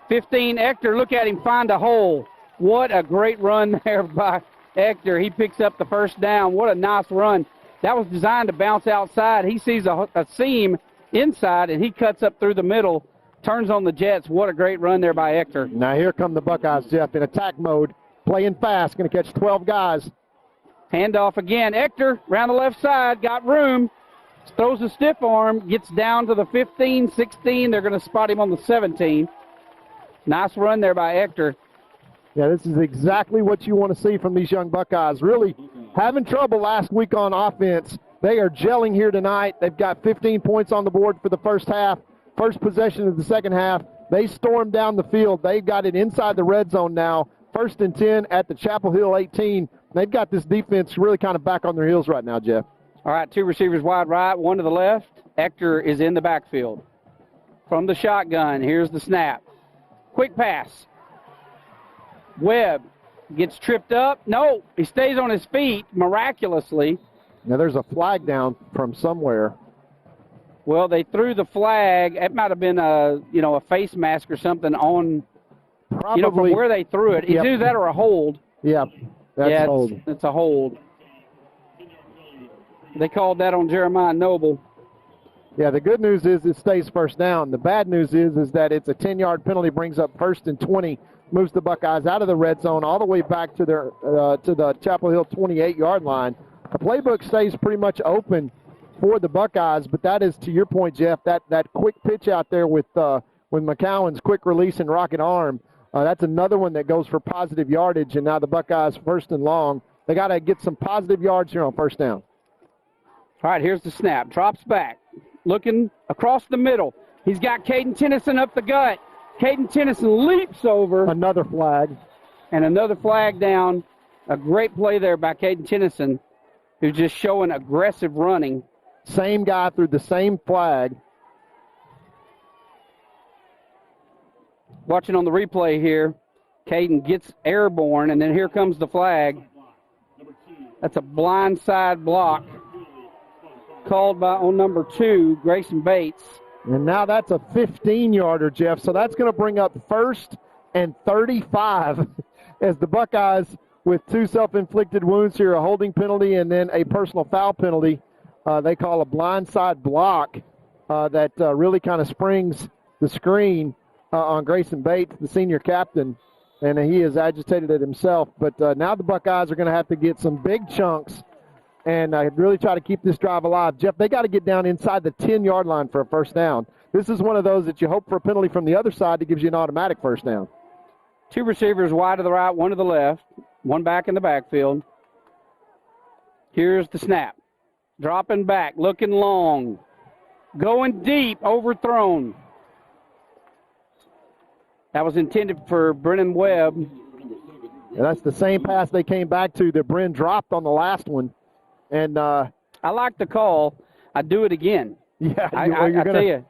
15, Hector, look at him find a hole. What a great run there by Hector. He picks up the first down. What a nice run. That was designed to bounce outside. He sees a seam inside, and he cuts up through the middle, turns on the Jets. What a great run there by Hector. Now here come the Buckeyes, Jeff, in attack mode, playing fast, going to catch 12 guys. Handoff again. Hector, around the left side, got room, throws a stiff arm, gets down to the 15, 16. They're going to spot him on the 17. Nice run there by Hector. Yeah, this is exactly what you want to see from these young Buckeyes. Really having trouble last week on offense. They are gelling here tonight. They've got 15 points on the board for the first half. First possession of the second half. They stormed down the field. They've got it inside the red zone now. 1st and 10 at the Chapel Hill 18. They've got this defense really kind of back on their heels right now, Jeff. All right, 2 receivers wide right, 1 to the left. Hector is in the backfield. From the shotgun, here's the snap. Quick pass. Webb gets tripped up. No, he stays on his feet miraculously. Now there's a flag down from somewhere. Well, they threw the flag. It might have been a face mask or something on, Probably, from where they threw it. Yep. Either that or a hold. Yep, that's yeah, hold. It's a hold. They called that on Jeremiah Noble. Yeah, the good news is it stays first down. The bad news is that it's a 10-yard penalty, brings up 1st and 20, moves the Buckeyes out of the red zone all the way back to their to the Chapel Hill 28-yard line. The playbook stays pretty much open for the Buckeyes, but that is, to your point, Jeff, that quick pitch out there with McCowan's quick release and rocket arm. That's another one that goes for positive yardage, and now the Buckeyes 1st and long. They got to get some positive yards here on first down. All right, here's the snap. Drops back. Looking across the middle. He's got Caden Tennyson up the gut. Caden Tennyson leaps over. Another flag. And another flag down. A great play there by Caden Tennyson, who's just showing aggressive running. Same guy through the same flag. Watching on the replay here, Caden gets airborne, and then here comes the flag. That's a blindside block called on number 2, Grayson Bates. And now that's a 15-yarder, Jeff. So that's going to bring up 1st and 35 as the Buckeyes, with 2 self-inflicted wounds here, a holding penalty and then a personal foul penalty. They call a blindside block that really kind of springs the screen on Grayson Bates, the senior captain, and he has agitated it himself. But now the Buckeyes are going to have to get some big chunks and really try to keep this drive alive. Jeff, they got to get down inside the 10-yard line for a first down. This is one of those that you hope for a penalty from the other side that gives you an automatic first down. 2 receivers, wide to the right, 1 to the left, 1 back in the backfield. Here's the snap. Dropping back, looking long. Going deep, overthrown. That was intended for Brennan Webb. And that's the same pass they came back to that Bren dropped on the last one. And I like the call. I'd do it again. Yeah, I tell you,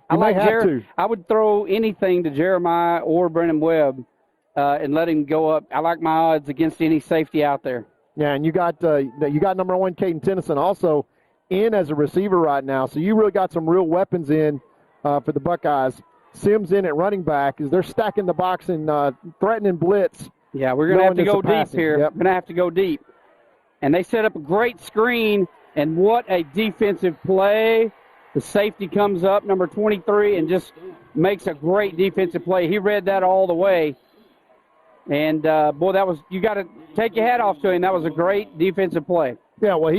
I would throw anything to Jeremiah or Brennan Webb and let him go up. I like my odds against any safety out there. Yeah, and you got number 1 Caden Tennyson also in as a receiver right now, so you really got some real weapons in for the Buckeyes. Sims in at running back as they're stacking the box and threatening blitz. Yeah, we're going to have to go deep here. Yep. We're going to have to go deep. And they set up a great screen, and what a defensive play. The safety comes up, number 23, and just makes a great defensive play. He read that all the way. And, boy, you got to take your hat off to him. That was a great defensive play. Yeah, well,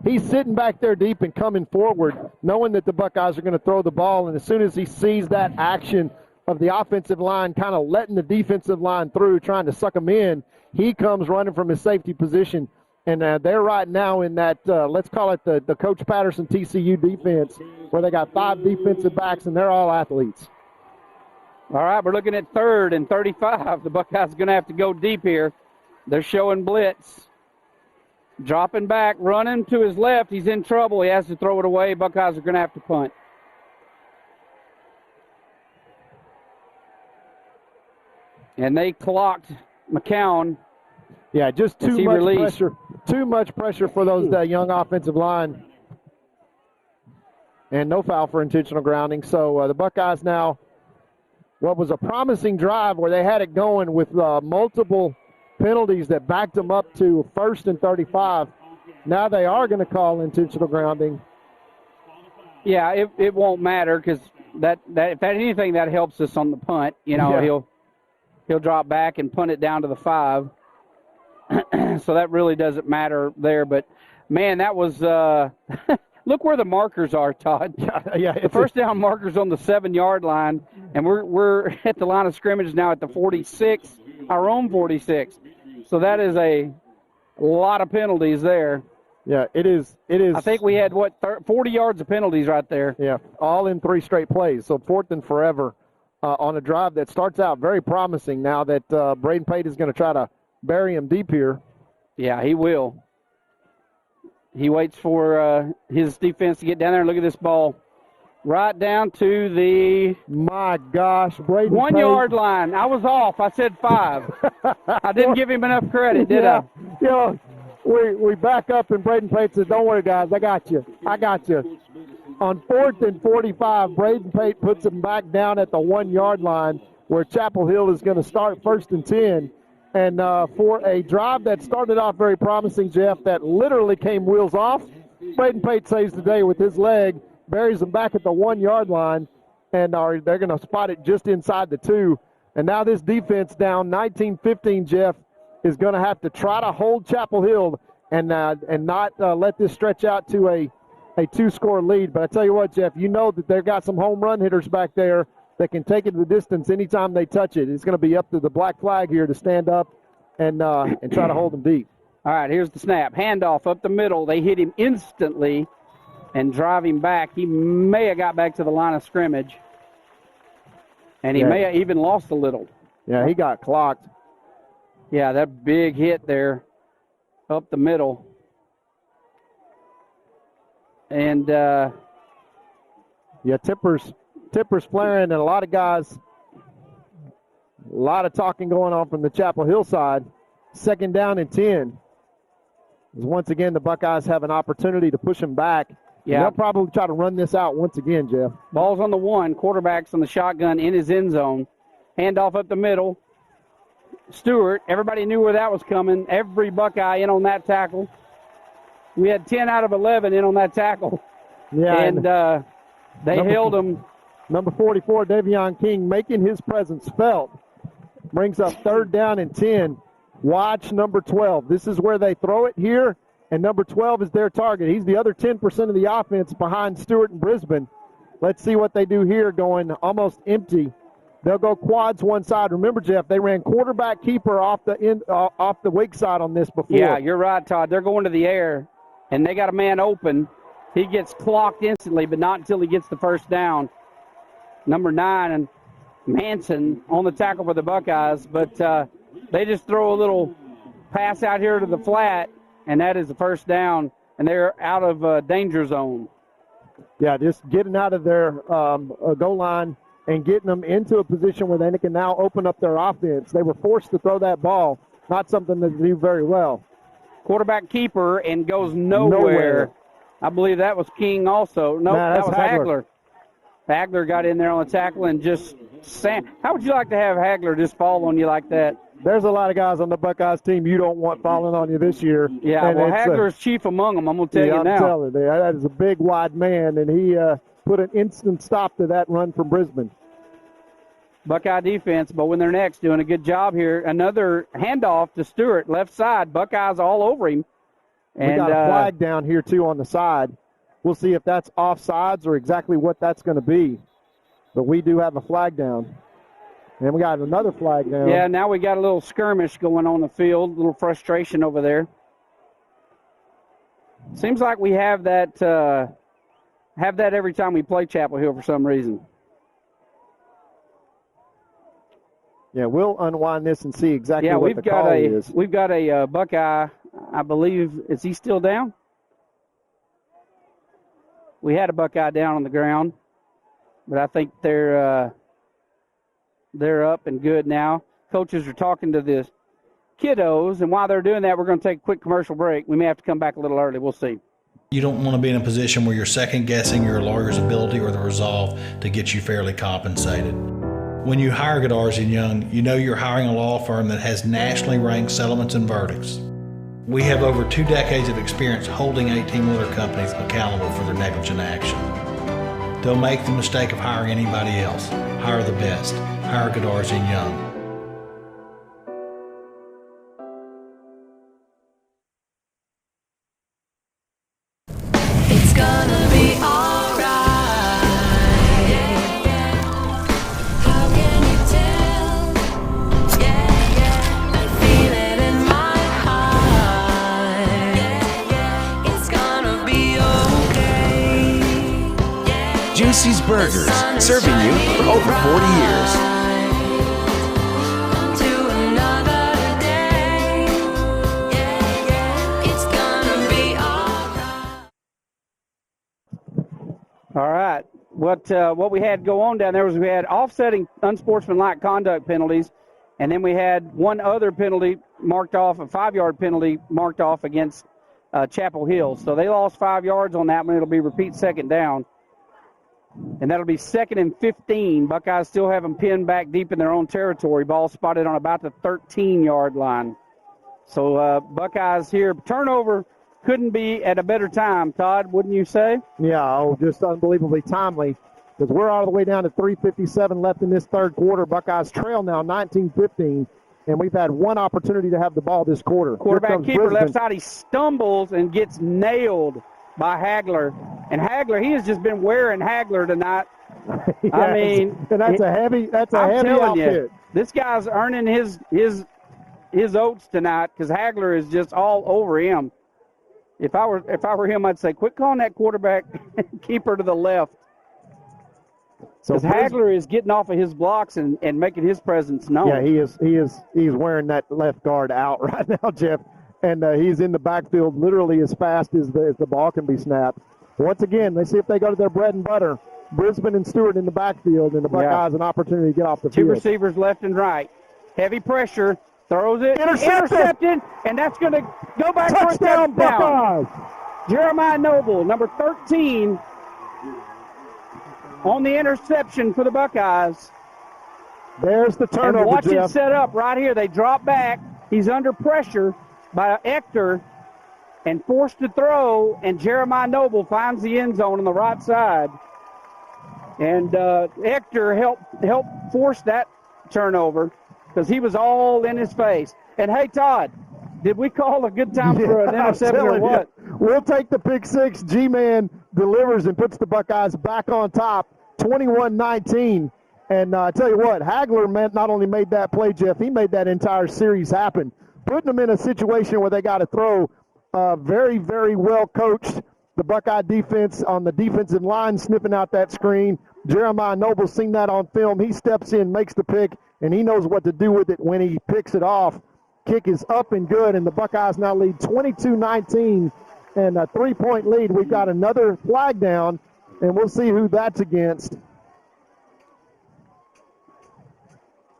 he's sitting back there deep and coming forward, knowing that the Buckeyes are going to throw the ball. And as soon as he sees that action of the offensive line kind of letting the defensive line through, trying to suck them in, he comes running from his safety position. And they're right now in that, let's call it the Coach Patterson TCU defense, where they got 5 defensive backs, and they're all athletes. All right, we're looking at 3rd and 35. The Buckeyes are going to have to go deep here. They're showing blitz. Dropping back, running to his left. He's in trouble. He has to throw it away. Buckeyes are going to have to punt. And they clocked McCown. Yeah, just too much pressure. Too much pressure for those young offensive line. And no foul for intentional grounding. So the Buckeyes now, what was a promising drive where they had it going with multiple penalties that backed them up to 1st and 35. Now they are going to call intentional grounding. Yeah, it won't matter because if anything, that helps us on the punt. He'll drop back and punt it down to the 5. So that really doesn't matter there. But, man, that was Look where the markers are, Todd. Yeah, the first down markers on the 7-yard line, and we're at the line of scrimmage now at the 46, our own 46. So that is a lot of penalties there. Yeah, it is. I think we had, 40 yards of penalties right there. Yeah, all in 3 straight plays. So 4th and forever on a drive that starts out very promising now that Braden Pate is going to try to bury him deep here. Yeah, he will. He waits for his defense to get down there and look at this ball. Right down to the... My gosh, Braden 1 Pate. yard line. I was off. I said 5. I didn't give him enough credit, did I? Yeah, we back up and Braden Pate says, don't worry, guys, I got you. On 4th and 45, Braden Pate puts him back down at the 1 yard line where Chapel Hill is going to start 1st and 10. And for a drive that started off very promising, Jeff, that literally came wheels off, Braden Pate saves the day with his leg, buries him back at the 1 yard line, and they're going to spot it just inside the 2. And now this defense down 19-15, Jeff, is going to have to try to hold Chapel Hill and not let this stretch out to a 2-score lead. But I tell you what, Jeff, you know that they've got some home run hitters back there that can take it to the distance anytime they touch it. It's going to be up to the black flag here to stand up and try to hold them deep. All right, here's the snap. Handoff up the middle. They hit him instantly and drive him back. He may have got back to the line of scrimmage, and he may have even lost a little. Yeah, he got clocked. Yeah, that big hit there up the middle. And, Tipper's flaring, and a lot of guys, a lot of talking going on from the Chapel Hill side. 2nd down and 10. As once again, the Buckeyes have an opportunity to push them back. Yeah. They'll probably try to run this out once again, Jeff. Ball's on the 1. Quarterback's on the shotgun in his end zone. Handoff up the middle. Stewart, everybody knew where that was coming. Every Buckeye in on that tackle. We had 10 out of 11 in on that tackle. Yeah, and they held him. Number 44, Davion King, making his presence felt. Brings up 3rd down and 10. Watch number 12. This is where they throw it here, and number 12 is their target. He's the other 10% of the offense behind Stewart and Brisbane. Let's see what they do here, going almost empty. They'll go quads one side. Remember, Jeff, they ran quarterback keeper off the weak side on this before. Yeah, you're right, Todd. They're going to the air, and they got a man open. He gets clocked instantly, but not until he gets the 1st down. Number 9, and Manson on the tackle for the Buckeyes, but they just throw a little pass out here to the flat, and that is the 1st down, and they're out of danger zone. Yeah, just getting out of their goal line and getting them into a position where they can now open up their offense. They were forced to throw that ball, not something that they do very well. Quarterback keeper and goes nowhere. I believe that was King also. No, that was Hagler. Hagler got in there on the tackle and just how would you like to have Hagler just fall on you like that? There's a lot of guys on the Buckeyes team you don't want falling on you this year. Yeah, and well, Hagler's chief among them, I'm going to tell you now. I'm telling you, that is a big, wide man, and he put an instant stop to that run from Brisbane. Buckeye defense, but when they're next, doing a good job here. Another handoff to Stewart, left side. Buckeyes all over him. And we got a flag down here, too, on the side. We'll see if that's offsides or exactly what that's going to be. But we do have a flag down. And we got another flag down. Yeah, now we got a little skirmish going on the field, a little frustration over there. Seems like we have that every time we play Chapel Hill for some reason. Yeah, we'll unwind this and see exactly what the call is. We've got a Buckeye, I believe. Is he still down? We had a Buckeye down on the ground, but I think they're up and good now. Coaches are talking to the kiddos, and while they're doing that, we're going to take a quick commercial break. We may have to come back a little early. We'll see. You don't want to be in a position where you're second-guessing your lawyer's ability or the resolve to get you fairly compensated. When you hire Godarzi & Young, you know you're hiring a law firm that has nationally ranked settlements and verdicts. We have over 2 decades of experience holding 18-wheeler companies accountable for their negligent action. Don't make the mistake of hiring anybody else. Hire the best. Hire Godarzi & Young. It's gonna Juicy's Burgers, serving you for over 40 years. All right. What we had go on down there was we had offsetting unsportsmanlike conduct penalties, and then we had one other penalty marked off, a 5-yard penalty marked off against Chapel Hill. So they lost 5 yards on that one. It'll be repeat second down. And that'll be 2nd and 15. Buckeyes still have them pinned back deep in their own territory. Ball spotted on about the 13-yard line. So Buckeyes here. Turnover couldn't be at a better time, Todd, wouldn't you say? Yeah, just unbelievably timely, because we're all the way down to 3:57 left in this third quarter. Buckeyes trail now 19-15, and we've had one opportunity to have the ball this quarter. Quarterback keeper left side, he stumbles and gets nailed by Hagler. And Hagler, he has just been wearing Hagler tonight. Yes. I mean, and that's a heavy outfit. You, this guy's earning his oats tonight because Hagler is just all over him. If I were him, I'd say, quit calling that quarterback keeper to the left. So Hagler is getting off of his blocks and making his presence known. Yeah, he's wearing that left guard out right now, Jeff, and he's in the backfield literally as fast as the ball can be snapped. Once again, let's see if they go to their bread and butter. Brisbane and Stewart in the backfield, and the Buckeyes an opportunity to get off the field. Two receivers left and right. Heavy pressure. Throws it. Intercepted. And that's going to go back for a touchdown. Buckeyes. Jeremiah Noble, number 13, on the interception for the Buckeyes. There's the turnover, and watch Jeff. it set up right here. They drop back. He's under pressure by Ector and forced to throw, and Jeremiah Noble finds the end zone on the right side. And Ector helped force that turnover because he was all in his face. And, hey, Todd, did we call a good time for an interception or what? We'll take the pick six. G-Man delivers and puts the Buckeyes back on top, 21-19. And I tell you what, Hagler not only made that play, Jeff, he made that entire series happen, putting them in a situation where they got to throw very, very well coached. The Buckeye defense on the defensive line sniffing out that screen. Jeremiah Noble's seen that on film. He steps in, makes the pick, and he knows what to do with it when he picks it off. Kick is up and good, and the Buckeyes now lead 22-19 and a 3-point lead. We've got another flag down, and we'll see who that's against.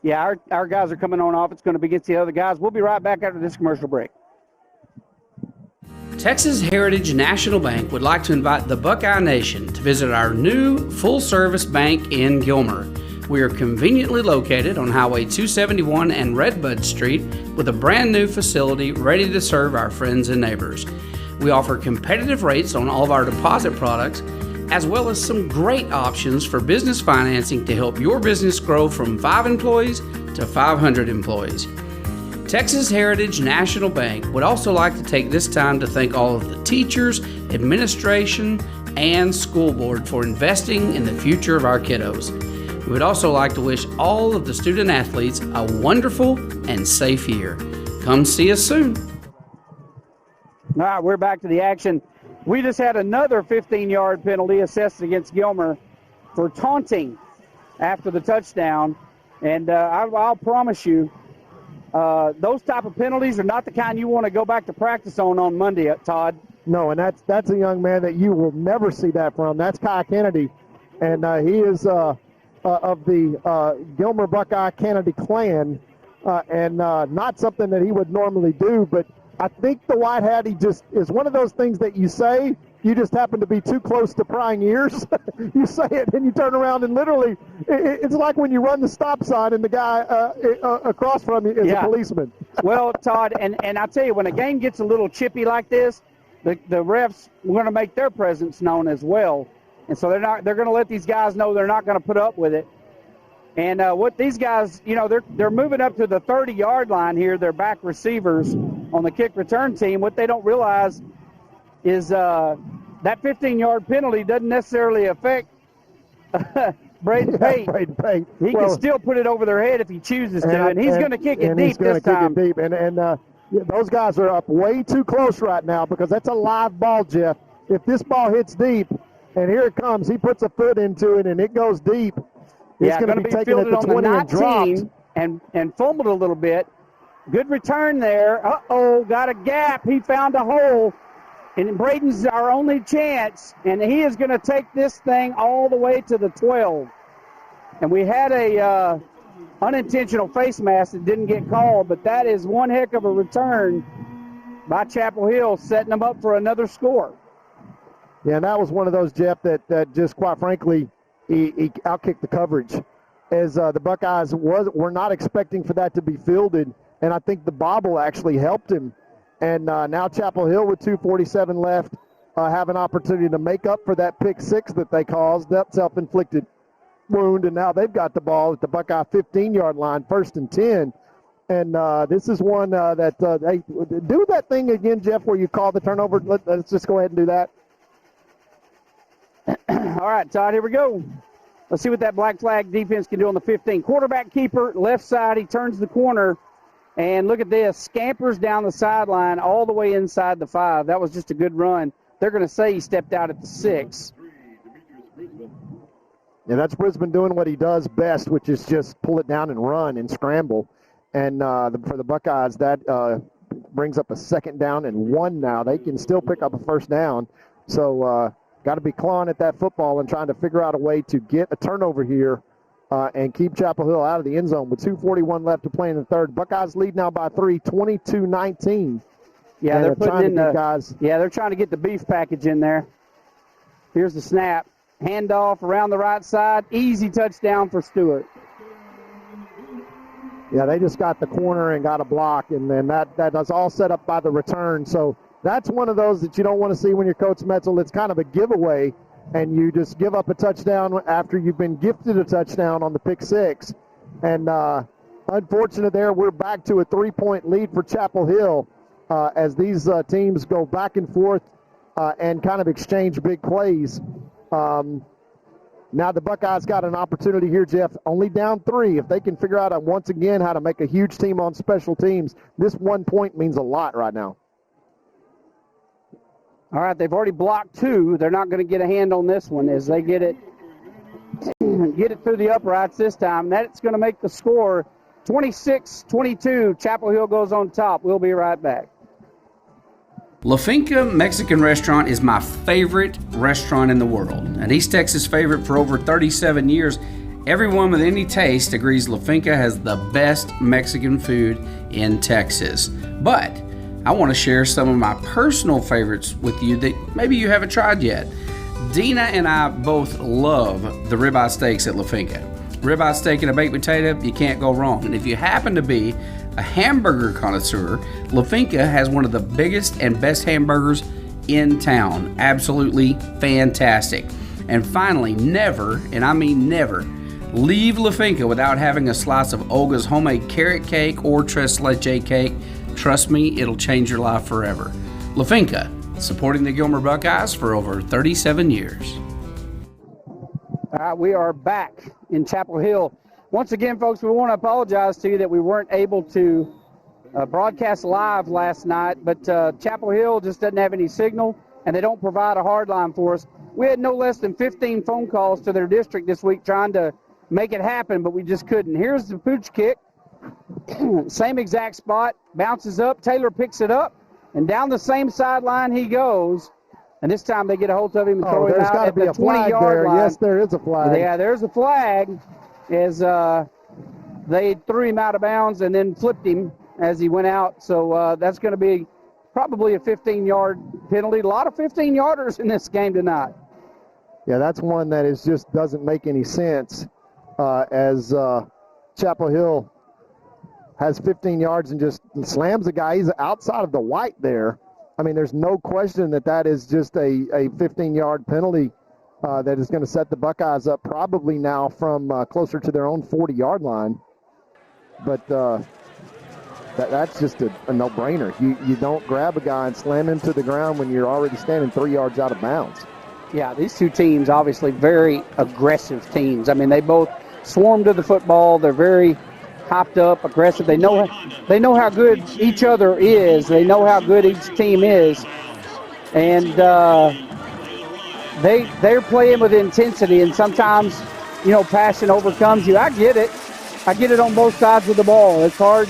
Yeah, our guys are coming on off. It's going to be against the other guys. We'll be right back after this commercial break. Texas Heritage National Bank would like to invite the Buckeye Nation to visit our new full-service bank in Gilmer. We are conveniently located on Highway 271 and Redbud Street with a brand new facility ready to serve our friends and neighbors. We offer competitive rates on all of our deposit products, as well as some great options for business financing to help your business grow from 5 employees to 500 employees. Texas Heritage National Bank would also like to take this time to thank all of the teachers, administration, and school board for investing in the future of our kiddos. We would also like to wish all of the student athletes a wonderful and safe year. Come see us soon. All right, we're back to the action. We just had another 15-yard penalty assessed against Gilmer for taunting after the touchdown. And I'll promise you, those type of penalties are not the kind you want to go back to practice on Monday, Todd. No, and that's a young man that you will never see that from. That's Kai Kennedy, and he is of the Gilmer Buckeye Kennedy clan, and not something that he would normally do, but I think the white hat, he just is one of those things that you say, you just happen to be too close to prying ears. You say it and you turn around and literally, it's like when you run the stop sign and the guy across from you is a policeman. Well, Todd, and I tell you, when a game gets a little chippy like this, the refs are going to make their presence known as well. And so they're going to let these guys know they're not going to put up with it. And what these guys, they're moving up to the 30-yard line here, their back receivers on the kick return team. What they don't realize is that 15-yard penalty doesn't necessarily affect Braden Pate. He can still put it over their head if he chooses to, and he's going to kick it deep this time. And those guys are up way too close right now because that's a live ball, Jeff. If this ball hits deep, And here it comes. He puts a foot into it, and it goes deep. It's going to be taken at fielded the on 20 the and dropped. 19 and fumbled a little bit. Good return there. Uh-oh, got a gap. He found a hole. And Braden's our only chance, and he is going to take this thing all the way to the 12. And we had a unintentional face mask that didn't get called, but that is one heck of a return by Chapel Hill, setting them up for another score. Yeah, and that was one of those, Jeff, that just quite frankly, he outkicked the coverage. As the Buckeyes were not expecting for that to be fielded, and I think the bobble actually helped him. And now Chapel Hill with 2:47 left have an opportunity to make up for that pick six that they caused, that self-inflicted wound, and now they've got the ball at the Buckeye 15-yard line, 1st and 10. And this is one that hey, do that thing again, Jeff, where you call the turnover. Let's just go ahead and do that. All right, Todd, here we go. Let's see what that black flag defense can do on the 15. Quarterback keeper, left side, he turns the corner. And look at this, scampers down the sideline all the way inside the 5. That was just a good run. They're going to say he stepped out at the 6. Yeah, that's Brisbane doing what he does best, which is just pull it down and run and scramble. And for the Buckeyes, that brings up a 2nd down and 1 now. They can still pick up a 1st down. So got to be clawing at that football and trying to figure out a way to get a turnover here and keep Chapel Hill out of the end zone with 2:41 left to play in the 3rd. Buckeyes lead now by 3, 22-19. Yeah, and they're putting in guys. Yeah, they're trying to get the beef package in there. Here's the snap. Handoff around the right side. Easy touchdown for Stewart. Yeah, they just got the corner and got a block, and then that was all set up by the return. So that's one of those that you don't want to see when you're Coach Metzel. It's kind of a giveaway, and you just give up a touchdown after you've been gifted a touchdown on the pick 6. And unfortunate there, we're back to a 3-point lead for Chapel Hill as these teams go back and forth and kind of exchange big plays. Now the Buckeyes got an opportunity here, Jeff, only down 3. If they can figure out once again how to make a huge team on special teams, this 1 point means a lot right now. All right, they've already blocked 2. They're not going to get a hand on this one as they get it through the uprights this time. That's going to make the score 26-22. Chapel Hill goes on top. We'll be right back. La Finca Mexican restaurant is my favorite restaurant in the world. An East Texas favorite for over 37 years. Everyone with any taste agrees La Finca has the best Mexican food in Texas. But I want to share some of my personal favorites with you that maybe you haven't tried yet. Dina and I both love the ribeye steaks at La Finca. Ribeye steak and a baked potato, you can't go wrong. And if you happen to be a hamburger connoisseur, La Finca has one of the biggest and best hamburgers in town. Absolutely fantastic. And finally, never, and I mean never, leave La Finca without having a slice of Olga's homemade carrot cake or tres leche cake. Trust me, it'll change your life forever. La Finca, supporting the Gilmer Buckeyes for over 37 years. All right, we are back in Chapel Hill. Once again, folks, we want to apologize to you that we weren't able to broadcast live last night, but Chapel Hill just doesn't have any signal, and they don't provide a hard line for us. We had no less than 15 phone calls to their district this week trying to make it happen, but we just couldn't. Here's the pooch kick. Same exact spot, bounces up, Taylor picks it up, and down the same sideline he goes. And this time they get a hold of him and throw him out at the 20-yard line. Yes, there is a flag. Yeah, there's a flag as they threw him out of bounds and then flipped him as he went out. So that's going to be probably a 15-yard penalty. A lot of 15-yarders in this game tonight. Yeah, that's one that is just doesn't make any sense as Chapel Hill has 15 yards and just slams a guy. He's outside of the white there. I mean, there's no question that is just a 15-yard penalty that is going to set the Buckeyes up probably now from closer to their own 40-yard line. But that's just a no-brainer. You don't grab a guy and slam him to the ground when you're already standing 3 yards out of bounds. Yeah, these two teams, obviously very aggressive teams. I mean, they both swarm to the football. They're very hopped up, aggressive. They know how good each other is. They know how good each team is. And they're playing with intensity, and sometimes, passion overcomes you. I get it. I get it on both sides of the ball. It's hard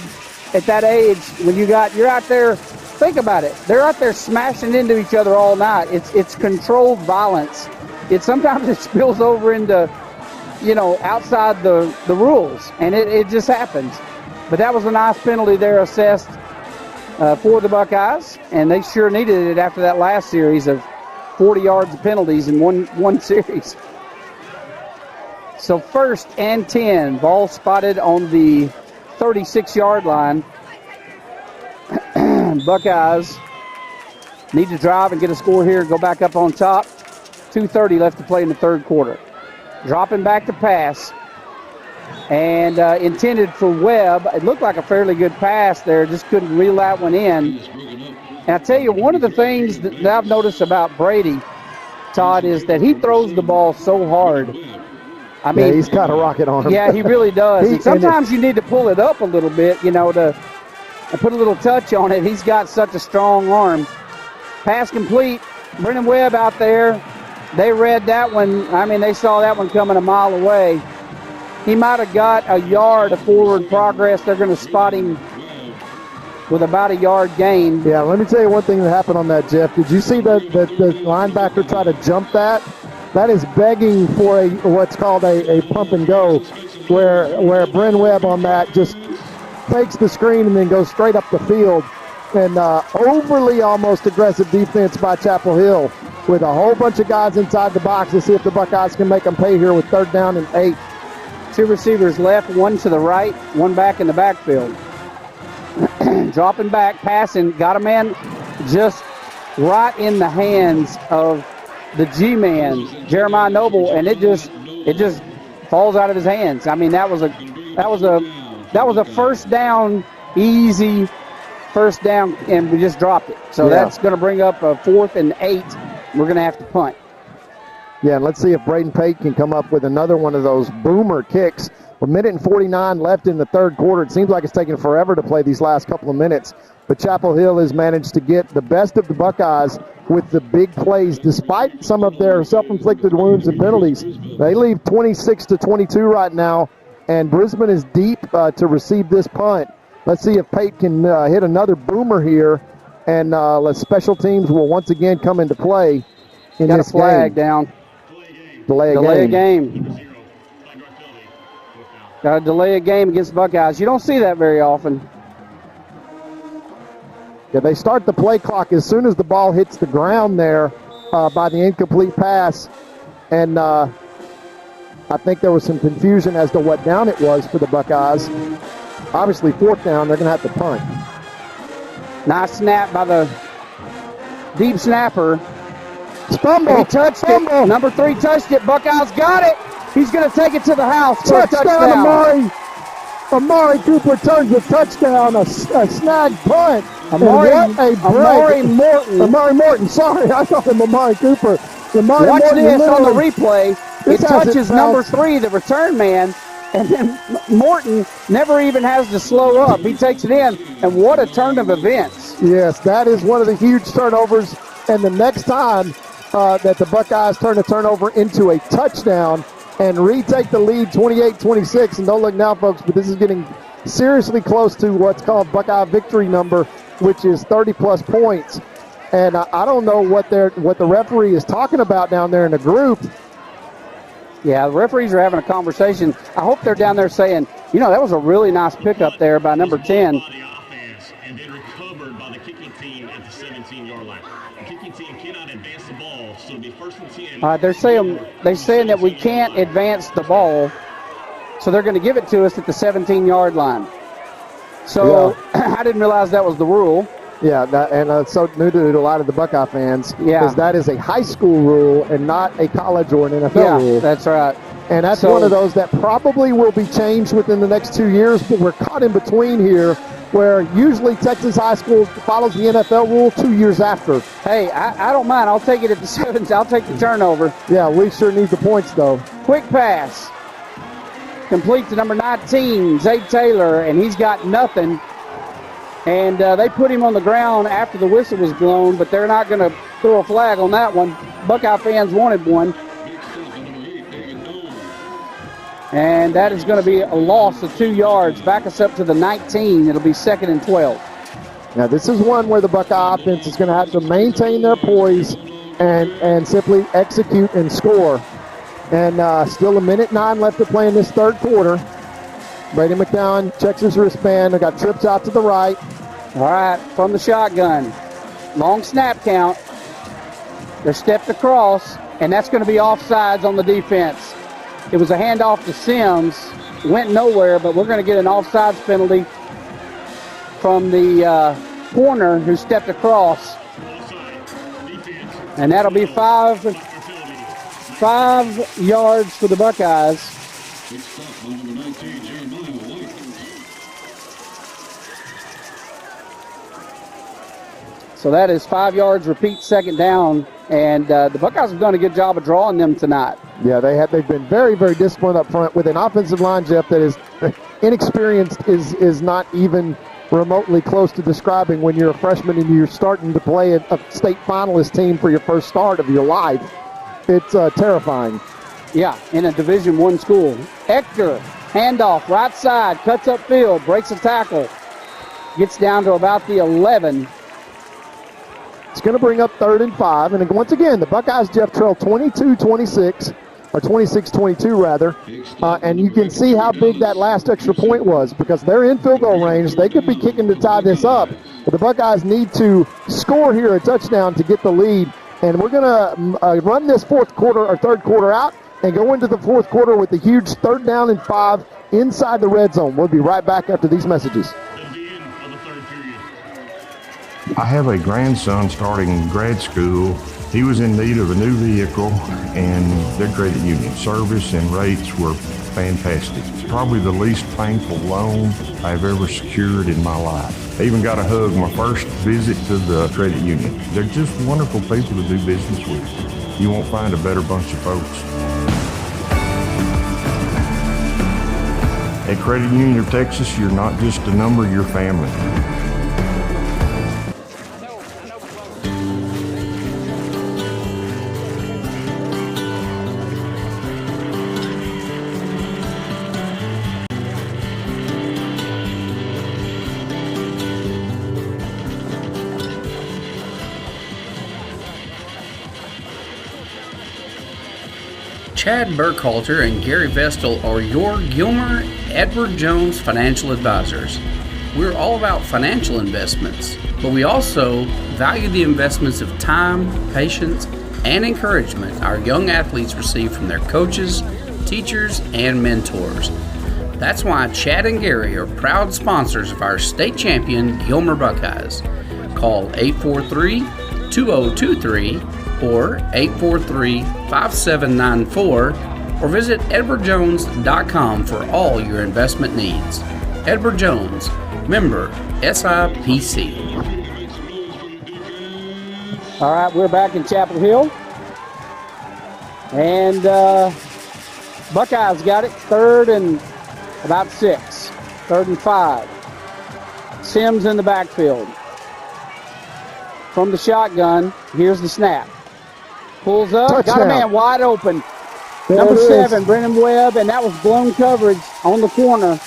at that age when you're out there. Think about it. They're out there smashing into each other all night. It's controlled violence. Sometimes it spills over into, outside the rules, and it just happens. But that was a nice penalty there assessed for the Buckeyes, and they sure needed it after that last series of 40 yards of penalties in one series. So 1st and 10, ball spotted on the 36-yard line. Buckeyes need to drive and get a score here and go back up on top. 2:30 left to play in the third quarter. Dropping back to pass. And intended for Webb. It looked like a fairly good pass there. Just couldn't reel that one in. And I tell you, one of the things that I've noticed about Brady, Todd, is that he throws the ball so hard. I mean, he's got a rocket arm. Yeah, he really does. And sometimes you need to pull it up a little bit, to put a little touch on it. He's got such a strong arm. Pass complete. Brennan Webb out there. They read that one. I mean, they saw that one coming a mile away. He might have got a yard of forward progress. They're going to spot him with about a yard gain. Yeah, let me tell you one thing that happened on that, Jeff. Did you see the linebacker try to jump that? That is begging for what's called a pump and go, where Bryn Webb on that just takes the screen and then goes straight up the field. And overly almost aggressive defense by Chapel Hill with a whole bunch of guys inside the box to see if the Buckeyes can make them pay here with 3rd down and 8. 2 receivers left, 1 to the right, 1 back in the backfield. Dropping back, passing, got a man just right in the hands of the G-man, Jeremiah Noble, and it just falls out of his hands. I mean, that was a first down, easy first down, and we just dropped it. So that's going to bring up a 4th and 8. We're going to have to punt. Yeah, and let's see if Braden Pate can come up with another one of those boomer kicks. A minute and 49 left in the third quarter. It seems like it's taking forever to play these last couple of minutes. But Chapel Hill has managed to get the best of the Buckeyes with the big plays, despite some of their self-inflicted wounds and penalties. They leave 26-22 right now, and Brisbane is deep to receive this punt. Let's see if Pate can hit another boomer here, and special teams will once again come into play in Got this a flag game. down. Delay a game. Got to delay a game against Buckeyes. You don't see that very often. Yeah, they start the play clock as soon as the ball hits the ground there by the incomplete pass. And I think there was some confusion as to what down it was for the Buckeyes. Obviously, 4th down, they're going to have to punt. Nice snap by the deep snapper. Fumble. He touched it. Number 3 touched it. Buckeyes got it. He's going to take it to the house for a touchdown. Amari Cooper turns the touchdown, a snag punt. Amari Morton. Sorry, I thought him Amari Cooper. Watch this on the replay. It touches number 3, the return man, and then Morton never even has to slow up. He takes it in, and what a turn of events. Yes, that is one of the huge turnovers, and the next time that the Buckeyes turn a turnover into a touchdown and retake the lead 28-26, and don't look now, folks, but this is getting seriously close to what's called Buckeye victory number, which is 30-plus points. And I don't know what the referee is talking about down there in the group. Yeah, the referees are having a conversation. I hope they're down there saying, that was a really nice pickup there by number 10. And then recovered by the kicking team at the 17-yard line. The kicking team cannot advance the ball, so it'll be 1st and 10. They're saying that we can't advance the ball, so they're going to give it to us at the 17-yard line. So I didn't realize that was the rule. Yeah, and it's so new to a lot of the Buckeye fans. Yeah. Because that is a high school rule and not a college or an NFL rule. Yeah, that's right. And that's one of those that probably will be changed within the next 2 years, but we're caught in between here where usually Texas high school follows the NFL rule 2 years after. Hey, I don't mind. I'll take it at the 7th. I'll take the turnover. Yeah, we sure need the points, though. Quick pass. Complete to number 19, Zay Taylor, and he's got nothing. And they put him on the ground after the whistle was blown, but they're not going to throw a flag on that one. Buckeye fans wanted one. And that is going to be a loss of 2 yards. Back us up to the 19. It'll be 2nd and 12. Now, this is one where the Buckeye offense is going to have to maintain their poise and simply execute and score. And still 1:09 left to play in this third quarter. Brady McCown checks his wristband. They got trips out to the right. All right, from the shotgun. Long snap count. They're stepped across, and that's going to be offsides on the defense. It was a handoff to Sims. Went nowhere, but we're going to get an offsides penalty from the corner who stepped across. And that'll be 5 yards for the Buckeyes. So that is 5 yards, repeat 2nd down. And the Buckeyes have done a good job of drawing them tonight. Yeah, they've been very, very disciplined up front with an offensive line, Jeff, that is inexperienced is not even remotely close to describing when you're a freshman and you're starting to play a state finalist team for your first start of your life. It's terrifying. Yeah, in a Division I school. Hector, handoff, right side, cuts upfield, breaks a tackle, gets down to about the 11. It's going to bring up 3rd and 5. And once again, the Buckeyes, Jeff, trail 22-26, or 26-22 rather. And you can see how big that last extra point was because they're in field goal range. They could be kicking to tie this up. But the Buckeyes need to score here a touchdown to get the lead. And we're going to run this third quarter out and go into the fourth quarter with a huge 3rd down and 5 inside the red zone. We'll be right back after these messages. I have a grandson starting grad school. He was in need of a new vehicle, and their credit union service and rates were fantastic. It's probably the least painful loan I've ever secured in my life. I even got a hug my first visit to the credit union. They're just wonderful people to do business with. You won't find a better bunch of folks. At Credit Union of Texas, you're not just a number, you're family. Chad Burkhalter and Gary Vestal are your Gilmer Edward Jones financial advisors. We're all about financial investments, but we also value the investments of time, patience, and encouragement our young athletes receive from their coaches, teachers, and mentors. That's why Chad and Gary are proud sponsors of our state champion Gilmer Buckeyes. Call 843-2023 or 843-5794 or visit edwardjones.com for all your investment needs. Edward Jones, member SIPC. All right, we're back in Chapel Hill. And Buckeyes got it, 3rd and about 6, 3rd and 5. Sims in the backfield. From the shotgun, here's the snap. Pulls up, Touchdown. got a man wide open. There Number it is. 7, Brennan Webb, and that was blown coverage on the corner.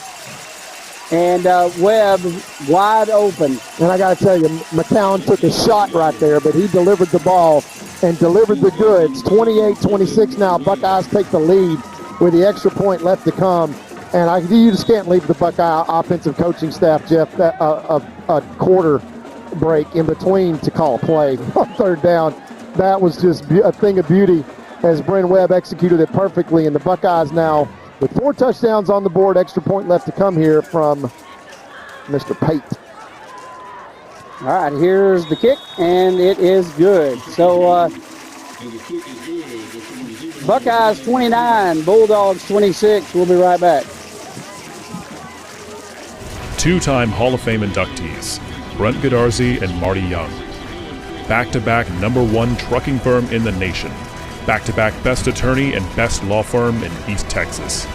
And Webb wide open. And I got to tell you, McCown took a shot right there, but he delivered the ball and delivered the goods. 28-26 now. Buckeyes take the lead with the extra point left to come. And you just can't leave the Buckeye offensive coaching staff, Jeff, a quarter break in between to call a play on 3rd down. That was just a thing of beauty as Bren Webb executed it perfectly. And the Buckeyes now with 4 touchdowns on the board, extra point left to come here from Mr. Pate. All right, here's the kick, and it is good. So Buckeyes 29, Bulldogs 26. We'll be right back. Two-time Hall of Fame inductees, Brent Godarzi and Marty Young. Back-to-back #1 trucking firm in the nation. Back-to-back best attorney and best law firm in East Texas.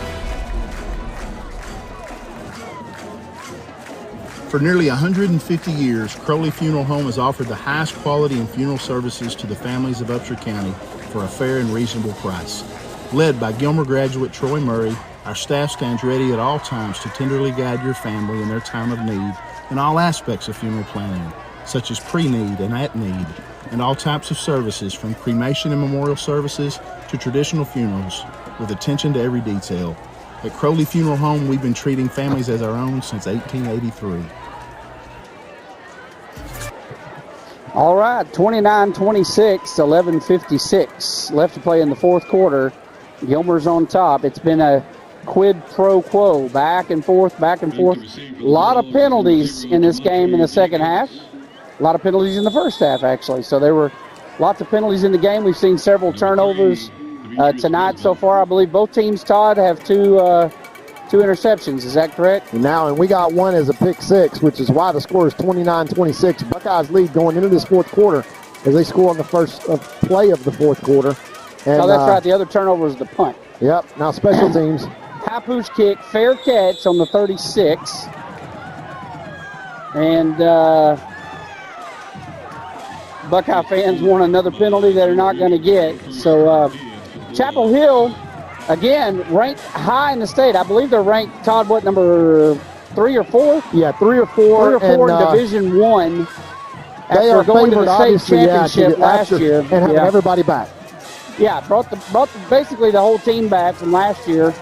For nearly 150 years, Crowley Funeral Home has offered the highest quality in funeral services to the families of Upshur County for a fair and reasonable price. Led by Gilmer graduate Troy Murray, our staff stands ready at all times to tenderly guide your family in their time of need in all aspects of funeral planning, such as pre-need and at need, and all types of services from cremation and memorial services to traditional funerals, with attention to every detail. At Crowley Funeral Home, we've been treating families as our own since 1883. All right, 29-26, 11:56 left to play in the fourth quarter. Gilmer's on top. It's been a quid pro quo, back and forth, back and forth. A lot of penalties in this game in the second half. A lot of penalties in the first half, actually. So there were lots of penalties in the game. We've seen several turnovers tonight so far. I believe both teams, Todd, have two interceptions. Is that correct? Now, and we got one as a pick six, which is why the score is 29-26. Buckeyes lead going into this fourth quarter as they score on the first play of the fourth quarter. And, oh, that's right. The other turnover is the punt. Yep. Now special teams. Hapu's kick, fair catch on the 36. And Buckeye fans want another penalty they're not going to get. So Chapel Hill, again, ranked high in the state. I believe they're ranked, Todd, what, number 3 or 4? Yeah, 3 or 4. 3 or 4 in Division One. They are going favored, to the state championship last year. And having everybody back. Yeah, brought basically the whole team back from last year.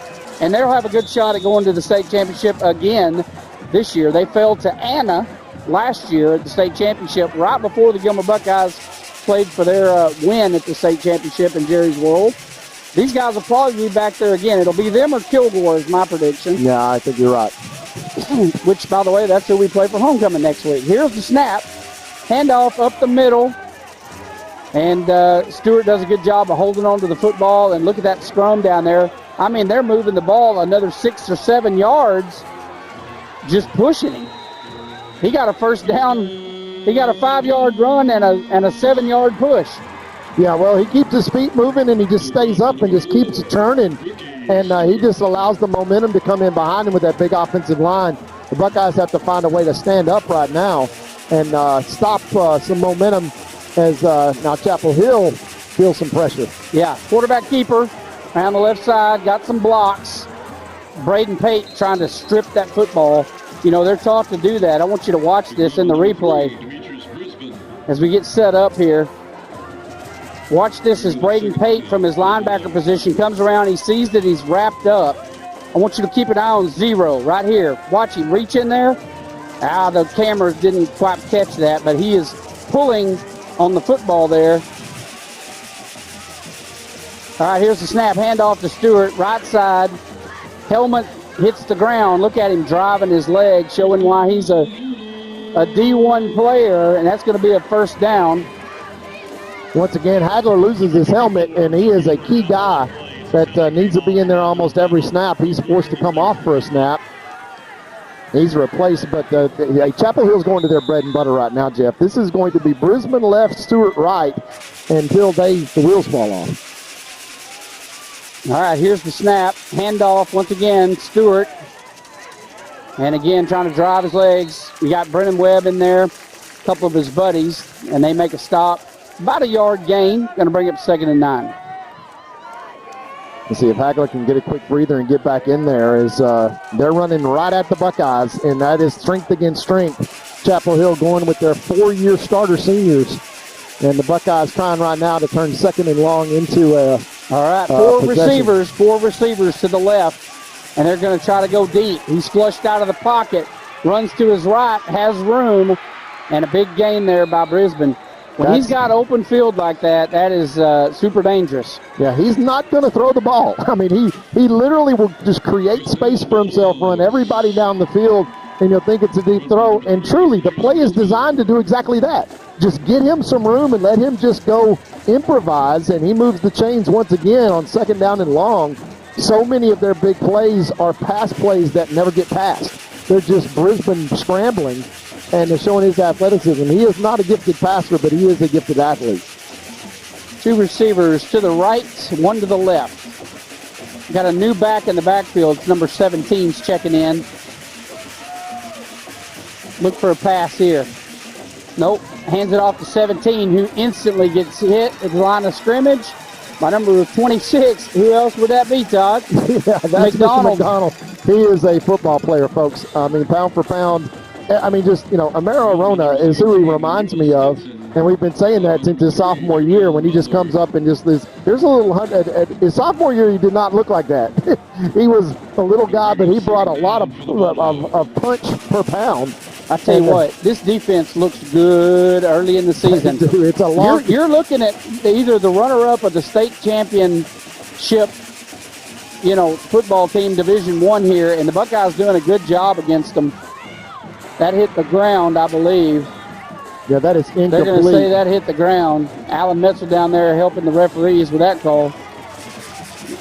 And they'll have a good shot at going to the state championship again this year. They fell to Anna last year at the state championship right before the Gilmer Buckeyes played for their win at the state championship in Jerry's World. These guys will probably be back there again. It'll be them or Kilgore is my prediction. Yeah, I think you're right. Which, by the way, that's who we play for homecoming next week. Here's the snap. Handoff up the middle. And Stewart does a good job of holding on to the football. And look at that scrum down there. I mean, they're moving the ball another 6 or 7 yards, just pushing him. He got a first down. He got a 5-yard run and a 7-yard push. Yeah, well, he keeps his feet moving and he just stays up and just keeps it turning. And he just allows the momentum to come in behind him with that big offensive line. The Buckeyes have to find a way to stand up right now and stop some momentum as now Chapel Hill feels some pressure. Yeah, quarterback keeper around the left side, got some blocks. Braden Pate trying to strip that football. You know, they're taught to do that. I want you to watch this in the replay as we get set up here. Watch this as Braden Pate from his linebacker position comes around. He sees that he's wrapped up. I want you to keep an eye on 0 right here. Watch him reach in there. The cameras didn't quite catch that, but he is pulling on the football there. All right, here's the snap. Handoff to Stewart, right side. Helmet hits the ground. Look at him driving his leg, showing why he's a D1 player, and that's going to be a first down. Once again, Hagler loses his helmet, and he is a key guy that needs to be in there almost every snap. He's forced to come off for a snap. He's replaced, but Chapel Hill's going to their bread and butter right now, Jeff. This is going to be Brisbane left, Stewart right, until the wheels fall off. All right, here's the snap. Handoff once again, Stewart. And again, trying to drive his legs. We got Brennan Webb in there, a couple of his buddies, and they make a stop. About a yard gain. Going to bring up 2nd and 9. Let's see if Hagler can get a quick breather and get back in there as they're running right at the Buckeyes, and that is strength against strength. Chapel Hill going with their 4-year starter seniors, and the Buckeyes trying right now to turn 2nd and long into a all right, 4 receivers to the left, and they're going to try to go deep. He's flushed out of the pocket, runs to his right, has room, and a big gain there by Brisbane. When he's got open field like that, that is super dangerous. Yeah, he's not going to throw the ball. I mean, he literally will just create space for himself, run everybody down the field, and you'll think it's a deep throw. And truly, the play is designed to do exactly that. Just get him some room and let him just go improvise, and he moves the chains once again on 2nd down and long. So many of their big plays are pass plays that never get passed. They're just Brisbane scrambling, and they're showing his athleticism. He is not a gifted passer, but he is a gifted athlete. 2 receivers to the right, 1 to the left. Got a new back in the backfield. It's number 17's checking in. look for a pass here. Nope, hands it off to 17, who instantly gets hit at the line of scrimmage by number 26. Who else would that be, Todd? Yeah, that's McDonald. Mr. McDonald. He is a football player, folks. I mean, pound for pound. I mean, just, Amaro Arona is who he reminds me of. And we've been saying that since his sophomore year when he just comes up and just this. There's a little, his sophomore year, he did not look like that. He was a little guy, but he brought a lot of punch per pound. I tell you what, this defense looks good early in the season. It's a long. You're looking at either the runner-up of the state championship, football team, Division I here, and the Buckeyes doing a good job against them. That hit the ground, I believe. Yeah, that is incomplete. They're going to say that hit the ground. Alan Metzel down there helping the referees with that call.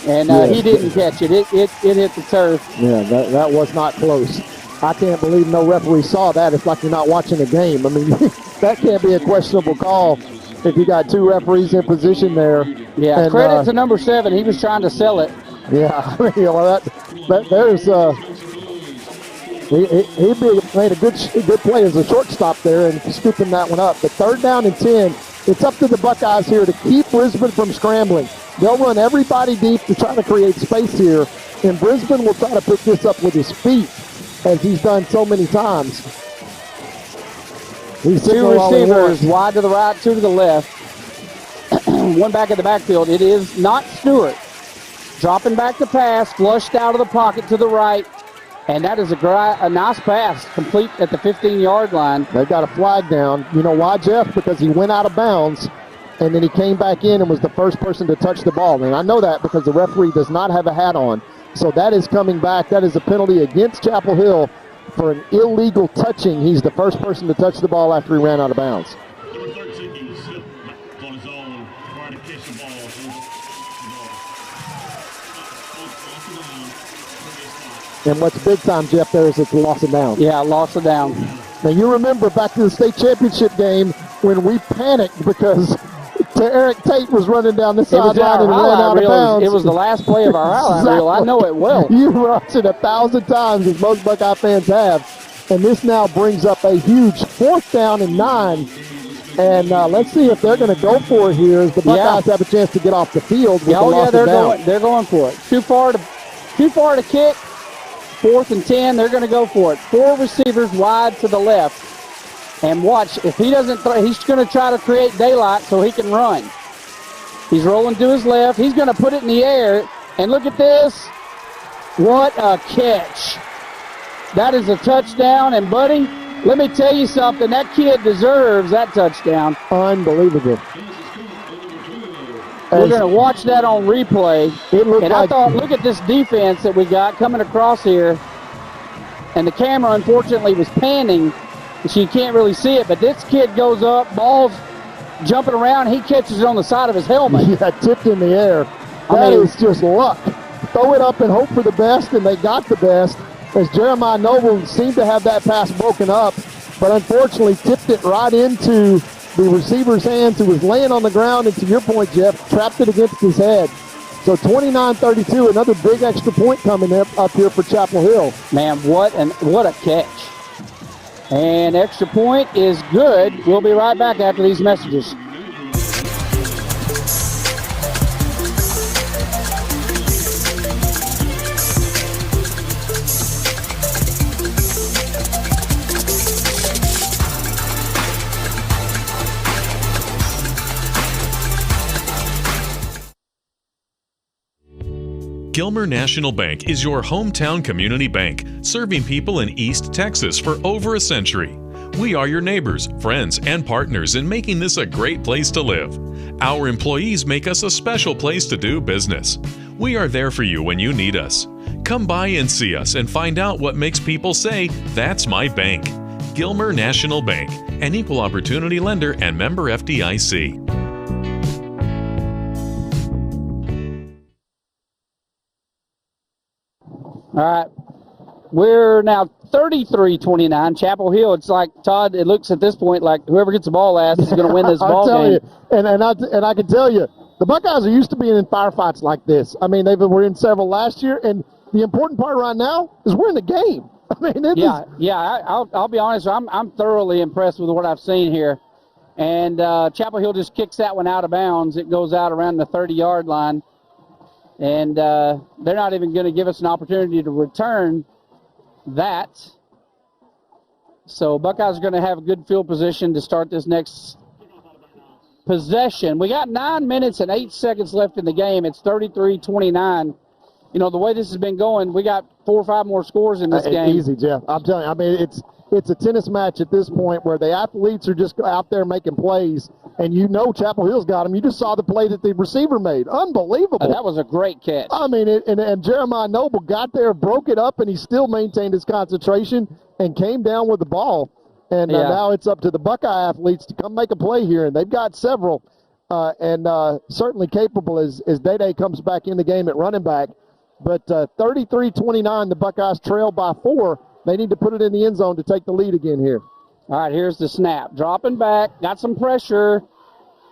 And he didn't catch it. It hit the turf. Yeah, that was not close. I can't believe no referee saw that. It's like you're not watching a game. I mean, that can't be a questionable call if you got two referees in position there. Yeah, and, credit to number 7. He was trying to sell it. Yeah, there's he made a good play as a shortstop there and scooping that one up. But 3rd down and 10, it's up to the Buckeyes here to keep Brisbane from scrambling. They'll run everybody deep to try to create space here, and Brisbane will try to pick this up with his feet, as he's done so many times. Two receivers, wide to the right, 2 to the left. One back in the backfield. It is not Stewart. Dropping back to pass, flushed out of the pocket to the right. And that is a nice pass, complete at the 15-yard line. They've got a flag down. You know why, Jeff? Because he went out of bounds, and then he came back in and was the first person to touch the ball. And I know that because the referee does not have a hat on. So that is coming back. That is a penalty against Chapel Hill for an illegal touching. He's the first person to touch the ball after he ran out of bounds. Number 13 slipped on his own, trying to catch the ball. And what's big time, Jeff, there is it's a loss of down. Yeah, loss of down. Now, you remember back to the state championship game when we panicked because Eric Tate was running down the sideline and ran out of bounds. It was the last play of our highlight reel. I know it well. You watched it 1,000 times, as most Buckeye fans have. And this now brings up a huge 4th down and 9. And let's see if they're going to go for it here as the Buckeyes have a chance to get off the field with the loss of down. They're going for it. Too far to kick. 4th and 10, they're going to go for it. 4 receivers wide to the left. And watch, if he doesn't throw, he's going to try to create daylight so he can run. He's rolling to his left. He's going to put it in the air. And look at this. What a catch. That is a touchdown. And, buddy, let me tell you something. That kid deserves that touchdown. Unbelievable. We're going to watch that on replay. I thought, look at this defense that we got coming across here. And the camera, unfortunately, was panning, so you can't really see it. But this kid goes up, ball's jumping around. He catches it on the side of his helmet. Yeah, tipped in the air. That is just luck. Throw it up and hope for the best, and they got the best. As Jeremiah Noble seemed to have that pass broken up, but unfortunately tipped it right into the receiver's hands, who was laying on the ground, and to your point, Jeff, trapped it against his head. So 29-32, another big extra point coming up here for Chapel Hill. Man, what a catch. And extra point is good. We'll be right back after these messages. Gilmer National Bank is your hometown community bank, serving people in East Texas for over a century. We are your neighbors, friends, and partners in making this a great place to live. Our employees make us a special place to do business. We are there for you when you need us. Come by and see us and find out what makes people say, "That's my bank." Gilmer National Bank, an equal opportunity lender and member FDIC. All right, we're now 33-29. Chapel Hill, it's like, Todd, it looks at this point like whoever gets the ball last is going to win this ball game. You, and I can tell you, the Buckeyes are used to being in firefights like this. I mean, were in several last year, and the important part right now is we're in the game. I mean, I'll be honest. I'm thoroughly impressed with what I've seen here. And Chapel Hill just kicks that one out of bounds. It goes out around the 30-yard line. And they're not even going to give us an opportunity to return that. So Buckeyes are going to have a good field position to start this next possession. We got 9 minutes and 8 seconds left in the game. It's 33-29. You know, the way this has been going, we got 4 or 5 more scores in this game. Easy, Jeff. I'm telling you, I mean, it's a tennis match at this point where the athletes are just out there making plays, and you know Chapel Hill's got them. You just saw the play that the receiver made. Unbelievable. That was a great catch. I mean, and Jeremiah Noble got there, broke it up, and he still maintained his concentration and came down with the ball. And now it's up to the Buckeye athletes to come make a play here, and they've got several, and certainly capable as Day comes back in the game at running back. But 33-29, the Buckeyes trail by 4. They need to put it in the end zone to take the lead again here. All right, here's the snap. Dropping back, got some pressure.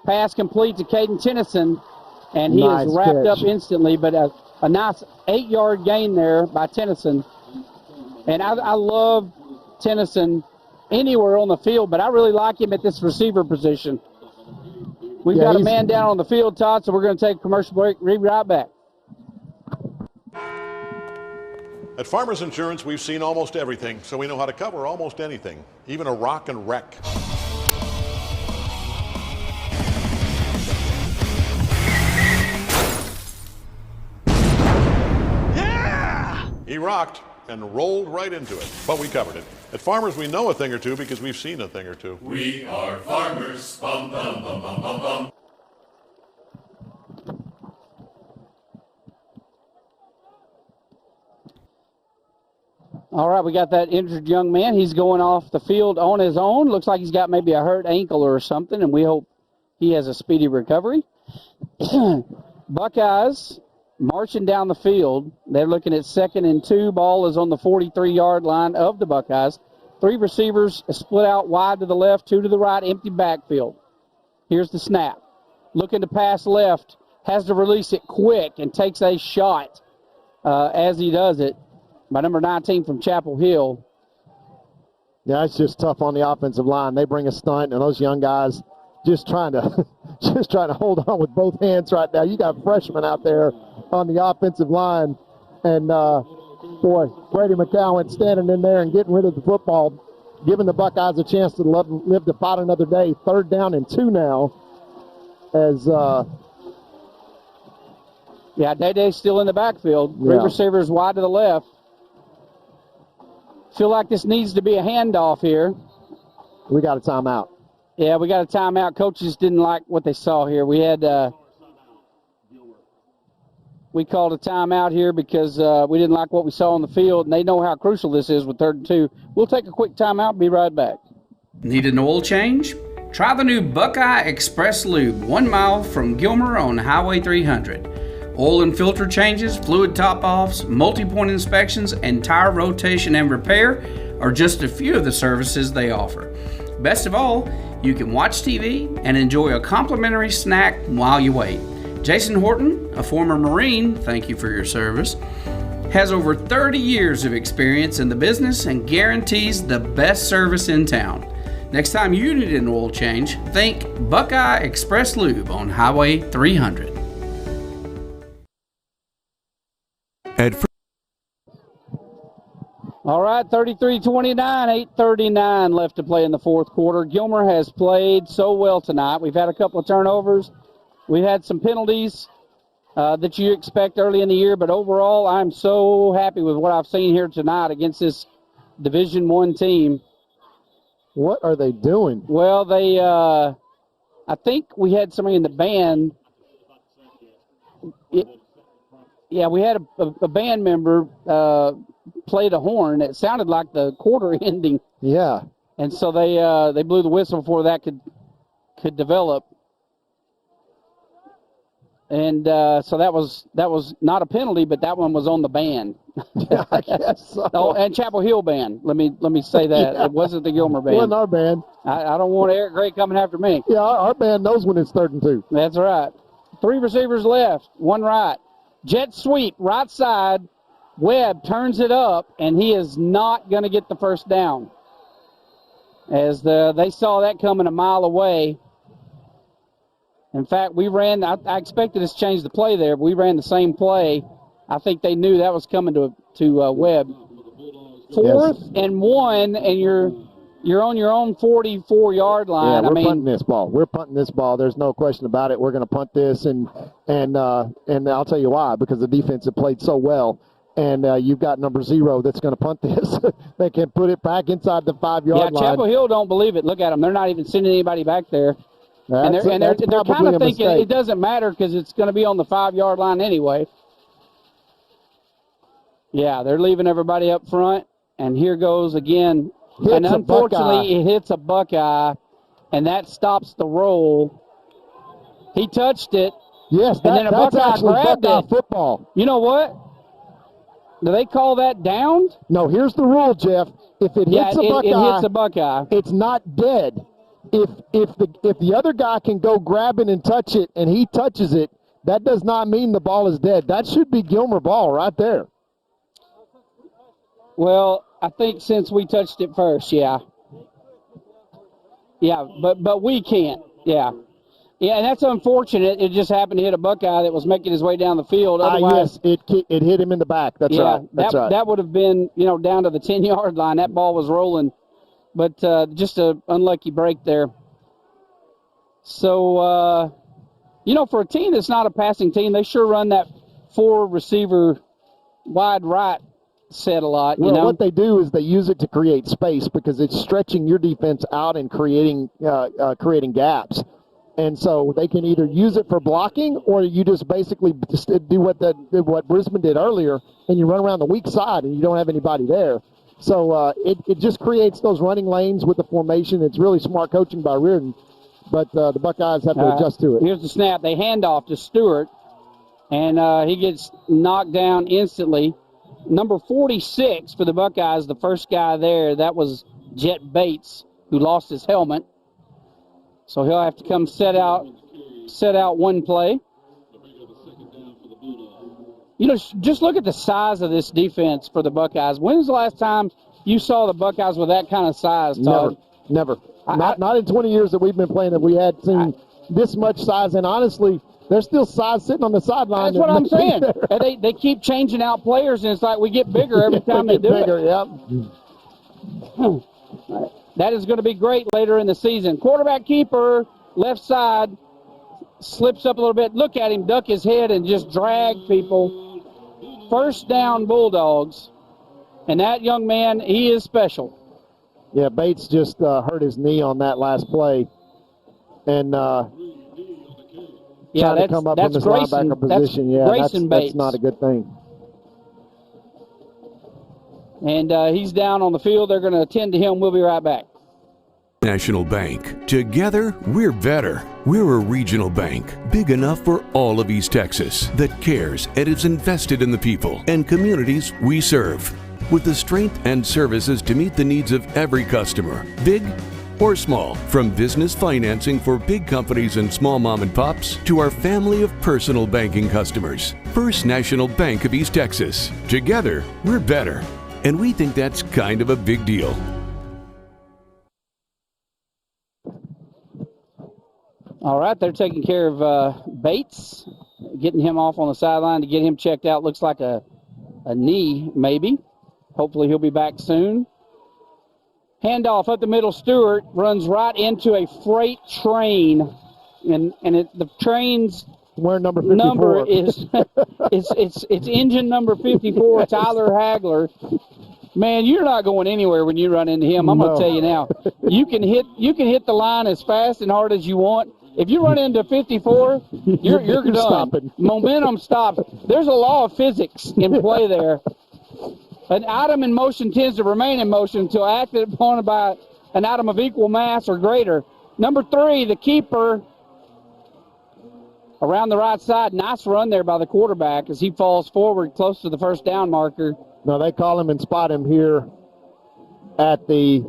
Pass complete to Caden Tennyson, and he is wrapped up instantly. But a nice 8-yard gain there by Tennyson. And I love Tennyson anywhere on the field, but I really like him at this receiver position. We've got a man down on the field, Todd, so we're going to take a commercial break. Be right back. At Farmers Insurance, we've seen almost everything, so we know how to cover almost anything, even a rock and wreck. Yeah! He rocked and rolled right into it, but we covered it. At Farmers, we know a thing or two because we've seen a thing or two. We are farmers. Bum, bum, bum, bum, bum, bum. All right, we got that injured young man. He's going off the field on his own. Looks like he's got maybe a hurt ankle or something, and we hope he has a speedy recovery. Buckeyes marching down the field. They're looking at 2nd and 2. Ball is on the 43-yard line of the Buckeyes. 3 receivers split out wide to the left, 2 to the right, empty backfield. Here's the snap. Looking to pass left, has to release it quick and takes a shot as he does it. By number 19 from Chapel Hill. Yeah, it's just tough on the offensive line. They bring a stunt, and those young guys just trying to hold on with both hands right now. You got freshmen out there on the offensive line, and boy, Brady McCowan standing in there and getting rid of the football, giving the Buckeyes a chance to live to fight another day. 3rd down and 2 now, as Day-Day's still in the backfield. 3 receivers wide to the left. Feel like this needs to be a handoff here. We got a timeout. Yeah, we got a timeout. Coaches didn't like what they saw here. We called a timeout here because we didn't like what we saw on the field, and they know how crucial this is with 3rd and 2. We'll take a quick timeout, be right back. Need an oil change? Try the new Buckeye Express Lube, 1 mile from Gilmer on Highway 300. Oil and filter changes, fluid top-offs, multi-point inspections, and tire rotation and repair are just a few of the services they offer. Best of all, you can watch TV and enjoy a complimentary snack while you wait. Jason Horton, a former Marine, thank you for your service, has over 30 years of experience in the business and guarantees the best service in town. Next time you need an oil change, think Buckeye Express Lube on Highway 300. All right, 33-29, 8:39 left to play in the 4th quarter. Gilmer has played so well tonight. We've had a couple of turnovers. We've had some penalties that you expect early in the year, but overall, I'm so happy with what I've seen here tonight against this Division I team. What are they doing? Well, I think we had somebody in the band. We had a band member played a horn. It sounded like the quarter ending. Yeah. And so they blew the whistle before that could develop. And so that was not a penalty, but that one was on the band. Yeah, I guess so. Oh, and Chapel Hill band. Let me say that. It wasn't the Gilmer band. It wasn't our band. I don't want Eric Gray coming after me. Yeah, our band knows when it's 3rd and 2. That's right. 3 receivers left, 1 right. Jet sweep, right side. Webb turns it up, and he is not going to get the first down. As they saw that coming a mile away. In fact, I expected us to change the play there, but we ran the same play. I think they knew that was coming to Webb. 4th and 1, and you're on your own 44-yard line. Yeah, we're punting this ball. We're punting this ball. There's no question about it. We're going to punt this, and I'll tell you why, because the defense had played so well. And you've got number 0 that's going to punt this. They can put it back inside the 5-yard line. Yeah, Chapel Hill don't believe it. Look at them. They're not even sending anybody back there. They're kind of thinking it doesn't matter because it's going to be on the 5-yard line anyway. Yeah, they're leaving everybody up front. And here goes again. And unfortunately, it hits a Buckeye, and that stops the roll. He touched it. Yes, and then a Buckeye grabbed Buckeye it. Football. You know what? Do they call that down? No, here's the rule, Jeff. If it hits a Buckeye, it hits a Buckeye. It's not dead. If the other guy can go grab it and touch it, and he touches it, that does not mean the ball is dead. That should be Gilmer ball right there. Well, I think since we touched it first, yeah. Yeah, but we can't. Yeah. Yeah, and that's unfortunate. It just happened to hit a Buckeye that was making his way down the field. Otherwise, yes, it hit him in the back. That's right. That's right. That would have been, down to the 10-yard line. That ball was rolling, but just an unlucky break there. So, for a team that's not a passing team, they sure run that 4-receiver wide right set a lot. Well, what they do is they use it to create space because it's stretching your defense out and creating gaps. And so they can either use it for blocking, or you just basically do what Brisbane did earlier, and you run around the weak side and you don't have anybody there. So it just creates those running lanes with the formation. It's really smart coaching by Reardon, but the Buckeyes have to adjust to it. Here's the snap. They hand off to Stewart, and he gets knocked down instantly. Number 46 for the Buckeyes, the first guy there, that was Jet Bates, who lost his helmet. So he'll have to come set out one play. Just look at the size of this defense for the Buckeyes. When was the last time you saw the Buckeyes with that kind of size, Todd? Never. Not in 20 years that we've been playing have we had seen this much size. And honestly, there's still size sitting on the sideline. That's what I'm saying. And they keep changing out players, and it's like we get bigger every time they do bigger, it. Yep. That is going to be great later in the season. Quarterback keeper, left side, slips up a little bit. Look at him duck his head and just drag people. First down, Bulldogs. And that young man, he is special. Yeah, Bates just hurt his knee on that last play. And trying to come up from his linebacker position. That's not a good thing. And he's down on the field. They're going to attend to him. We'll be right back. National Bank. Together, we're better. We're a regional bank, big enough for all of East Texas, that cares and is invested in the people and communities we serve. With the strength and services to meet the needs of every customer, big or small. From business financing for big companies and small mom and pops to our family of personal banking customers. First National Bank of East Texas. Together, we're better. And we think that's kind of a big deal. All right, they're taking care of Bates, getting him off on the sideline to get him checked out. Looks like a knee, maybe. Hopefully he'll be back soon. Handoff up the middle. Stewart runs right into a freight train, and the train's number is it's engine number 54, Tyler Hagler. Man, you're not going anywhere when you run into him. I'm going to tell you now. You can hit the line as fast and hard as you want. If you run into 54, you're done. Stopping. Momentum stops. There's a law of physics in play there. An item in motion tends to remain in motion until acted upon by an item of equal mass or greater. Number 3, the keeper, around the right side. Nice run there by the quarterback as he falls forward close to the first down marker. No, they call him and spot him here at the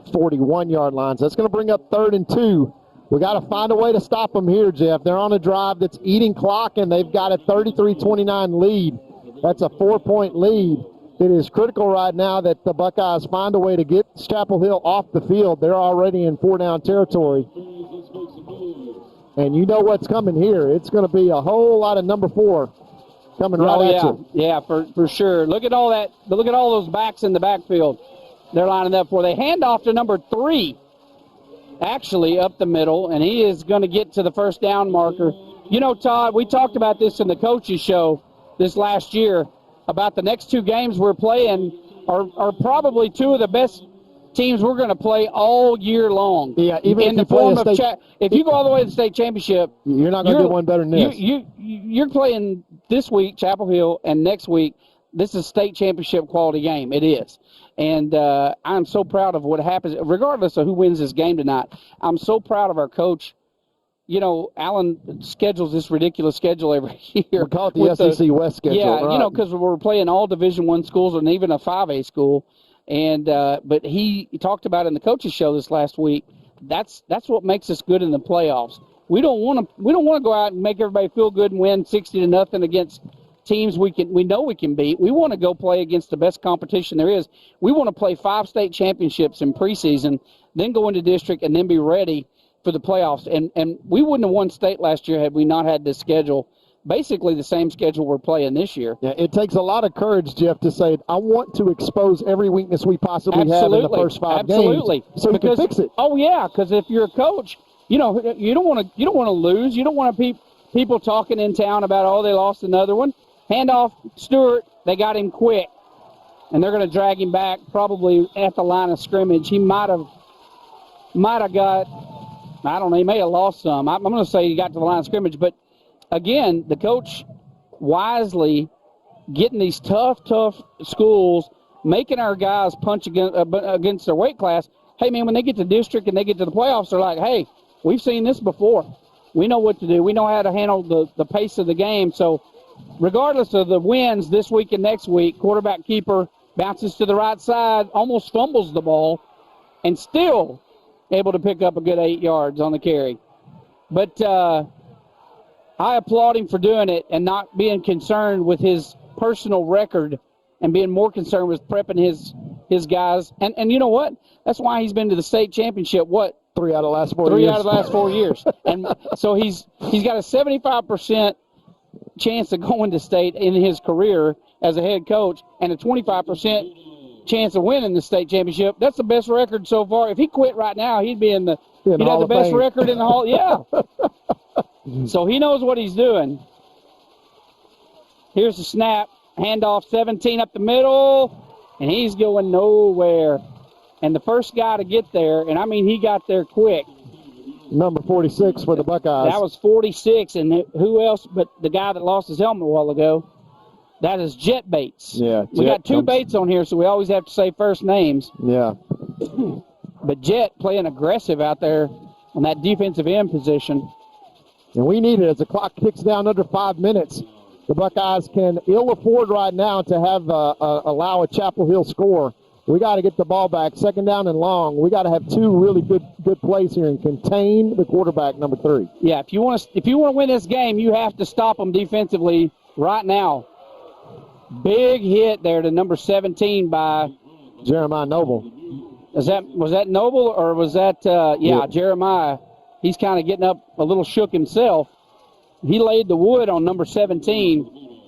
41-yard line. So that's going to bring up 3rd and 2. We got to find a way to stop them here, Jeff. They're on a drive that's eating clock, and they've got a 33-29 lead. That's a 4-point lead. It is critical right now that the Buckeyes find a way to get Chapel Hill off the field. They're already in 4-down territory. And you know what's coming here. It's going to be a whole lot of number 4 coming right at you. Yeah, for sure. Look at all that. Look at all those backs in the backfield. They're lining up for. They hand off to number 3, actually, up the middle, and he is going to get to the first down marker. You know, Todd, we talked about this in the coaches show this last year about the next 2 games we're playing are probably 2 of the best teams we're going to play all year long. Yeah, even in the form of if you go all the way to the state championship, you're not going to get one better than this. You're playing this week, Chapel Hill, and next week, this is state championship quality game. It is. And I'm so proud of what happens, regardless of who wins this game tonight. I'm so proud of our coach. You know, Allen schedules this ridiculous schedule every year. We call it the SEC West schedule. Yeah, right. You know, because we're playing all Division I schools and even a 5A school. And but he talked about in the coaches show this last week. That's what makes us good in the playoffs. We don't want to go out and make everybody feel good and win 60-0 against teams we know we can beat. We want to go play against the best competition there is. We want to play 5 state championships in preseason, then go into district, and then be ready for the playoffs. And we wouldn't have won state last year had we not had this schedule. Basically the same schedule we're playing this year. Yeah, it takes a lot of courage, Jeff, to say, I want to expose every weakness we possibly have in the first 5 games so you can fix it. Oh, yeah, because if you're a coach, you know, you don't want to lose. You don't want to people talking in town about, oh, they lost another one. Hand off Stewart. They got him quick. And they're going to drag him back probably at the line of scrimmage. He might have got, I don't know, he may have lost some. I'm going to say he got to the line of scrimmage. But, again, the coach wisely getting these tough schools, making our guys punch against their weight class. Hey, man, when they get to district and they get to the playoffs, they're like, hey, we've seen this before. We know what to do. We know how to handle the pace of the game. So, regardless of the wins this week and next week, quarterback keeper bounces to the right side, almost fumbles the ball, and still able to pick up a good 8 yards on the carry. But I applaud him for doing it and not being concerned with his personal record and being more concerned with prepping his guys. And you know what? That's why he's been to the state championship, 3 out of the last 4 years. 3 out of the last 4 years. And so he's got a 75% chance of going to state in his career as a head coach and a 25% chance of winning the state championship. That's the best record so far. If he quit right now, he'd have the best record in the hall. Yeah. So he knows what he's doing. Here's the snap. Handoff 17 up the middle, and he's going nowhere. And the first guy to get there, and I mean he got there quick. Number 46 for the Buckeyes. That was 46, and who else but the guy that lost his helmet a while ago? That is Jet Bates. Yeah, we got 2 Bates on here, so we always have to say first names. Yeah. But Jet playing aggressive out there on that defensive end position. And we need it as the clock ticks down under 5 minutes. The Buckeyes can ill afford right now to have allow a Chapel Hill score. We got to get the ball back, 2nd down and long. We got to have 2 really good plays here and contain the quarterback, number 3. Yeah, if you want to win this game, you have to stop them defensively right now. Big hit there to number 17 by Jeremiah Noble. Was that Noble or was that Jeremiah? He's kind of getting up a little shook himself. He laid the wood on number 17.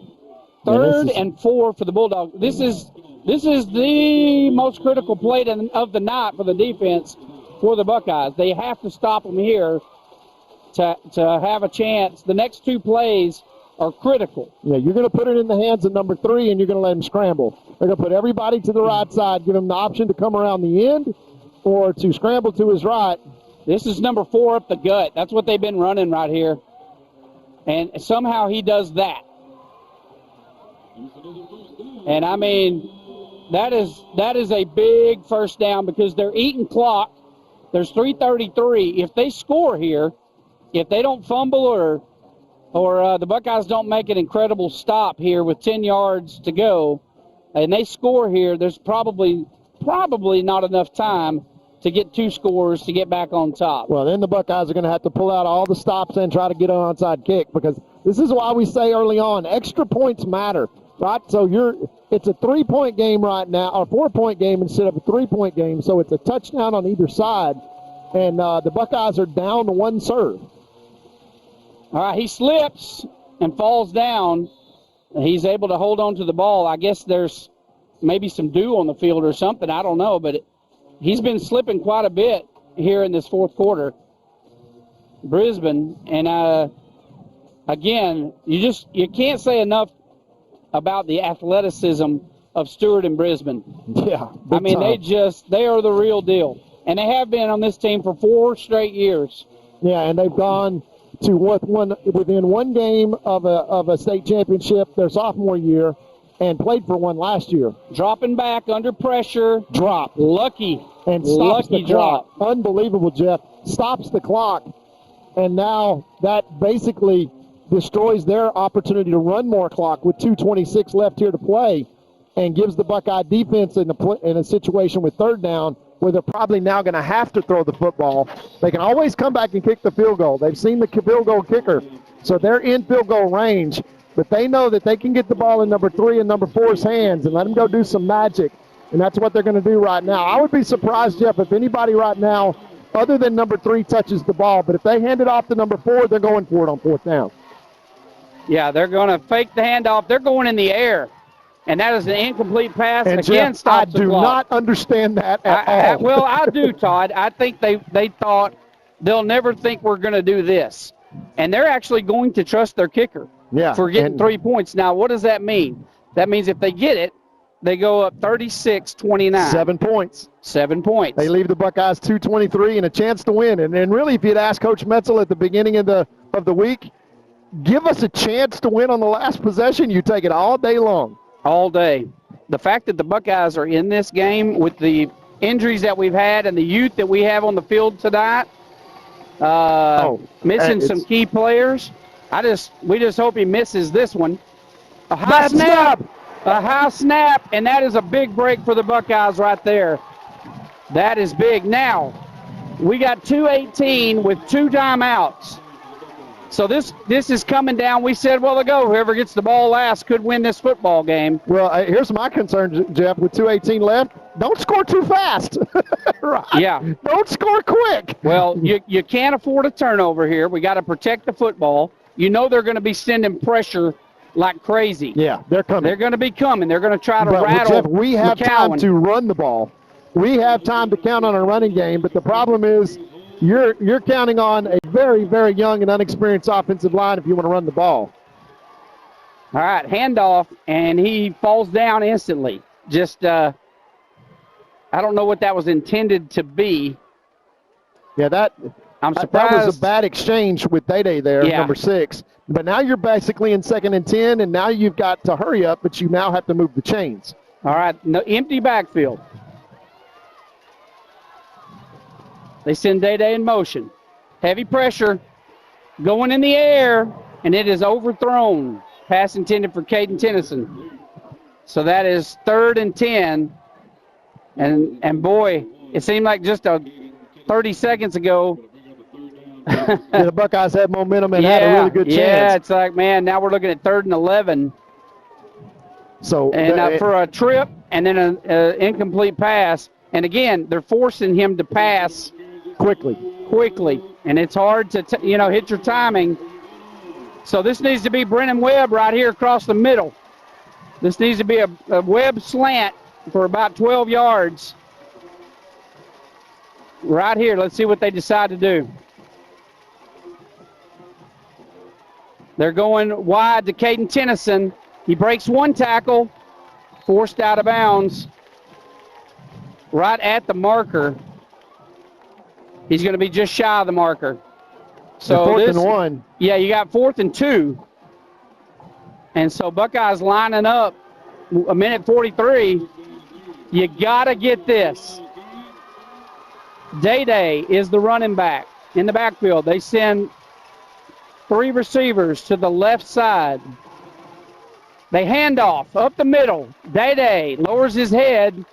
3rd and 4 for the Bulldogs. This is the most critical play of the night for the defense for the Buckeyes. They have to stop them here to have a chance. The next 2 plays are critical. Yeah, you're going to put it in the hands of number 3, and you're going to let him scramble. They're going to put everybody to the right side, give him the option to come around the end or to scramble to his right. This is number 4 up the gut. That's what they've been running right here. And somehow he does that. And, I mean, that is a big first down because they're eating clock. There's 3:33. If they score here, if they don't fumble or the Buckeyes don't make an incredible stop here with 10 yards to go, and they score here, there's probably not enough time to get 2 scores to get back on top. Well, then the Buckeyes are going to have to pull out all the stops and try to get an onside kick because this is why we say early on, extra points matter. right? So it's a 3-point game right now, or 4-point game instead of a 3-point game. So it's a touchdown on either side, and the Buckeyes are down to one serve. All right, he slips and falls down. He's able to hold on to the ball. I guess there's maybe some dew on the field or something. I don't know, but he's been slipping quite a bit here in this fourth quarter. Brisbane, and again, you can't say enough about the athleticism of Stewart and Brisbane. Yeah, I mean, they are the real deal, and they have been on this team for 4 straight years. Yeah, and they've gone to within one game of a state championship their sophomore year, and played for one last year. Dropping back under pressure. Drop. Lucky. And stops Lucky the clock. Unbelievable, Jeff. Stops the clock. And now that basically destroys their opportunity to run more clock with 2:26 left here to play, and gives the Buckeye defense in a situation with third down where they're probably now going to have to throw the football. They can always come back and kick the field goal. They've seen the field goal kicker, so they're in field goal range. But they know that they can get the ball in number 3 and number 4's hands and let them go do some magic, and that's what they're going to do right now. I would be surprised, Jeff, if anybody right now other than number 3 touches the ball. But if they hand it off to number 4, they're going for it on 4th down. Yeah, they're going to fake the handoff. They're going in the air, and that is an incomplete pass. And Again, Jeff, stops the I do clock. not understand that at all. Well, I do, Todd. I think they thought they'll never think we're going to do this. And they're actually going to trust their kicker for getting 3 points. Now, what does that mean? That means if they get it, they go up 36-29. 7 points. 7 points. They leave the Buckeyes 2:23 and a chance to win. And really, if you'd asked Coach Metzel at the beginning of the week, give us a chance to win on the last possession, you take it all day long. All day. The fact that the Buckeyes are in this game with the injuries that we've had and the youth that we have on the field tonight, missing some key players. We just hope he misses this one. A high snap. A high snap, and that is a big break for the Buckeyes right there. That is big. Now, we got 2:18 with 2 timeouts. So this is coming down. We said, well, whoever gets the ball last could win this football game. Well, here's my concern, Jeff. With 2:18 left, don't score too fast. Right? Yeah. Don't score quick. Well, you can't afford a turnover here. We got to protect the football. You know they're going to be sending pressure like crazy. Yeah, they're coming. They're going to be coming. They're going to try to rattle Jeff, we have time to run the ball. We have time to count on a running game, but the problem is you're counting on a very, very young and unexperienced offensive line if you want to run the ball. All right, handoff, and he falls down instantly. Just, I don't know what that was intended to be. Yeah, I'm surprised. That was a bad exchange with Day there, yeah. Number 6. But now you're basically in 2nd and 10, and now you've got to hurry up, but you now have to move the chains. All right, no, empty backfield. They send Day in motion. Heavy pressure going in the air, and it is overthrown. Pass intended for Caden Tennyson. So that is 3rd and 10. And boy, it seemed like just 30 seconds ago. The Buckeyes had momentum and had a really good chance. Yeah, it's like, man, now we're looking at 3rd and 11. So for a trip and then an incomplete pass. And again, they're forcing him to pass quickly, and it's hard to hit your timing. So this needs to be Brennan Webb right here across the middle. This needs to be a Webb slant for about 12 yards. Right here. Let's see what they decide to do. They're going wide to Caden Tennyson. He breaks one tackle, forced out of bounds, right at the marker. He's going to be just shy of the marker. So 4th and 1. Yeah, you got 4th and 2. And so Buckeyes lining up, 1:43. You got to get this. Day is the running back in the backfield. They send 3 receivers to the left side. They hand off up the middle. Day lowers his head,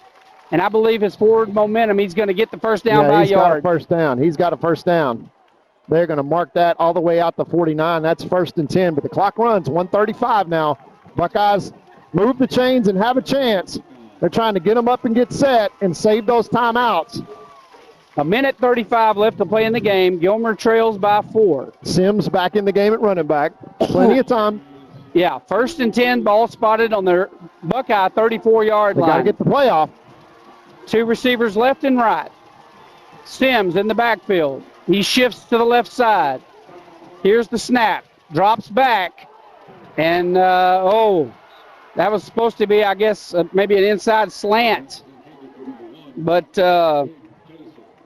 and I believe his forward momentum, he's going to get the first down by a yard. He's got a first down. They're going to mark that all the way out to 49. That's 1st and 10, but the clock runs. 1:35 now. Buckeyes move the chains and have a chance. They're trying to get them up and get set and save those timeouts. 1:35 left to play in the game. Gilmer trails by 4. Sims back in the game at running back. Plenty of time. Yeah, 1st and 10, ball spotted on their Buckeye 34-yard line. Got to get the play off. 2 receivers left and right. Sims in the backfield. He shifts to the left side. Here's the snap. Drops back. And, that was supposed to be, I guess, maybe an inside slant. But that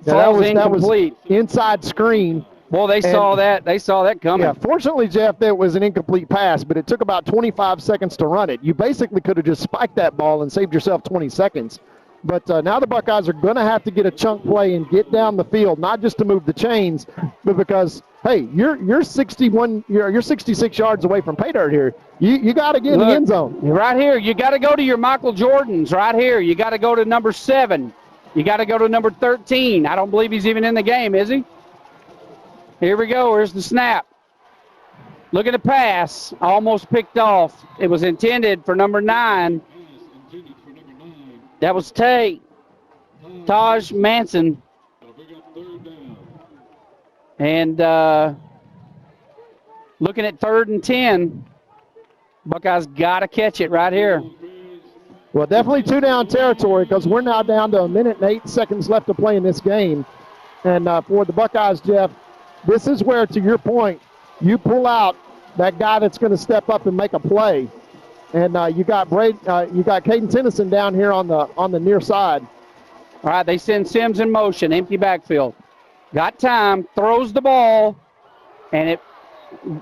was incomplete. Inside screen. Well, they saw that. They saw that coming. Yeah, fortunately, Jeff, that was an incomplete pass, but it took about 25 seconds to run it. You basically could have just spiked that ball and saved yourself 20 seconds. But now the Buckeyes are going to have to get a chunk play and get down the field, not just to move the chains, but because, hey, you're 66 yards away from pay dirt here. You got to get in the end zone. Right here. You got to go to your Michael Jordans right here. You got to go to number 7. You got to go to number 13. I don't believe he's even in the game, is he? Here we go. Here's the snap. Look at the pass. Almost picked off. It was intended for number 9. That was Taj Manson. And looking at 3rd and 10. Buckeyes got to catch it right here. Well, definitely 2-down territory because we're now down to 1 minute and 8 seconds left to play in this game. And for the Buckeyes, Jeff, this is where, to your point, you pull out that guy that's going to step up and make a play. And you got Caden Tennyson down here on the near side. All right, they send Sims in motion, empty backfield. Got time, throws the ball, and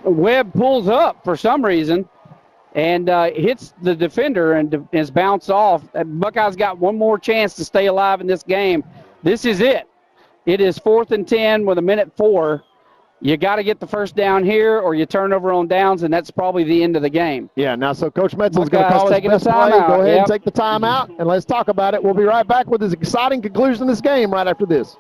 Webb pulls up for some reason and hits the defender and is bounced off. Buckeyes got one more chance to stay alive in this game. This is it. It is 4th and 10 with 1:04. You got to get the first down here or you turn over on downs, and that's probably the end of the game. Yeah, now so Coach Metzel's going to call his best play. Go ahead and take the timeout, and let's talk about it. We'll be right back with his exciting conclusion of this game right after this.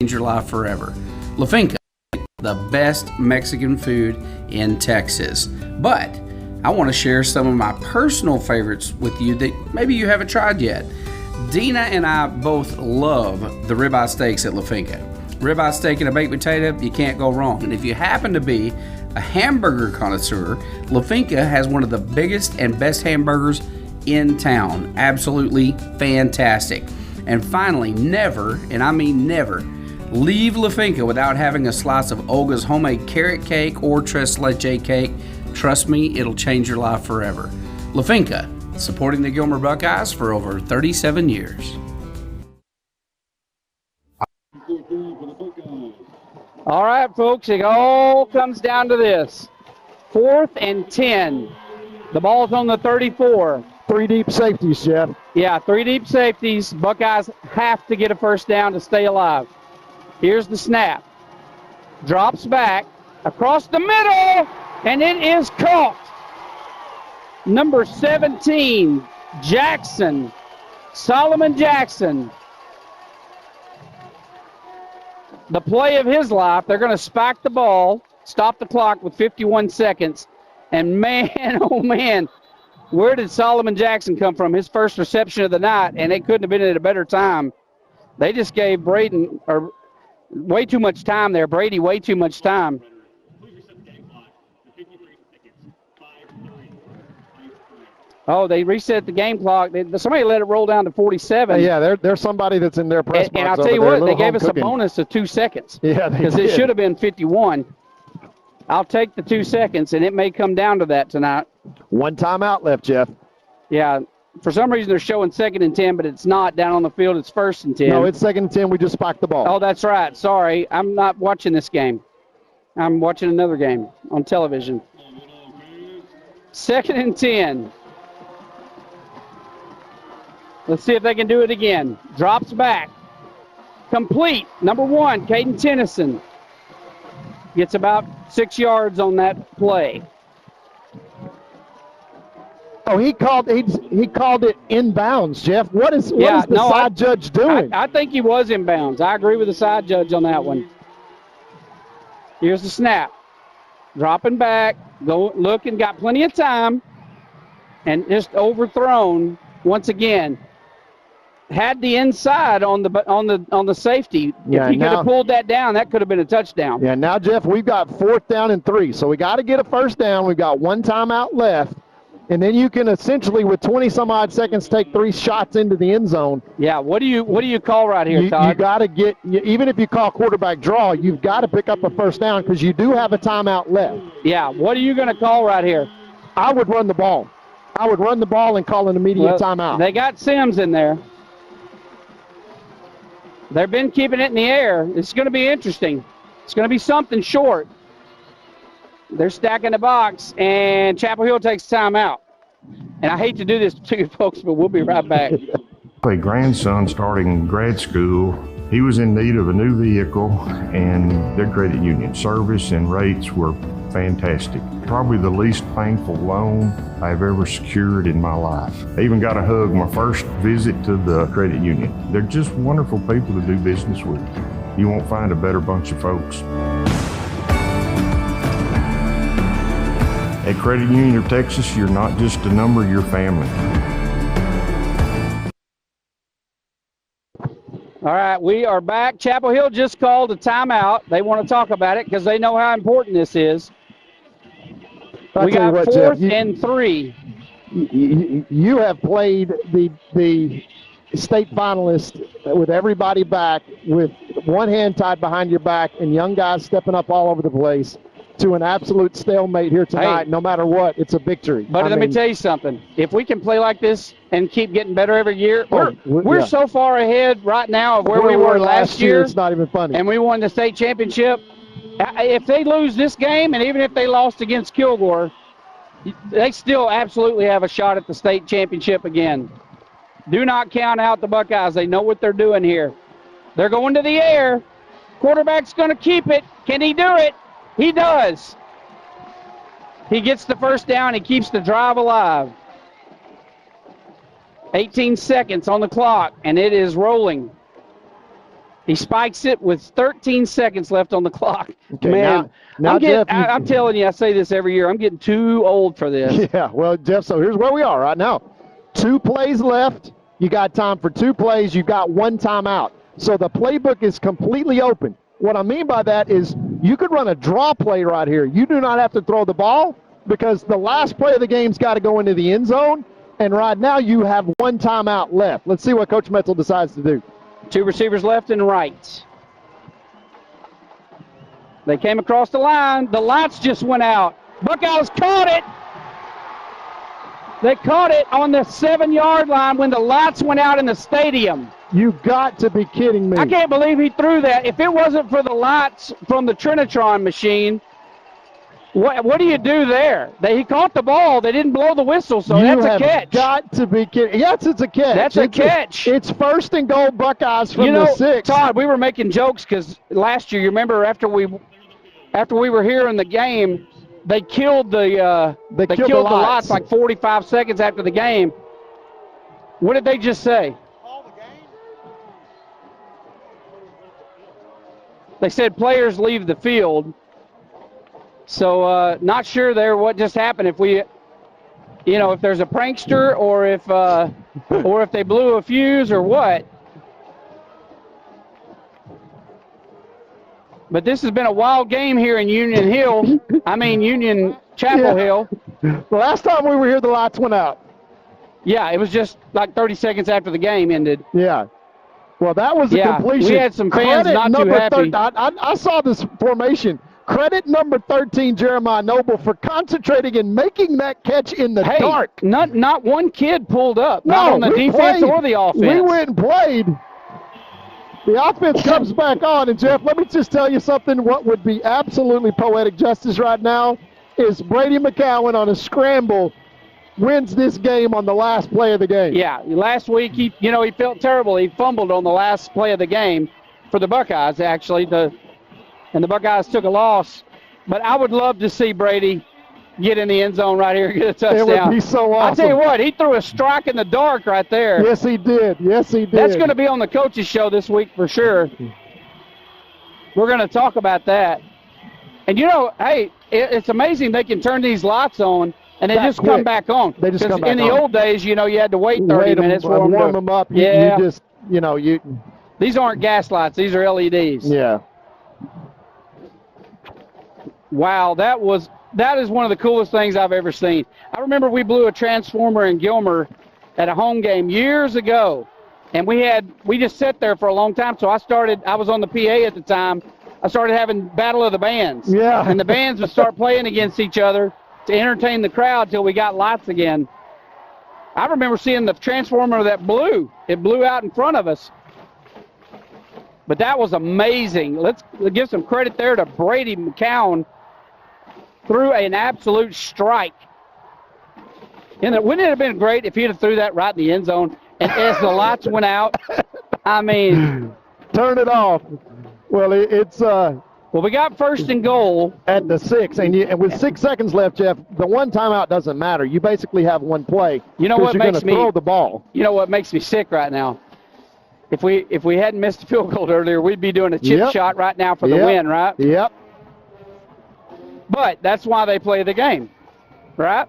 Change your life forever. La Finca, the best Mexican food in Texas. But I want to share some of my personal favorites with you that maybe you haven't tried yet. Dina and I both love the ribeye steaks at La Finca. Ribeye steak and a baked potato, you can't go wrong. And if you happen to be a hamburger connoisseur, La Finca has one of the biggest and best hamburgers in town. Absolutely fantastic. And finally, never, and I mean never, leave La Finca without having a slice of Olga's homemade carrot cake or tres leche cake. Trust me, it'll change your life forever. La Finca, supporting the Gilmer Buckeyes for over 37 years. All right, folks, it all comes down to this. 4th and 10. The ball's on the 34. 3 deep safeties, Jeff. Yeah, 3 deep safeties. Buckeyes have to get a first down to stay alive. Here's the snap. Drops back across the middle, and it is caught. Number 17, Jackson, Solomon Jackson. The play of his life. They're going to spike the ball, stop the clock with 51 seconds. And man, oh man, where did Solomon Jackson come from? His first reception of the night, and it couldn't have been at a better time. They just gave Braden way too much time there. Brady, way too much time. Oh, they reset the game clock. Somebody let it roll down to 47. Yeah, there's somebody that's in their press box. And I'll tell you what, they gave us a bonus of 2 seconds. Yeah, because it should have been 51. I'll take the 2 seconds, and it may come down to that tonight. 1 timeout left, Jeff. Yeah, for some reason they're showing 2nd and 10, but it's not down on the field. It's 1st and 10. No, it's 2nd and 10. We just spiked the ball. Oh, that's right. Sorry, I'm not watching this game. I'm watching another game on television. 2nd and 10. Let's see if they can do it again. Drops back. Complete. Number 1, Caden Tennyson. Gets about 6 yards on that play. Oh, he called it inbounds, Jeff. What is the side judge doing? I think he was inbounds. I agree with the side judge on that one. Here's the snap. Dropping back, looking, got plenty of time, and just overthrown once again. Had the inside on the safety. Yeah, if he could have pulled that down, that could have been a touchdown. Yeah, now, Jeff, we've got 4th down and 3, so we got to get a first down. We've got 1 timeout left, and then you can essentially, with 20-some-odd seconds, take 3 shots into the end zone. Yeah, what do you call right here, Todd? You got to get, even if you call quarterback draw, you've got to pick up a first down because you do have a timeout left. Yeah, what are you going to call right here? I would run the ball. I would run the ball and call an immediate timeout. They got Sims in there. They've been keeping it in the air. It's going to be interesting. It's going to be something short. They're stacking the box, and Chapel Hill takes timeout. And I hate to do this to you folks, but we'll be right back. My grandson starting grad school, he was in need of a new vehicle, and their credit union service and rates were fantastic. Probably the least painful loan I've ever secured in my life. I even got a hug my first visit to the credit union. They're just wonderful people to do business with. You won't find a better bunch of folks. At Credit Union of Texas, you're not just a number, you're family. All right, we are back. Chapel Hill just called a timeout. They want to talk about it because they know how important this is. We got 4th and 3. You have played the state finalist with everybody back, with one hand tied behind your back, and young guys stepping up all over the place to an absolute stalemate here tonight. No matter what, it's a victory. But let me tell you something. If we can play like this and keep getting better every year, we're so far ahead right now of where we were last year. It's not even funny. And we won the state championship. If they lose this game, and even if they lost against Kilgore, they still absolutely have a shot at the state championship again. Do not count out the Buckeyes. They know what they're doing here. They're going to the air. Quarterback's going to keep it. Can he do it? He does. He gets the first down. He keeps the drive alive. 18 seconds on the clock, and it is rolling. He spikes it with 13 seconds left on the clock. Okay, Man, now Jeff, I'm telling you, I say this every year, I'm getting too old for this. Yeah, well, Jeff, so here's where we are right now. 2 plays left. You got time for 2 plays. You got 1 timeout. So the playbook is completely open. What I mean by that is you could run a draw play right here. You do not have to throw the ball because the last play of the game's got to go into the end zone. And right now you have 1 timeout left. Let's see what Coach Metzel decides to do. 2 receivers left and right. They came across the line. The lights just went out. Buckeyes caught it. They caught it on the 7-yard line when the lights went out in the stadium. You got to be kidding me. I can't believe he threw that. If it wasn't for the lights from the Trinitron machine, what do you do there? He caught the ball. They didn't blow the whistle, so that's a catch. You have got to be kidding. Yes, it's a catch. That's a catch. It's 1st and goal Buckeyes from the 6. Todd, we were making jokes because last year, you remember after we were here in the game, they killed the lights like 45 seconds after the game. What did they just say? They said players leave the field. So not sure there what just happened. If we, if there's a prankster or if they blew a fuse or what. But this has been a wild game here in Union Chapel Hill. The last time we were here, the lights went out. Yeah, it was just like 30 seconds after the game ended. Yeah. Well, that was a completion. We had some fans not too happy. I saw this formation. Credit number 13, Jeremiah Noble, for concentrating and making that catch in the dark. Not one kid pulled up. Not on the defense or the offense. We went and played. The offense comes back on. And, Jeff, let me just tell you something. What would be absolutely poetic justice right now is Brady McCowan on a scramble wins this game on the last play of the game. Yeah, last week he felt terrible. He fumbled on the last play of the game for the Buckeyes, actually. And the Buckeyes took a loss. But I would love to see Brady get in the end zone right here and get a touchdown. It would be so awesome. I'll tell you what, he threw a strike in the dark right there. Yes, he did. Yes, he did. That's going to be on the coaches' show this week for sure. We're going to talk about that. And, hey, it's amazing they can turn these lights on and they just come back on. They just come back on. In the old days, you had to wait 30 minutes for them to warm them up. Yeah. You just, These aren't gas lights. These are LEDs. Yeah. Wow, that is one of the coolest things I've ever seen. I remember we blew a transformer in Gilmer at a home game years ago, and we just sat there for a long time. So I was on the PA at the time. I started having Battle of the Bands. Yeah. And the bands would start playing against each other to entertain the crowd till we got lights again. I remember seeing the transformer that blew. It blew out in front of us. But that was amazing. Let's give some credit there to Brady McCown. Threw an absolute strike. And wouldn't it have been great if he'd have threw that right in the end zone? And as the lights went out, I mean, turn it off. Well, we got first and goal at the 6, and with 6 seconds left, Jeff, the one timeout doesn't matter. You basically have one play. You know what makes me throw the ball. You know what makes me sick right now? If we hadn't missed a field goal earlier, we'd be doing a chip shot right now for the win, right? Yep. But that's why they play the game, right?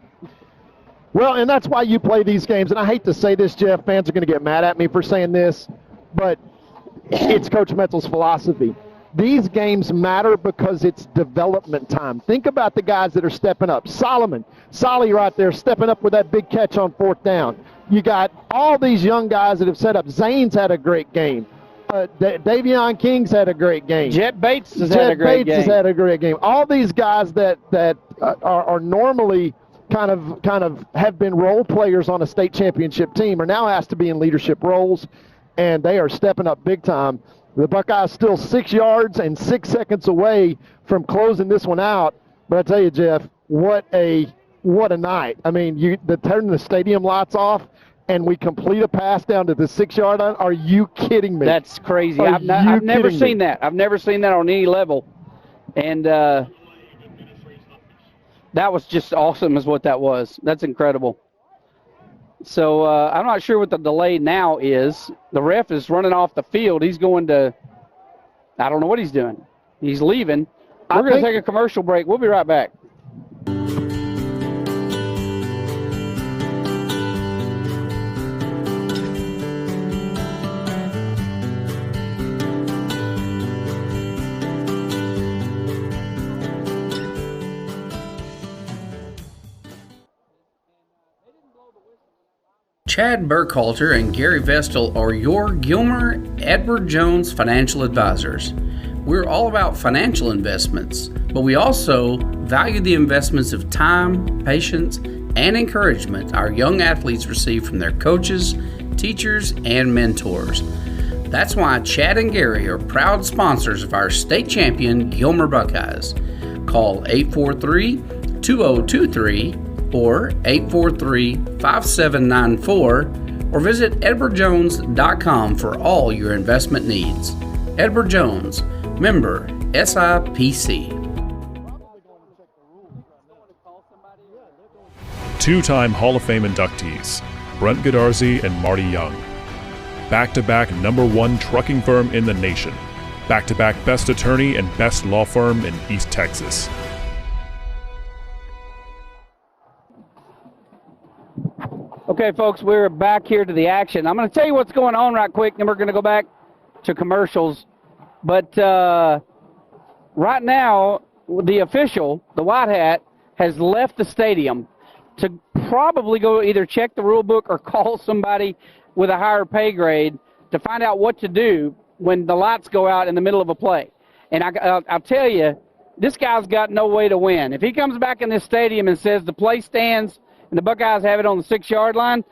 Well, and that's why you play these games. And I hate to say this, Jeff, fans are going to get mad at me for saying this, but it's Coach Metzel's philosophy. These games matter because it's development time. Think about the guys that are stepping up. Solly right there stepping up with that big catch on 4th down. You got all these young guys that have set up. Zane's had a great game. Davion King's had a great game. Jet Bates has had a great game. All these guys that are normally kind of have been role players on a state championship team are now asked to be in leadership roles, and they are stepping up big time. The Buckeyes still 6 yards and 6 seconds away from closing this one out. But I tell you, Jeff, what a night. I mean, turn the stadium lights off and we complete a pass down to the 6-yard line. Are you kidding me? That's crazy. I've never seen that. I've never seen that on any level. And that was just awesome is what that was. That's incredible. So I'm not sure what the delay now is. The ref is running off the field. He's going to – I don't know what he's doing. He's leaving. We're going to take a commercial break. We'll be right back. Chad Burkhalter and Gary Vestal are your Gilmer Edward Jones financial advisors. We're all about financial investments, but we also value the investments of time, patience, and encouragement our young athletes receive from their coaches, teachers, and mentors. That's why Chad and Gary are proud sponsors of our state champion Gilmer Buckeyes. Call 843-2023 or 843-5794 or visit edwardjones.com for all your investment needs. Edward Jones, member SIPC. Two-time Hall of Fame inductees, Brent Godarzi and Marty Young. Back-to-back #1 trucking firm in the nation. Back-to-back best attorney and best law firm in East Texas. Okay, folks, we're back here to the action. I'm going to tell you what's going on right quick, then we're going to go back to commercials. But right now, the official, the white hat, has left the stadium to probably go either check the rule book or call somebody with a higher pay grade to find out what to do when the lights go out in the middle of a play. And I'll tell you, this guy's got no way to win. If he comes back in this stadium and says the play stands and the Buckeyes have it on the 6-yard line,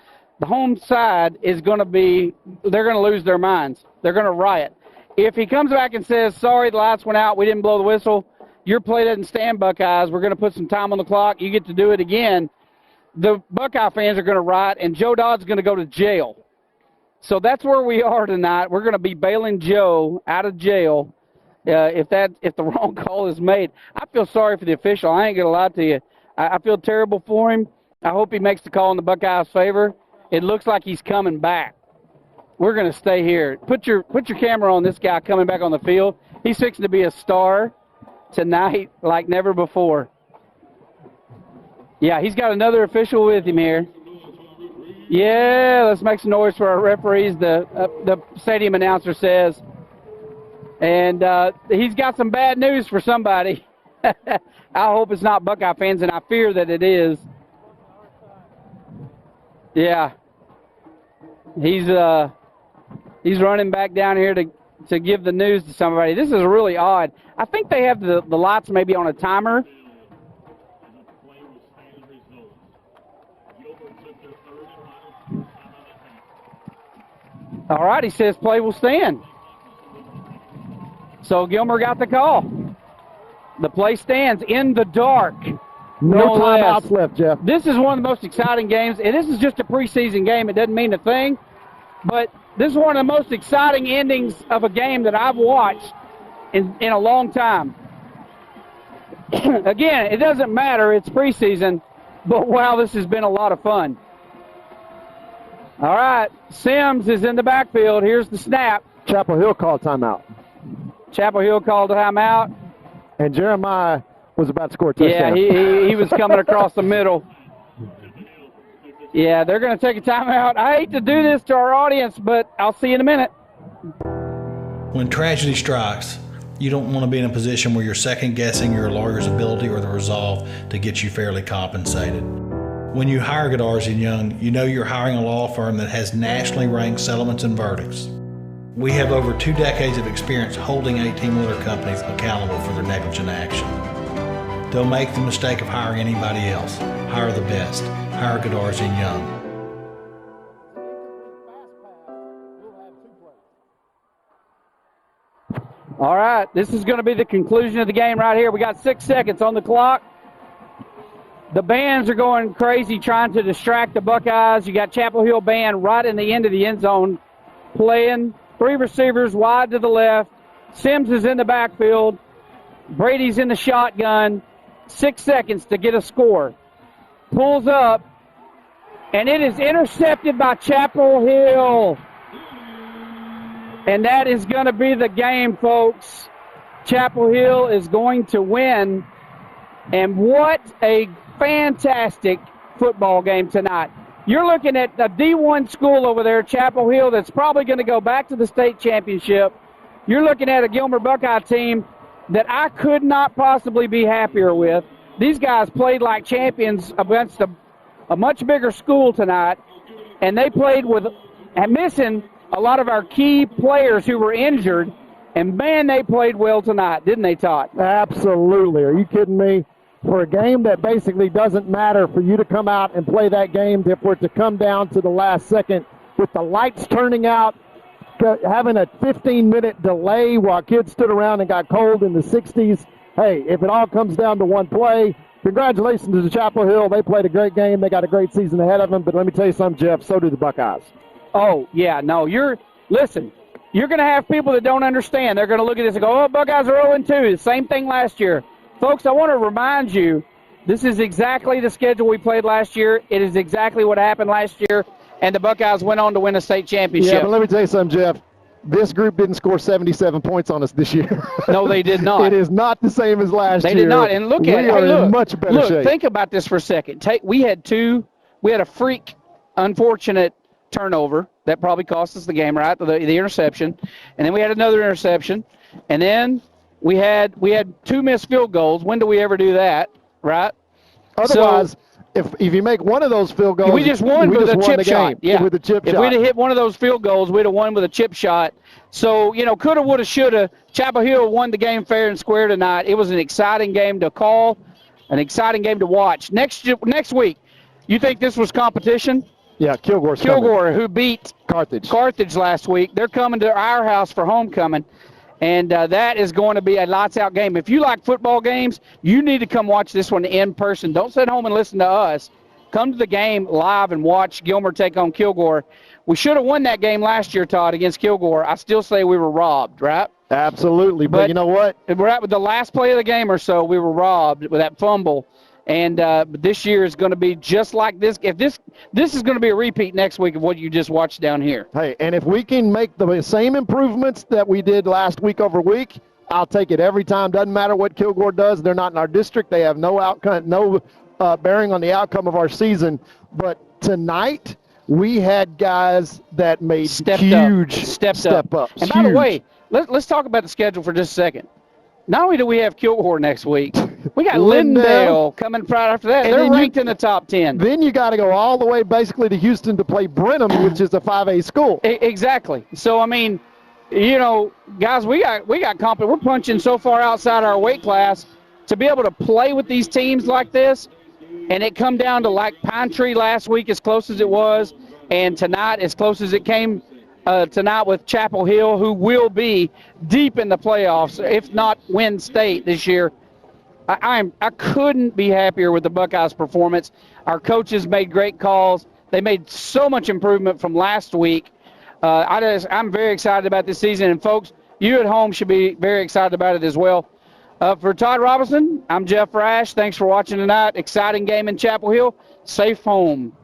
the home side is going to be, they're going to lose their minds. They're going to riot. If he comes back and says, sorry, the lights went out, we didn't blow the whistle, your play doesn't stand, Buckeyes, we're going to put some time on the clock, you get to do it again, the Buckeye fans are going to riot, and Joe Dodd's going to go to jail. So that's where we are tonight. We're going to be bailing Joe out of jail if the wrong call is made. I feel sorry for the official. I ain't going to lie to you. I feel terrible for him. I hope he makes the call in the Buckeyes' favor. It looks like he's coming back. We're going to stay here. Put your camera on this guy coming back on the field. He's fixing to be a star tonight like never before. Yeah, he's got another official with him here. Yeah, let's make some noise for our referees, the stadium announcer says. And he's got some bad news for somebody. I hope it's not Buckeye fans, and I fear that it is. Yeah. He's running back down here to give the news to somebody. This is really odd. I think they have the lights maybe on a timer. All right, he says play will stand. So Gilmer got the call. The play stands in the dark. No timeouts left, Jeff. This is one of the most exciting games, and this is just a preseason game. It doesn't mean a thing, but this is one of the most exciting endings of a game that I've watched in a long time. Again, it doesn't matter. It's preseason, but wow, this has been a lot of fun. All right, Sims is in the backfield. Here's the snap. Chapel Hill called timeout. Chapel Hill called a timeout. And Jeremiah was about to score a touchdown. Yeah, he was coming across the middle. Yeah, they're going to take a timeout. I hate to do this to our audience, but I'll see you in a minute. When tragedy strikes, you don't want to be in a position where you're second-guessing your lawyer's ability or the resolve to get you fairly compensated. When you hire Godarzi & Young, you know you're hiring a law firm that has nationally ranked settlements and verdicts. We have over 2 decades of experience holding 18-wheeler companies accountable for their negligent action. Don't make the mistake of hiring anybody else. Hire the best. Hire Godarzi & Young. All right, this is going to be the conclusion of the game right here. We got 6 seconds on the clock. The bands are going crazy trying to distract the Buckeyes. You got Chapel Hill band right in the end of the end zone playing. 3 receivers wide to the left. Sims is in the backfield. Brady's in the shotgun. 6 seconds to get a score. Pulls up, and it is intercepted by Chapel Hill. And that is going to be the game, folks. Chapel Hill is going to win. And what a fantastic football game tonight. You're looking at a D1 school over there, Chapel Hill, that's probably going to go back to the state championship. You're looking at a Gilmer Buckeye team that I could not possibly be happier with. These guys played like champions against a much bigger school tonight, and they played with and missing a lot of our key players who were injured, and man, they played well tonight, didn't they, Todd? Absolutely. Are you kidding me? For a game that basically doesn't matter, for you to come out and play that game, for it to come down to the last second with the lights turning out, having a 15-minute delay while kids stood around and got cold in the 60s. Hey, if it all comes down to one play, congratulations to Chapel Hill. They played a great game. They got a great season ahead of them. But let me tell you something, Jeff, so do the Buckeyes. Oh, yeah, no, listen, you're going to have people that don't understand. They're going to look at this and go, oh, Buckeyes are 0-2. The same thing last year. Folks, I want to remind you, this is exactly the schedule we played last year. It is exactly what happened last year, and the Buckeyes went on to win a state championship. Yeah, but let me tell you something, Jeff. This group didn't score 77 points on us this year. No, they did not. It is not the same as last year. They did not. And look at it. We are in much better shape. Think about this for a second. We had a freak, unfortunate turnover that probably cost us the game, right? The interception. And then we had another interception. And then we had 2 missed field goals. When do we ever do that, right? Otherwise, if you make one of those field goals, we just won with a chip shot. Yeah, with a chip shot. If we'd have hit one of those field goals, we'd have won with a chip shot. So, coulda, woulda, shoulda. Chapel Hill won the game fair and square tonight. It was an exciting game to call, an exciting game to watch. Next week, you think this was competition? Yeah, Kilgore, who beat Carthage last week. They're coming to our house for homecoming. And that is going to be a lights-out game. If you like football games, you need to come watch this one in person. Don't sit home and listen to us. Come to the game live and watch Gilmer take on Kilgore. We should have won that game last year, Todd, against Kilgore. I still say we were robbed, right? Absolutely, but you know what? We're at the last play of the game or so, we were robbed with that fumble. And this year is going to be just like this. If this is going to be a repeat next week of what you just watched down here. Hey, and if we can make the same improvements that we did last week over week, I'll take it every time. Doesn't matter what Kilgore does. They're not in our district. They have no outcome, no bearing on the outcome of our season. But tonight, we had guys that made huge step ups. And by the way, let's talk about the schedule for just a second. Not only do we have Kilgore next week, we got Lindale coming right after that. They're ranked in the top 10. Then you got to go all the way basically to Houston to play Brenham, which is a 5A school. Exactly. So, I mean, you know, guys, we got confidence. We're punching so far outside our weight class to be able to play with these teams like this. And it come down to like Pine Tree last week as close as it was, and tonight as close as it came tonight with Chapel Hill, who will be deep in the playoffs, if not win state this year. I couldn't be happier with the Buckeyes' performance. Our coaches made great calls. They made so much improvement from last week. I'm very excited about this season, and folks, you at home should be very excited about it as well. For Todd Robinson, I'm Jeff Rash. Thanks for watching tonight. Exciting game in Chapel Hill. Safe home.